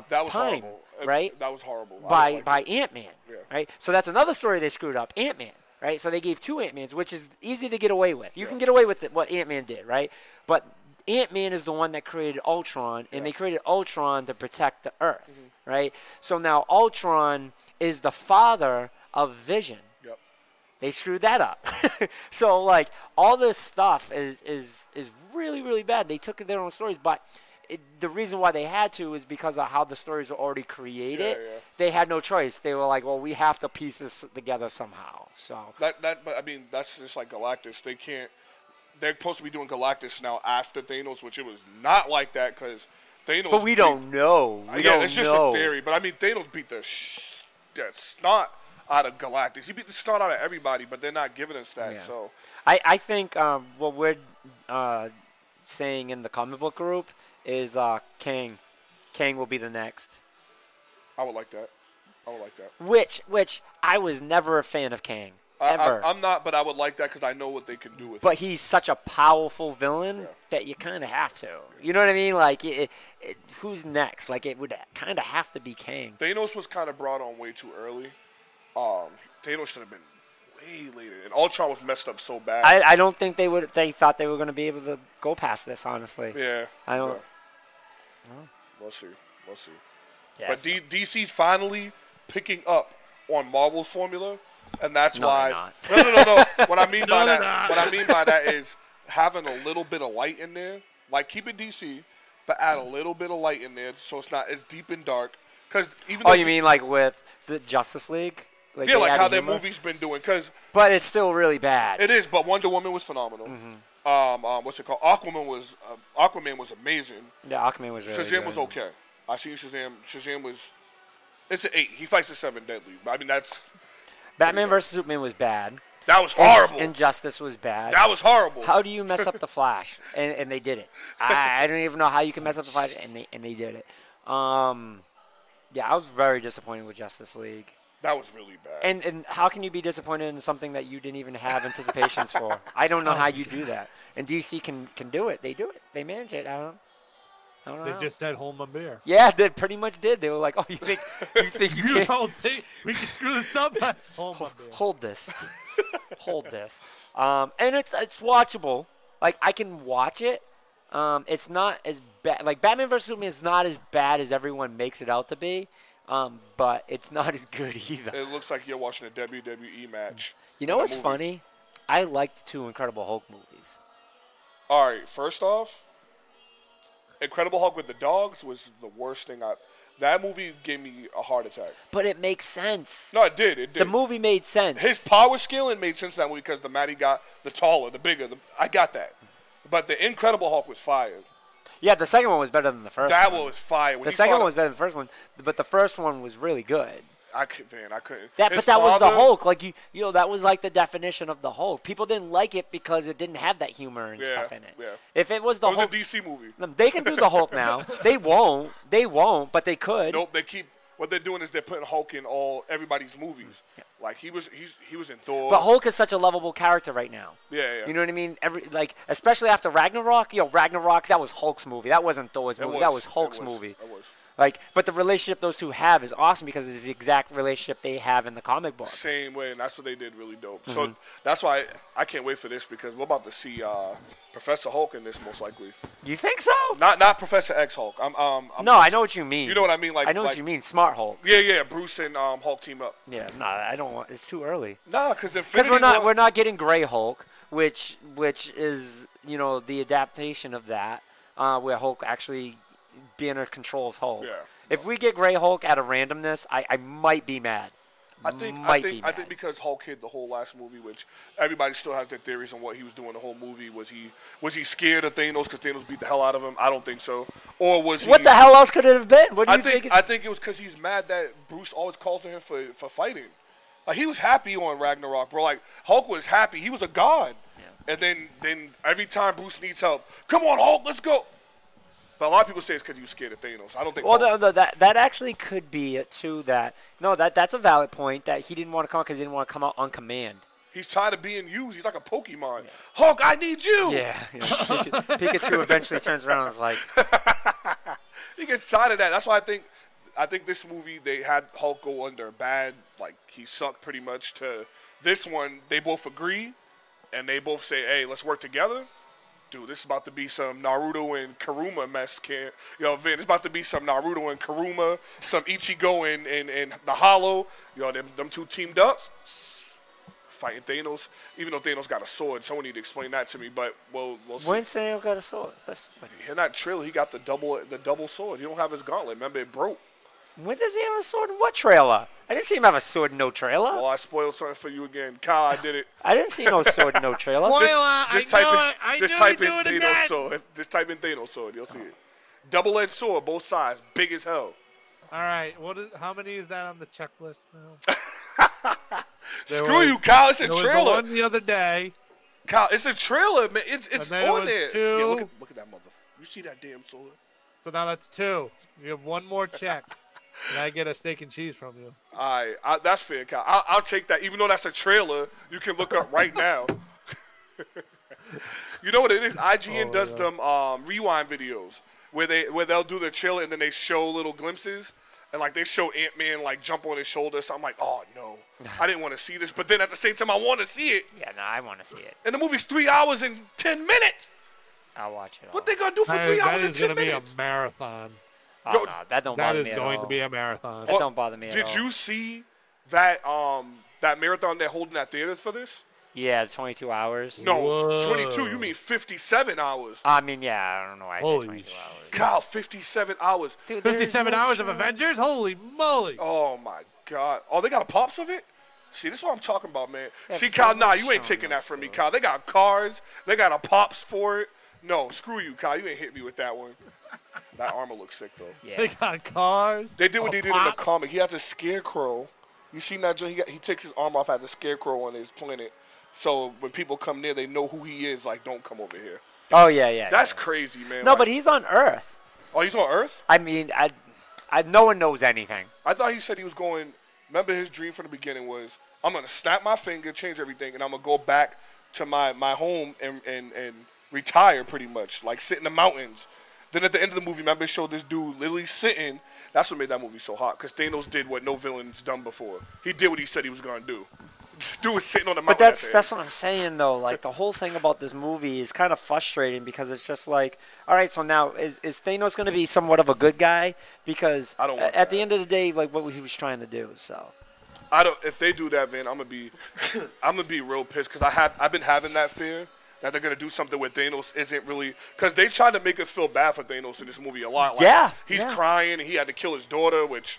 That was Pine, horrible. right? That was horrible. By Ant-Man, Yeah. right? So that's another story they screwed up, Ant-Man, right? So they gave 2 Ant-Mans, which is easy to get away with. You can get away with what Ant-Man did, right? But Ant-Man is the one that created Ultron, and they created Ultron to protect the Earth, right? So now Ultron is the father of Vision. Yep. They screwed that up. So like all this stuff is really really bad. They took their own stories, but the reason why they had to is because of how the stories were already created. Yeah. They had no choice. They were like, well, we have to piece this together somehow. So But I mean, that's just like Galactus. They can't. They're supposed to be doing Galactus now after Thanos, which it was not like that because Thanos. but we don't know. We don't it's just know. a theory. But I mean, Thanos beat the snot out of Galactus. He beat the snot out of everybody, but they're not giving us that. Yeah. So I think what we're saying in the comic book group is Kang. Kang will be the next. I would like that. I would like that. Which I was never a fan of Kang. Ever. I'm not, but I would like that because I know what they can do with it. But he's such a powerful villain that you kind of have to. You know what I mean? Like, who's next? Like, it would kind of have to be Kang. Thanos was kind of brought on way too early. Thanos should have been way later. And Ultron was messed up so bad. I don't think they would. They thought they were going to be able to go past this. Honestly. Yeah. I don't. Yeah. We'll see. We'll see. Yes. But DC's finally picking up on Marvel's formula, and that's No, why. they're No. What I mean by they're that, not. what I mean by that is having a little bit of light in there. Like keep it DC, but add a little bit of light in there so it's not as deep and dark. Because even Oh, though you mean like with the Justice League? Like yeah, they like added how their humor? movie's been doing. Because But it's still really bad. it is, but Wonder Woman was phenomenal. What's it called? Aquaman was amazing. Yeah, Aquaman was really Shazam good. was okay. I seen Shazam. Shazam was. It's an 8. He fights the 7 deadly. I mean that's. Batman vs Superman was bad. That was horrible. Injustice was bad. That was horrible. How do you mess up the Flash? And they did it. I don't even know how you can mess up the Flash, and they did it. Yeah, I was very disappointed with Justice League. That was really bad. And how can you be disappointed in something that you didn't even have anticipations for? I don't know how you do that. And DC can do it. They do it. They manage it. I don't know. They how. just said hold my beer. Yeah, they pretty much did. They were like, "Oh, you think you You can't don't think we can screw this up? Hold my beer. hold this, hold this?" And it's watchable. Like I can watch it. It's not as bad. Like Batman vs Superman is not as bad as everyone makes it out to be. But it's not as good either. It looks like you're watching a WWE match. You know in a what's movie. funny? I liked the 2 Incredible Hulk movies. All right, first off, Incredible Hulk with the dogs was the worst thing That movie gave me a heart attack. But it makes sense. No, it did. It did. The movie made sense. His power scaling made sense in that movie because the Matty got the taller, the bigger. I got that. But the Incredible Hulk was fire. Yeah, the second one was better than the first That one. was fire. When The he second fought- one was better than the first one, but the first one was really good. I couldn't. But His that was the father- Hulk. Like you know, that was like the definition of the Hulk. People didn't like it because it didn't have that humor and Yeah, stuff in it. yeah. If it was the It was Hulk, a DC movie. they can do the Hulk now. They won't, but they could. Nope. They keep. What they're doing is they're putting Hulk in everybody's movies. Like he was in Thor. But Hulk is such a lovable character right now. Yeah. You know what I mean? Especially after Ragnarok. Ragnarok, that was Hulk's movie. That wasn't Thor's movie. That was Hulk's movie. It was. But the relationship those two have is awesome because it's the exact relationship they have in the comic book. Same way, and that's what they did really dope. So that's why I can't wait for this because we're about to see Professor Hulk in this most likely. You think so? Not Professor X Hulk. I'm No, I know what you mean. You know what I mean? Like I know what you mean. Smart Hulk. Yeah. Bruce and Hulk team up. Yeah, no, I don't want. It's too early. Nah, because We're not getting Gray Hulk, which is the adaptation of that, where Hulk actually being controls Hulk. Yeah. If we get Gray Hulk out of randomness, I might be mad. I think because Hulk hit the whole last movie, which everybody still has their theories on what he was doing the whole movie. Was he scared of Thanos because Thanos beat the hell out of him? I don't think so. Or was he? What the hell else could it have been? What do you think? I think it was because he's mad that Bruce always calls on him for fighting. Like he was happy on Ragnarok, bro. Like Hulk was happy. He was a god. Yeah. And then every time Bruce needs help, come on Hulk, let's go. But a lot of people say it's because he was scared of Thanos. I don't think. Well, that actually could be it too. That's a valid point that he didn't want to come out because he didn't want to come out on command. He's tired of being used. He's like a Pokemon. Hulk, I need you. Yeah. Pikachu eventually turns around and is like, He gets tired of that. That's why I think this movie, they had Hulk go under bad, like he sucked pretty much, to this one. They both agree, and they both say, hey, let's work together. Dude, this is about to be some Naruto and Karuma mess, kid. Yo, Vin, it's about to be some Naruto and Karuma, some Ichigo and the Hollow. Yo, them two teamed up, fighting Thanos. Even though Thanos got a sword, someone need to explain that to me. But we'll see. when Thanos got a sword? In that trailer, he got the double sword. He don't have his gauntlet. Remember, it broke. When does he have a sword in what trailer? I didn't see him have a sword in no trailer. Well, I spoiled something for you again. Kyle, I did it. I didn't see no sword in no trailer. Just type in Thanos sword. Just type in Thanos sword. You'll see it. Double-edged sword, both sides, big as hell. All right, how many is that on the checklist now? Screw you, Kyle. It's a there trailer. was the one the other day. Kyle, it's a trailer, man. It's on there. Two. Yeah, look at that mother. You see that damn sword? So now that's 2. You have one more check. And I get a steak and cheese from you. All right, that's fair, Kyle. I'll take that. Even though that's a trailer, you can look up right now. You know what it is? IGN does them rewind videos where they'll do the trailer and then they show little glimpses. And, like, they show Ant-Man, like, jump on his shoulder. So I'm like, oh, no. I didn't want to see this. But then at the same time, I want to see it. Yeah, no, I want to see it. And the movie's 3 hours and 10 minutes. I'll watch it. What they going to do for 3 hours and 10 minutes? That is going to be a marathon. Oh, Yo, no, that don't bother me That is at going all. to be a marathon. That don't bother me at all. Did you see that that marathon they're holding at theaters for this? Yeah, it's 22 hours. No, Whoa. 22. You mean 57 hours. I mean, yeah, I don't know why I said Holy 22 hours. Kyle, 57 hours. Dude, there is 57 no hours of chance. Avengers? Holy moly. Oh, my God. Oh, they got a pops of it? See, this is what I'm talking about, man. Yeah, See, but Kyle, they're nah, not you ain't showing taking that us, from me, so. Kyle. They got cars. They got a pops for it. No, screw you, Kyle. You ain't hit me with that one. That armor looks sick, though. They Yeah. got cars. They did what they did in the pops. comic. He has a scarecrow. You seen that, Joe? He takes his arm off as a scarecrow on his planet. So when people come near, they know who he is. Like, don't come over here. Oh, yeah, yeah. That's yeah. crazy, man. No, Like- but he's on Earth. Oh, he's on Earth? I mean, no one knows anything. I thought he said he was going. Remember, his dream from the beginning was, I'm going to snap my finger, change everything, and I'm going to go back to my home and retire pretty much. Like, sit in the mountains. Then at the end of the movie, remember, it showed this dude literally sitting. That's what made that movie so hot, because Thanos did what no villain's done before. He did what he said he was going to do. This dude was sitting on the mountain. But at the that's end. what I'm saying, though. Like, the whole thing about this movie is kind of frustrating because it's just like, all right, so now is Thanos going to be somewhat of a good guy? Because I don't want at the that. end of the day, like, what he was trying to do, so. I don't. If they do that, Van, I'm gonna be real pissed because I've been having that fear that they're gonna do something with Thanos isn't really because they tried to make us feel bad for Thanos in this movie a lot. Like, Yeah, he's yeah. crying and he had to kill his daughter, which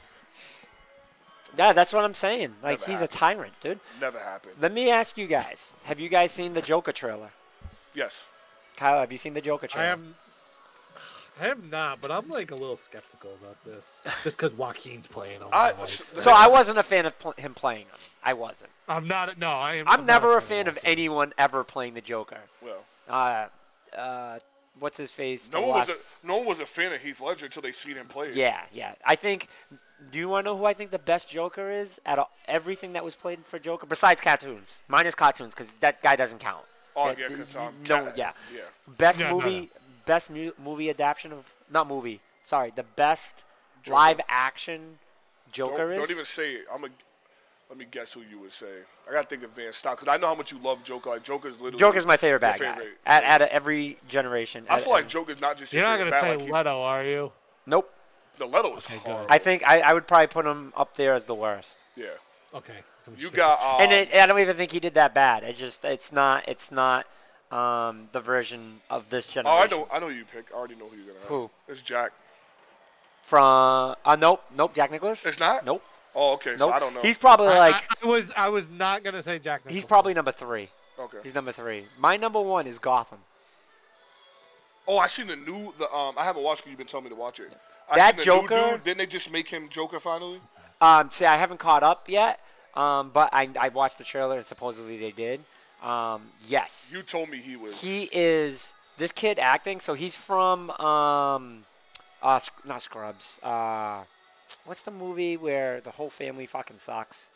Yeah, that's what I'm saying. Like, Never he's happened. a tyrant, dude. never happened. Let me ask you guys, have you guys seen the Joker trailer? Yes. Kyle, have you seen the Joker trailer? I am not, but I'm like a little skeptical about this. Just because Joaquin's playing him. So I wasn't a fan of him playing him. I wasn't. I'm not. No, I am. I'm not never a fan of Joaquin. anyone ever playing the Joker. Well, What's his face? no The one last- was a fan of Heath Ledger until they seen him play. Yeah, yeah. I think. Do you want to know who I think the best Joker is out of everything that was played for Joker besides cartoons? Minus cartoons, because that guy doesn't count. Oh That- yeah, because no, yeah. yeah. Best Yeah, no, movie, best movie adaptation of not movie. Sorry, the best Joker. live action Joker Don't is. even say it. Let me guess who you would say. I gotta think of Van Stock because I know how much you love Joker. Like Joker's literally. Joker's my favorite your bad guy. favorite. Out of every generation. I feel like Joker's not just your You're not favorite gonna bad, say like, he's- Leto, are you? Nope. The Leto is Okay, hard. good. I think I would probably put him up there as the worst. Yeah. Okay. You got. And I don't even think he did that bad. It's not the version of this Oh, generation. I know you pick. I already know who you're gonna have. Who? It's Jack. From nope, Jack Nicklaus. It's not. Nope, Oh, okay. So nope. I don't know. He's probably like I was not gonna say Jack Nicholson. he's probably number 3. okay. He's number 3. My number 1 is Gotham. Oh, I seen I haven't watched because you've been telling me to watch it. That seen the Joker- New dude. Didn't they just make him Joker finally? See, I haven't caught up yet, but I watched the trailer and supposedly they did. Yes, You told me he was. he is this kid acting. So he's from not Scrubs. What's the movie where the whole family fucking sucks?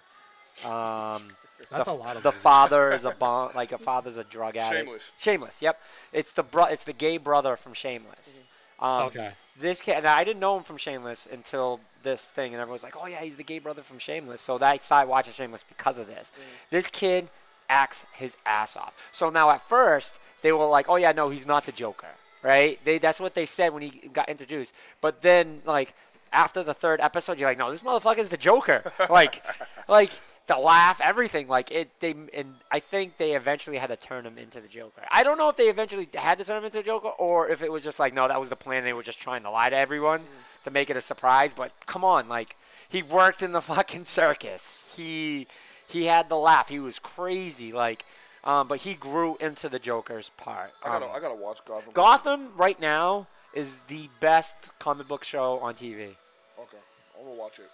That's a lot of the movies. father is a father's a drug addict. Shameless. Shameless. Yep. It's it's the gay brother from Shameless. Okay. This kid, and I didn't know him from Shameless until this thing, and everyone's like, "Oh yeah, he's the gay brother from Shameless." So I started watching Shameless because of this. This kid acts his ass off. So now at first they were like, "Oh yeah, no, he's not the Joker." Right? That's what they said when he got introduced. But then like after the third episode, you're like, "No, this motherfucker is the Joker." like the laugh, everything. And I think they eventually had to turn him into the Joker. I don't know if they eventually had to turn him into the Joker or if it was just like, no, that was the plan. They were just trying to lie to everyone to make it a surprise. But come on, like he worked in the fucking circus. He had the laugh. He was crazy. But he grew into the Joker's part. I gotta watch Gotham. Gotham right now is the best comic book show on TV. Okay, I'm gonna watch it.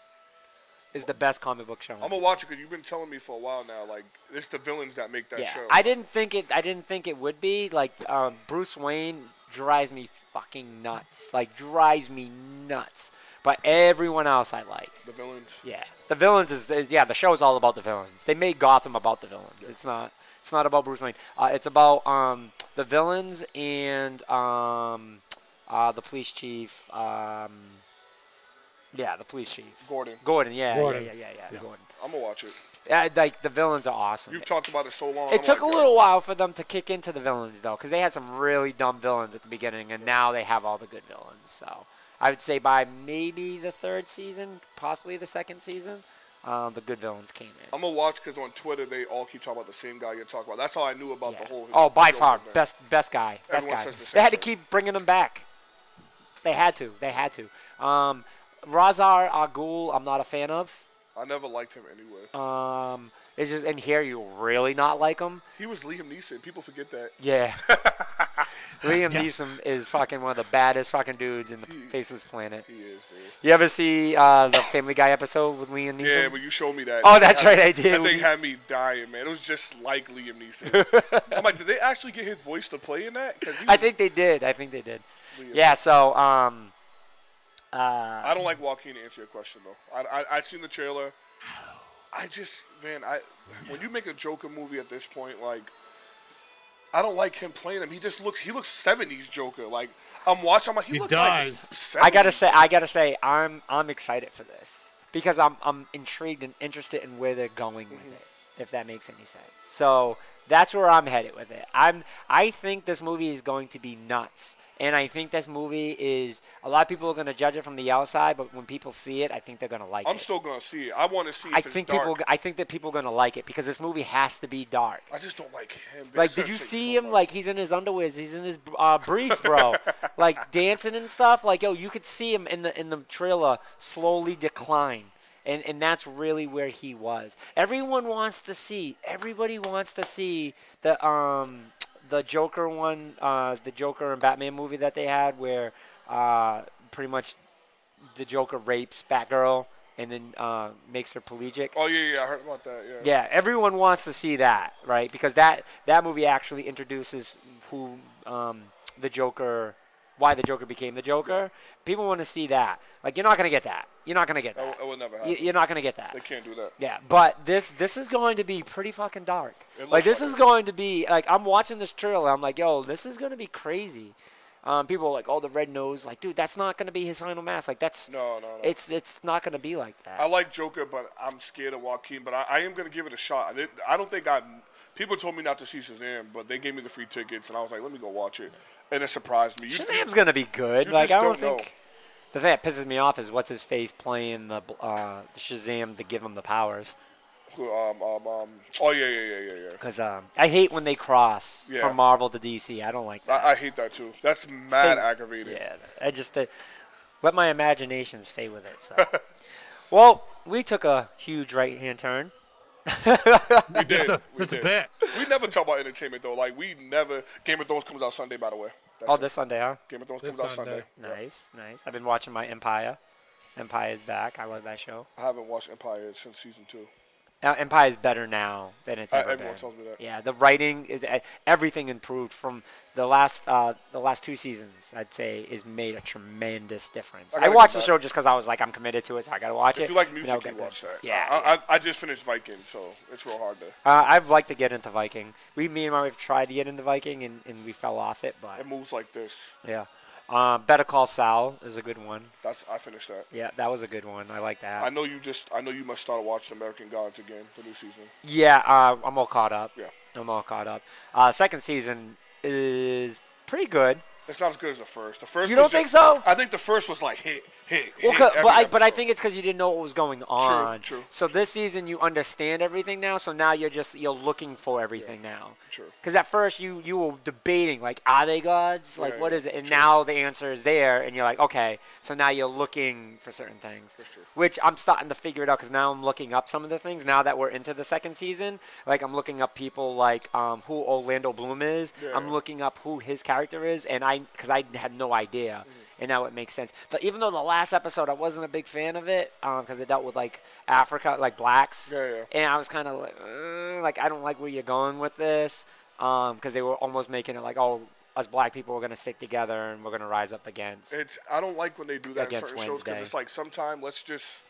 Is the best comic book show. I'm gonna watch it because you've been telling me for a while now. Like it's the villains that make that Yeah, show. I didn't think it would be. Like Bruce Wayne drives me fucking nuts. Drives me nuts. But everyone else I like. The villains. Yeah, the villains the show is all about the villains. They made Gotham about the villains. Yeah. It's not about Bruce Wayne. It's about the villains and the police chief. Yeah, the police chief. Gordon. Yeah. Gordon. I'm gonna watch it. Like the villains are awesome. You've talked about it so long. It took a little while for them to kick into the villains though, because they had some really dumb villains at the beginning, and now they have all the good villains. So I would say by maybe the third season, possibly the second season, the good villains came in. I'm gonna watch because on Twitter they all keep talking about the same guy you're talking about. That's how I knew about the whole. Oh, by far, thing. best guy. Best Everyone guy. says the same They had to thing. keep bringing him back. They had to. Razar Al Ghul, I'm not a fan of. I never liked him anyway. It's just in here you really not like him. He was Liam Neeson. People forget that. Yeah. Liam Neeson is fucking one of the baddest fucking dudes in the face of this planet. He is, dude. You ever see the Family Guy episode with Liam Neeson? Yeah, but you showed me that. Oh, that's right, I did. That thing had me dying, man. It was just like Liam Neeson. I'm like, did they actually get his voice to play in that? I think they did. Liam. Yeah, so I don't like Joaquin to answer your question though. I seen the trailer. When you make a Joker movie at this point, like, I don't like him playing him. He looks 70s Joker. Like I'm watching, I'm like, he looks like 70s. I gotta say, I'm excited for this because I'm intrigued and interested in where they're going with it, if that makes any sense. So that's where I'm headed with it. I think this movie is going to be nuts. And I think this movie is, a lot of people are going to judge it from the outside, but when people see it, I think they're going to like it. I'm still going to see it. I want to see if it's dark. I think that people are going to like it because this movie has to be dark. I just don't like him. Like, did you see him? Like, he's in his underwears. He's in his briefs, bro. Like, dancing and stuff. Like, yo, you could see him in the trailer slowly decline. And that's really where he was. Everybody wants to see the Joker one, the Joker and Batman movie that they had where pretty much the Joker rapes Batgirl and then makes her palegic. Oh, yeah, I heard about that, yeah. Yeah, everyone wants to see that, right? Because that movie actually introduces who the Joker, why the Joker became the Joker. People want to see that. Like, you're not going to get that. You're not going to get that. It will never happen. You're not going to get that. They can't do that. Yeah, but this is going to be pretty fucking dark. Like, this is going to be, like, I'm watching this trailer. I'm like, yo, this is going to be crazy. People are like, oh, the red nose. Like, dude, that's not going to be his final mask. Like, that's... No. It's not going to be like that. I like Joker, but I'm scared of Joaquin. But I am going to give it a shot. I don't think people told me not to see Shazam, but they gave me the free tickets, and I was like, let me go watch it. And it surprised me. Shazam's going to be good. Like, I don't think... The thing that pisses me off is what's his face playing the Shazam to give him the powers. Oh yeah. Because I hate when they cross from Marvel to DC. I don't like that. I hate that too. That's mad aggravating. Yeah, I just let my imagination stay with it. So. Well, we took a huge right-hand turn. We did. Just a bit. We never talk about entertainment though. Like we never. Game of Thrones comes out Sunday, by the way. This Sunday, huh? Game of Thrones comes out Sunday. Nice. I've been watching my Empire. Empire's back. I love that show. I haven't watched Empire since season 2. Empire is better now than it's ever Everyone been. tells me that. Yeah, the writing is everything improved from the last 2 seasons. I'd say is made a tremendous difference. I I gotta watched go the back. show just because I was like, I'm committed to it, so I gotta watch it. If you like And music, I'll you get watch that. Yeah, I just finished Viking, so it's real hard to. I've liked to get into Viking. Me and my wife tried to get into Viking, and we fell off it, but It moves like this. yeah. Better Call Saul is a good one. I finished that. Yeah, that was a good one. I like that. I know you must start watching American Gods again, the new season. Yeah, I'm all caught up. Yeah. I'm all caught up. Second season is pretty good. It's not as good as the first. The first. You was don't think just- so? I think the first was like hit. Well, hit but I every episode. think it's because you didn't know what was going on. True. So this season you understand everything now. So now you're looking for everything now. True. Because at first you were debating like, are they gods? Like, Yeah, what yeah, is it? And true. now the answer is there, and you're like, okay. So now you're looking for certain things. That's true. Which I'm starting to figure it out because now I'm looking up some of the things. Now that we're into the second season, like I'm looking up people like who Orlando Bloom is. Yeah. I'm looking up who his character is, and because I had no idea, and now it makes sense. So even though the last episode I wasn't a big fan of it because it dealt with like Africa, like blacks, Yeah. and I was kind of like I don't like where you're going with this because they were almost making it like, oh, us black people are gonna stick together and we're gonna rise up against. I don't like when they do that in Against certain shows because Wednesday. it's like sometimes let's just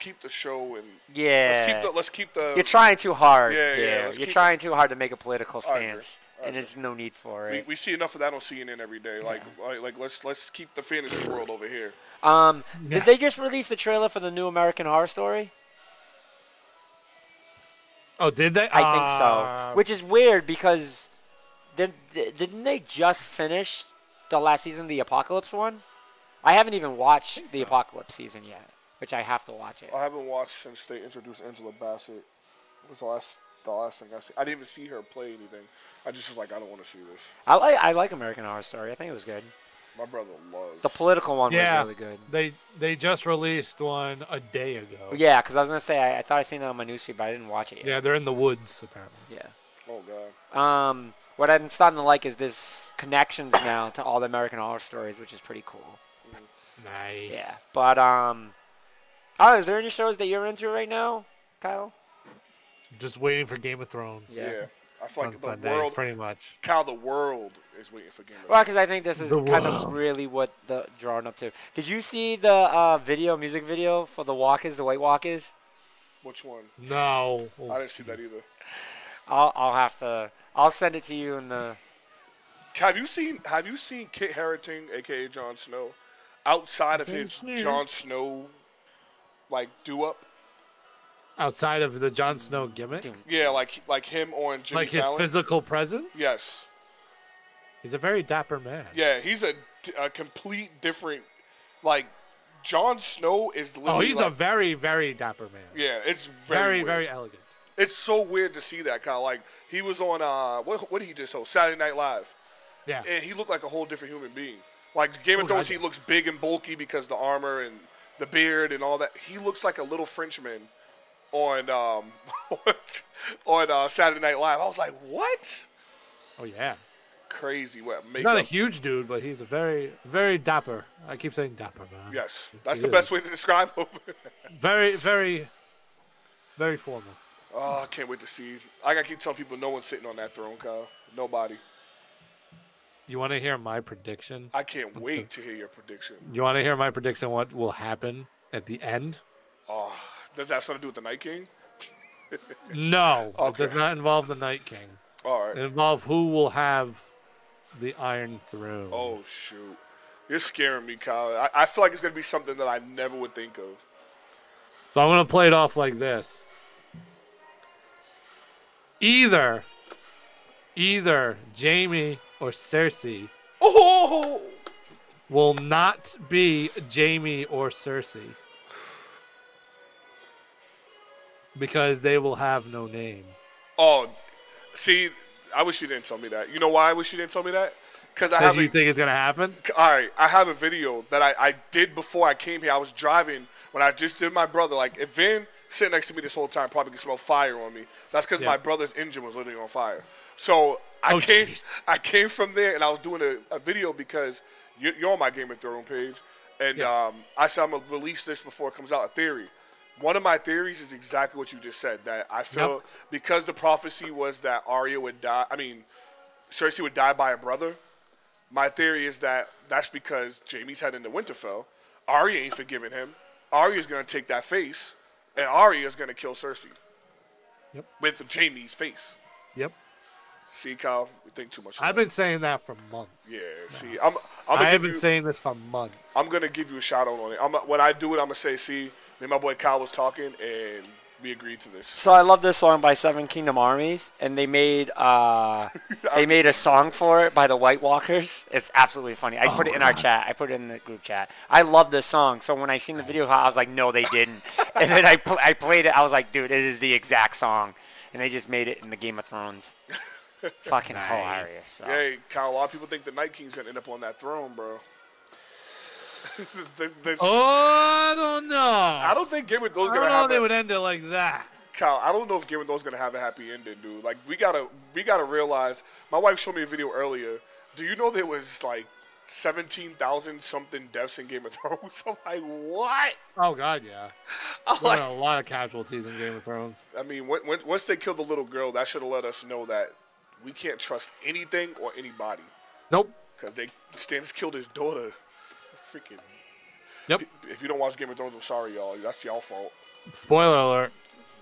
keep the show and Yeah. let's keep the. You're trying too hard. Yeah, here. let's You're keep- trying too hard to make a political I agree. stance, I and agree. there's no need for it. We see enough of that on CNN every day. Like let's keep the fantasy world over here. Did they just release the trailer for the new American Horror Story? Oh, did they? I think so. Which is weird because didn't they just finish the last season, the Apocalypse one? I haven't even watched the Apocalypse season yet, which I have to watch it. I haven't watched since they introduced Angela Bassett. It was the last thing I see. I didn't even see her play anything. I just was like, I don't want to see this. I like American Horror Story. I think it was good. My brother loves. The political one Yeah, was really good. they just released one a day ago. Yeah, because I was gonna say I thought I seen that on my newsfeed, but I didn't watch it yet. Yeah, they're in the woods apparently. Yeah. Oh God. What I'm starting to like is this connections now to all the American Horror Stories, which is pretty cool. Nice. Yeah. But is there any shows that you're into right now, Kyle? Just waiting for Game of Thrones. Yeah. I feel On like the Sunday, world, pretty much. the world is waiting for Game of Well, Thrones. because I think this is The kind of world. really what the drawing up to. Did you see the music video for the Walkers, the White Walkers? Which one? No. I didn't see that either. I'll send it to you in the. Have you seen Kit Harington, aka Jon Snow, outside of his Snow. Jon Snow like do up? Outside of the Jon Snow gimmick? Yeah, like him on Jimmy Like his Fallon. physical presence? Yes. He's a very dapper man. Yeah, he's a complete different. Like Jon Snow is Oh, literally. he's like, a very, very dapper man. Yeah, it's Very, weird. very elegant. It's so weird to see that kind of like he was on what did he just host Saturday Night Live, Yeah. and he looked like a whole different human being. Like Game of Oh, Thrones, gotcha. he looks big and bulky because the armor and the beard and all that. He looks like a little Frenchman on on Saturday Night Live. I was like, what? Oh, yeah. Crazy what He's makeup. not a huge dude, but he's a very, very dapper. I keep saying dapper, man. Yes, that's He the is. best way to describe him. Very, very, very formal. Oh, I can't wait to see. I gotta keep telling people no one's sitting on that throne, Kyle. Nobody. You want to hear my prediction? I can't wait to hear your prediction. You want to hear my prediction what will happen at the end? Oh, does that have something to do with the Night King? No. It Okay. does not involve the Night King. All It right. involves who will have the Iron Throne. Oh shoot, you're scaring me, Kyle. I feel like it's gonna be something that I never would think of. So I'm going to play it off like this. Either Jamie or Cersei Oh, will not be Jamie or Cersei because they will have no name. oh, see, I wish you didn't tell me that. You know why I wish you didn't tell me that? Because I Because have you think it's going to happen? all right, I have a video that I did before I came here. I was driving when I just did my brother. Like, if Vin sitting next to me this whole time probably can smell fire on me. That's because Yeah. my brother's engine was literally on fire. So Oh, jeez. I came from there and I was doing a video because you're on my Game of Thrones page. And Yeah. I said I'm going to release this before it comes out, a theory. One of my theories is exactly what you just said. That I feel because the prophecy was that Arya would die. I mean, Cersei would die by a brother. My theory is that that's because Jaime's heading to Winterfell. Arya ain't forgiving him. Arya's gonna take that face, and Arya's gonna kill Cersei. Yep. With Jaime's face. Yep. See, Kyle, we think too much. I've been saying that for months. Yeah. See, I have been saying this for months. I'm gonna give you a shout out on it. When I do it, I'm gonna say, see, me and my boy Kyle was talking, and we agreed to this. So I love this song by Seven Kingdom Armies, and they made a song for it by the White Walkers. It's absolutely funny. I put it in our chat. I put it in the group chat. I love this song. So when I seen the video, I was like, no, they didn't. And then I played it. I was like, dude, it is the exact song. And they just made it in the Game of Thrones. Fucking hilarious. So. Hey, Kyle, a lot of people think the Night King's gonna end up on that throne, bro. I don't know. I don't think Game of Thrones gonna have. They would end it like that. Kyle, I don't know if Game of Thrones gonna have a happy ending, dude. Like we gotta realize. My wife showed me a video earlier. Do you know there was like 17,000 something deaths in Game of Thrones? I'm like, what? Oh God, yeah. There were a lot of casualties in Game of Thrones. I mean, once they killed the little girl, that should have let us know that we can't trust anything or anybody. Nope. Because Stannis killed his daughter. Freaking. Yep. If you don't watch Game of Thrones, I'm sorry, y'all. That's y'all fault. Spoiler alert.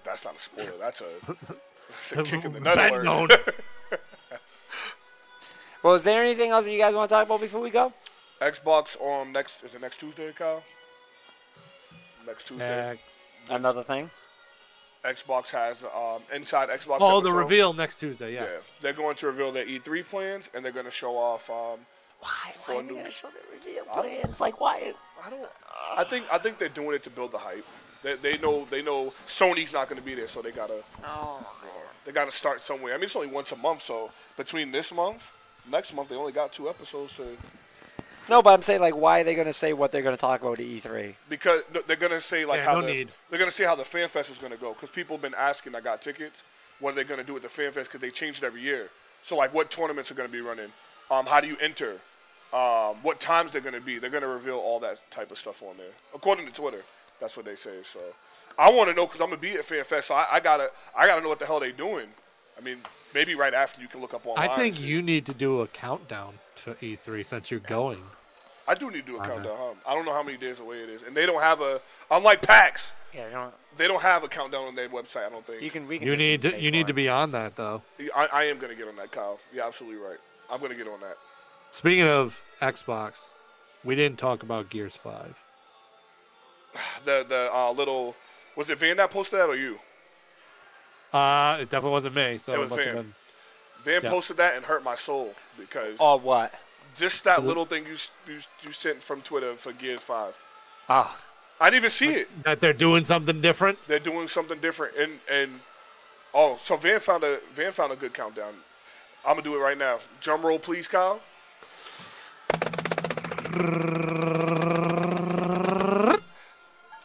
That's not a spoiler. That's a kick in the nut alert. Well, is there anything else that you guys want to talk about before we go? Xbox on next Tuesday, Kyle? Next Tuesday. Another thing? Xbox has inside Xbox. Oh, episode, the reveal next Tuesday. Yes. Yeah, they're going to reveal their E3 plans, and they're going to show off. Why are they going to show their reveal plans? Like why? I think they're doing it to build the hype. They know Sony's not going to be there, so they gotta. Oh man. They gotta start somewhere. I mean, it's only once a month, so between this month, next month, they only got 2 episodes to. No, but I'm saying, like, why are they going to say what they're going to talk about at E3? Because they're going to say, like, they're going to say how the Fan Fest is going to go. Because people have been asking, I got tickets, what are they going to do with the Fan Fest? Because they change it every year. So, like, what tournaments are going to be running? How do you enter? What times they're going to be? They're going to reveal all that type of stuff on there. According to Twitter, that's what they say. So, I want to know because I'm going to be at Fan Fest, so I gotta know what the hell they're doing. I mean, maybe right after you can look up online. I think you need to do a countdown to E3 since you're going. I do need to do a countdown. I don't know how many days away it is, and they don't have unlike PAX. Yeah, they don't have a countdown on their website. I don't think. You need to be on that though. I am gonna get on that, Kyle. You're absolutely right. I'm gonna get on that. Speaking of Xbox, we didn't talk about Gears 5. The little was it Van that posted that or you? It definitely wasn't me. So it was Van. Van posted that and hurt my soul because. Oh, what? Just that little thing you sent from Twitter for Gears 5. Ah. I didn't even see it. That they're doing something different? They're doing something different. And so Van found a good countdown. I'm going to do it right now. Drum roll, please, Kyle.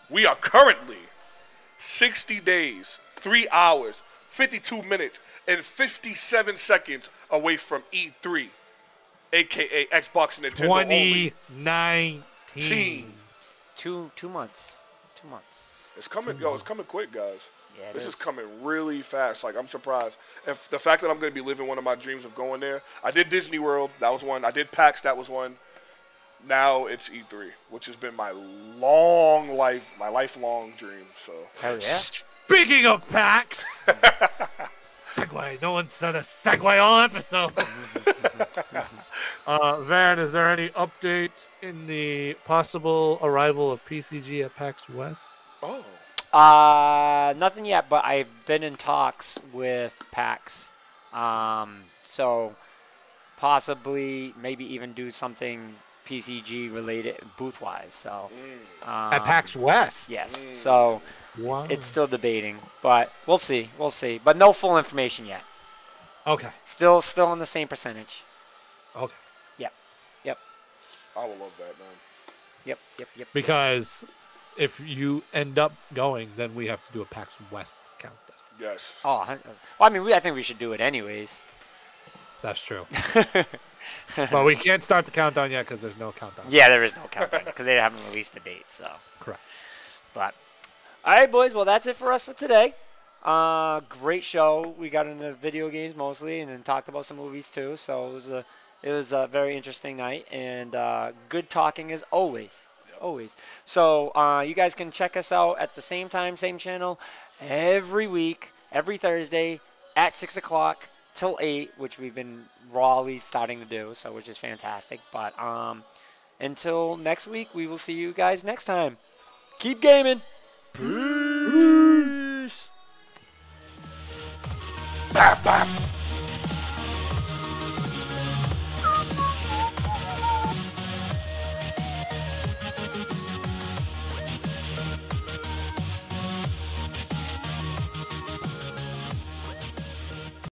We are currently 60 days, 3 hours, 52 minutes, and 57 seconds away from E3. A.K.A. Xbox and Nintendo 2019. 2 months. 2 months. It's coming, it's coming quick, guys. Yeah, this is coming really fast. Like, I'm surprised. If the fact that I'm going to be living one of my dreams of going there. I did Disney World. That was one. I did PAX. That was one. Now it's E3, which has been my lifelong dream. So. Hell yeah. Speaking of PAX. Segway. No one said a segue all episode. Van, is there any update in the possible arrival of PCG at PAX West? Oh. Nothing yet, but I've been in talks with PAX. So possibly maybe even do something PCG related booth wise. So at PAX West? Yes. So wow. It's still debating, but we'll see. We'll see. But no full information yet. Okay. Still in the same percentage. Okay. Yep. I will love that, man. Yep. Because if you end up going, then we have to do a PAX West countdown. Yes. Oh, well, I mean, I think we should do it anyways. That's true. But we can't start the countdown yet because there's no countdown. Yeah, there is no countdown because they haven't released the date. So correct. But All right, boys. Well, that's it for us for today. Great show. We got into video games mostly, and then talked about some movies too. So it was a very interesting night, and good talking as always. Always. So you guys can check us out at the same time, same channel, every week, every Thursday at 6 o'clock till 8, which we've been rawly starting to do, so which is fantastic. But until next week, we will see you guys next time. Keep gaming. Peace.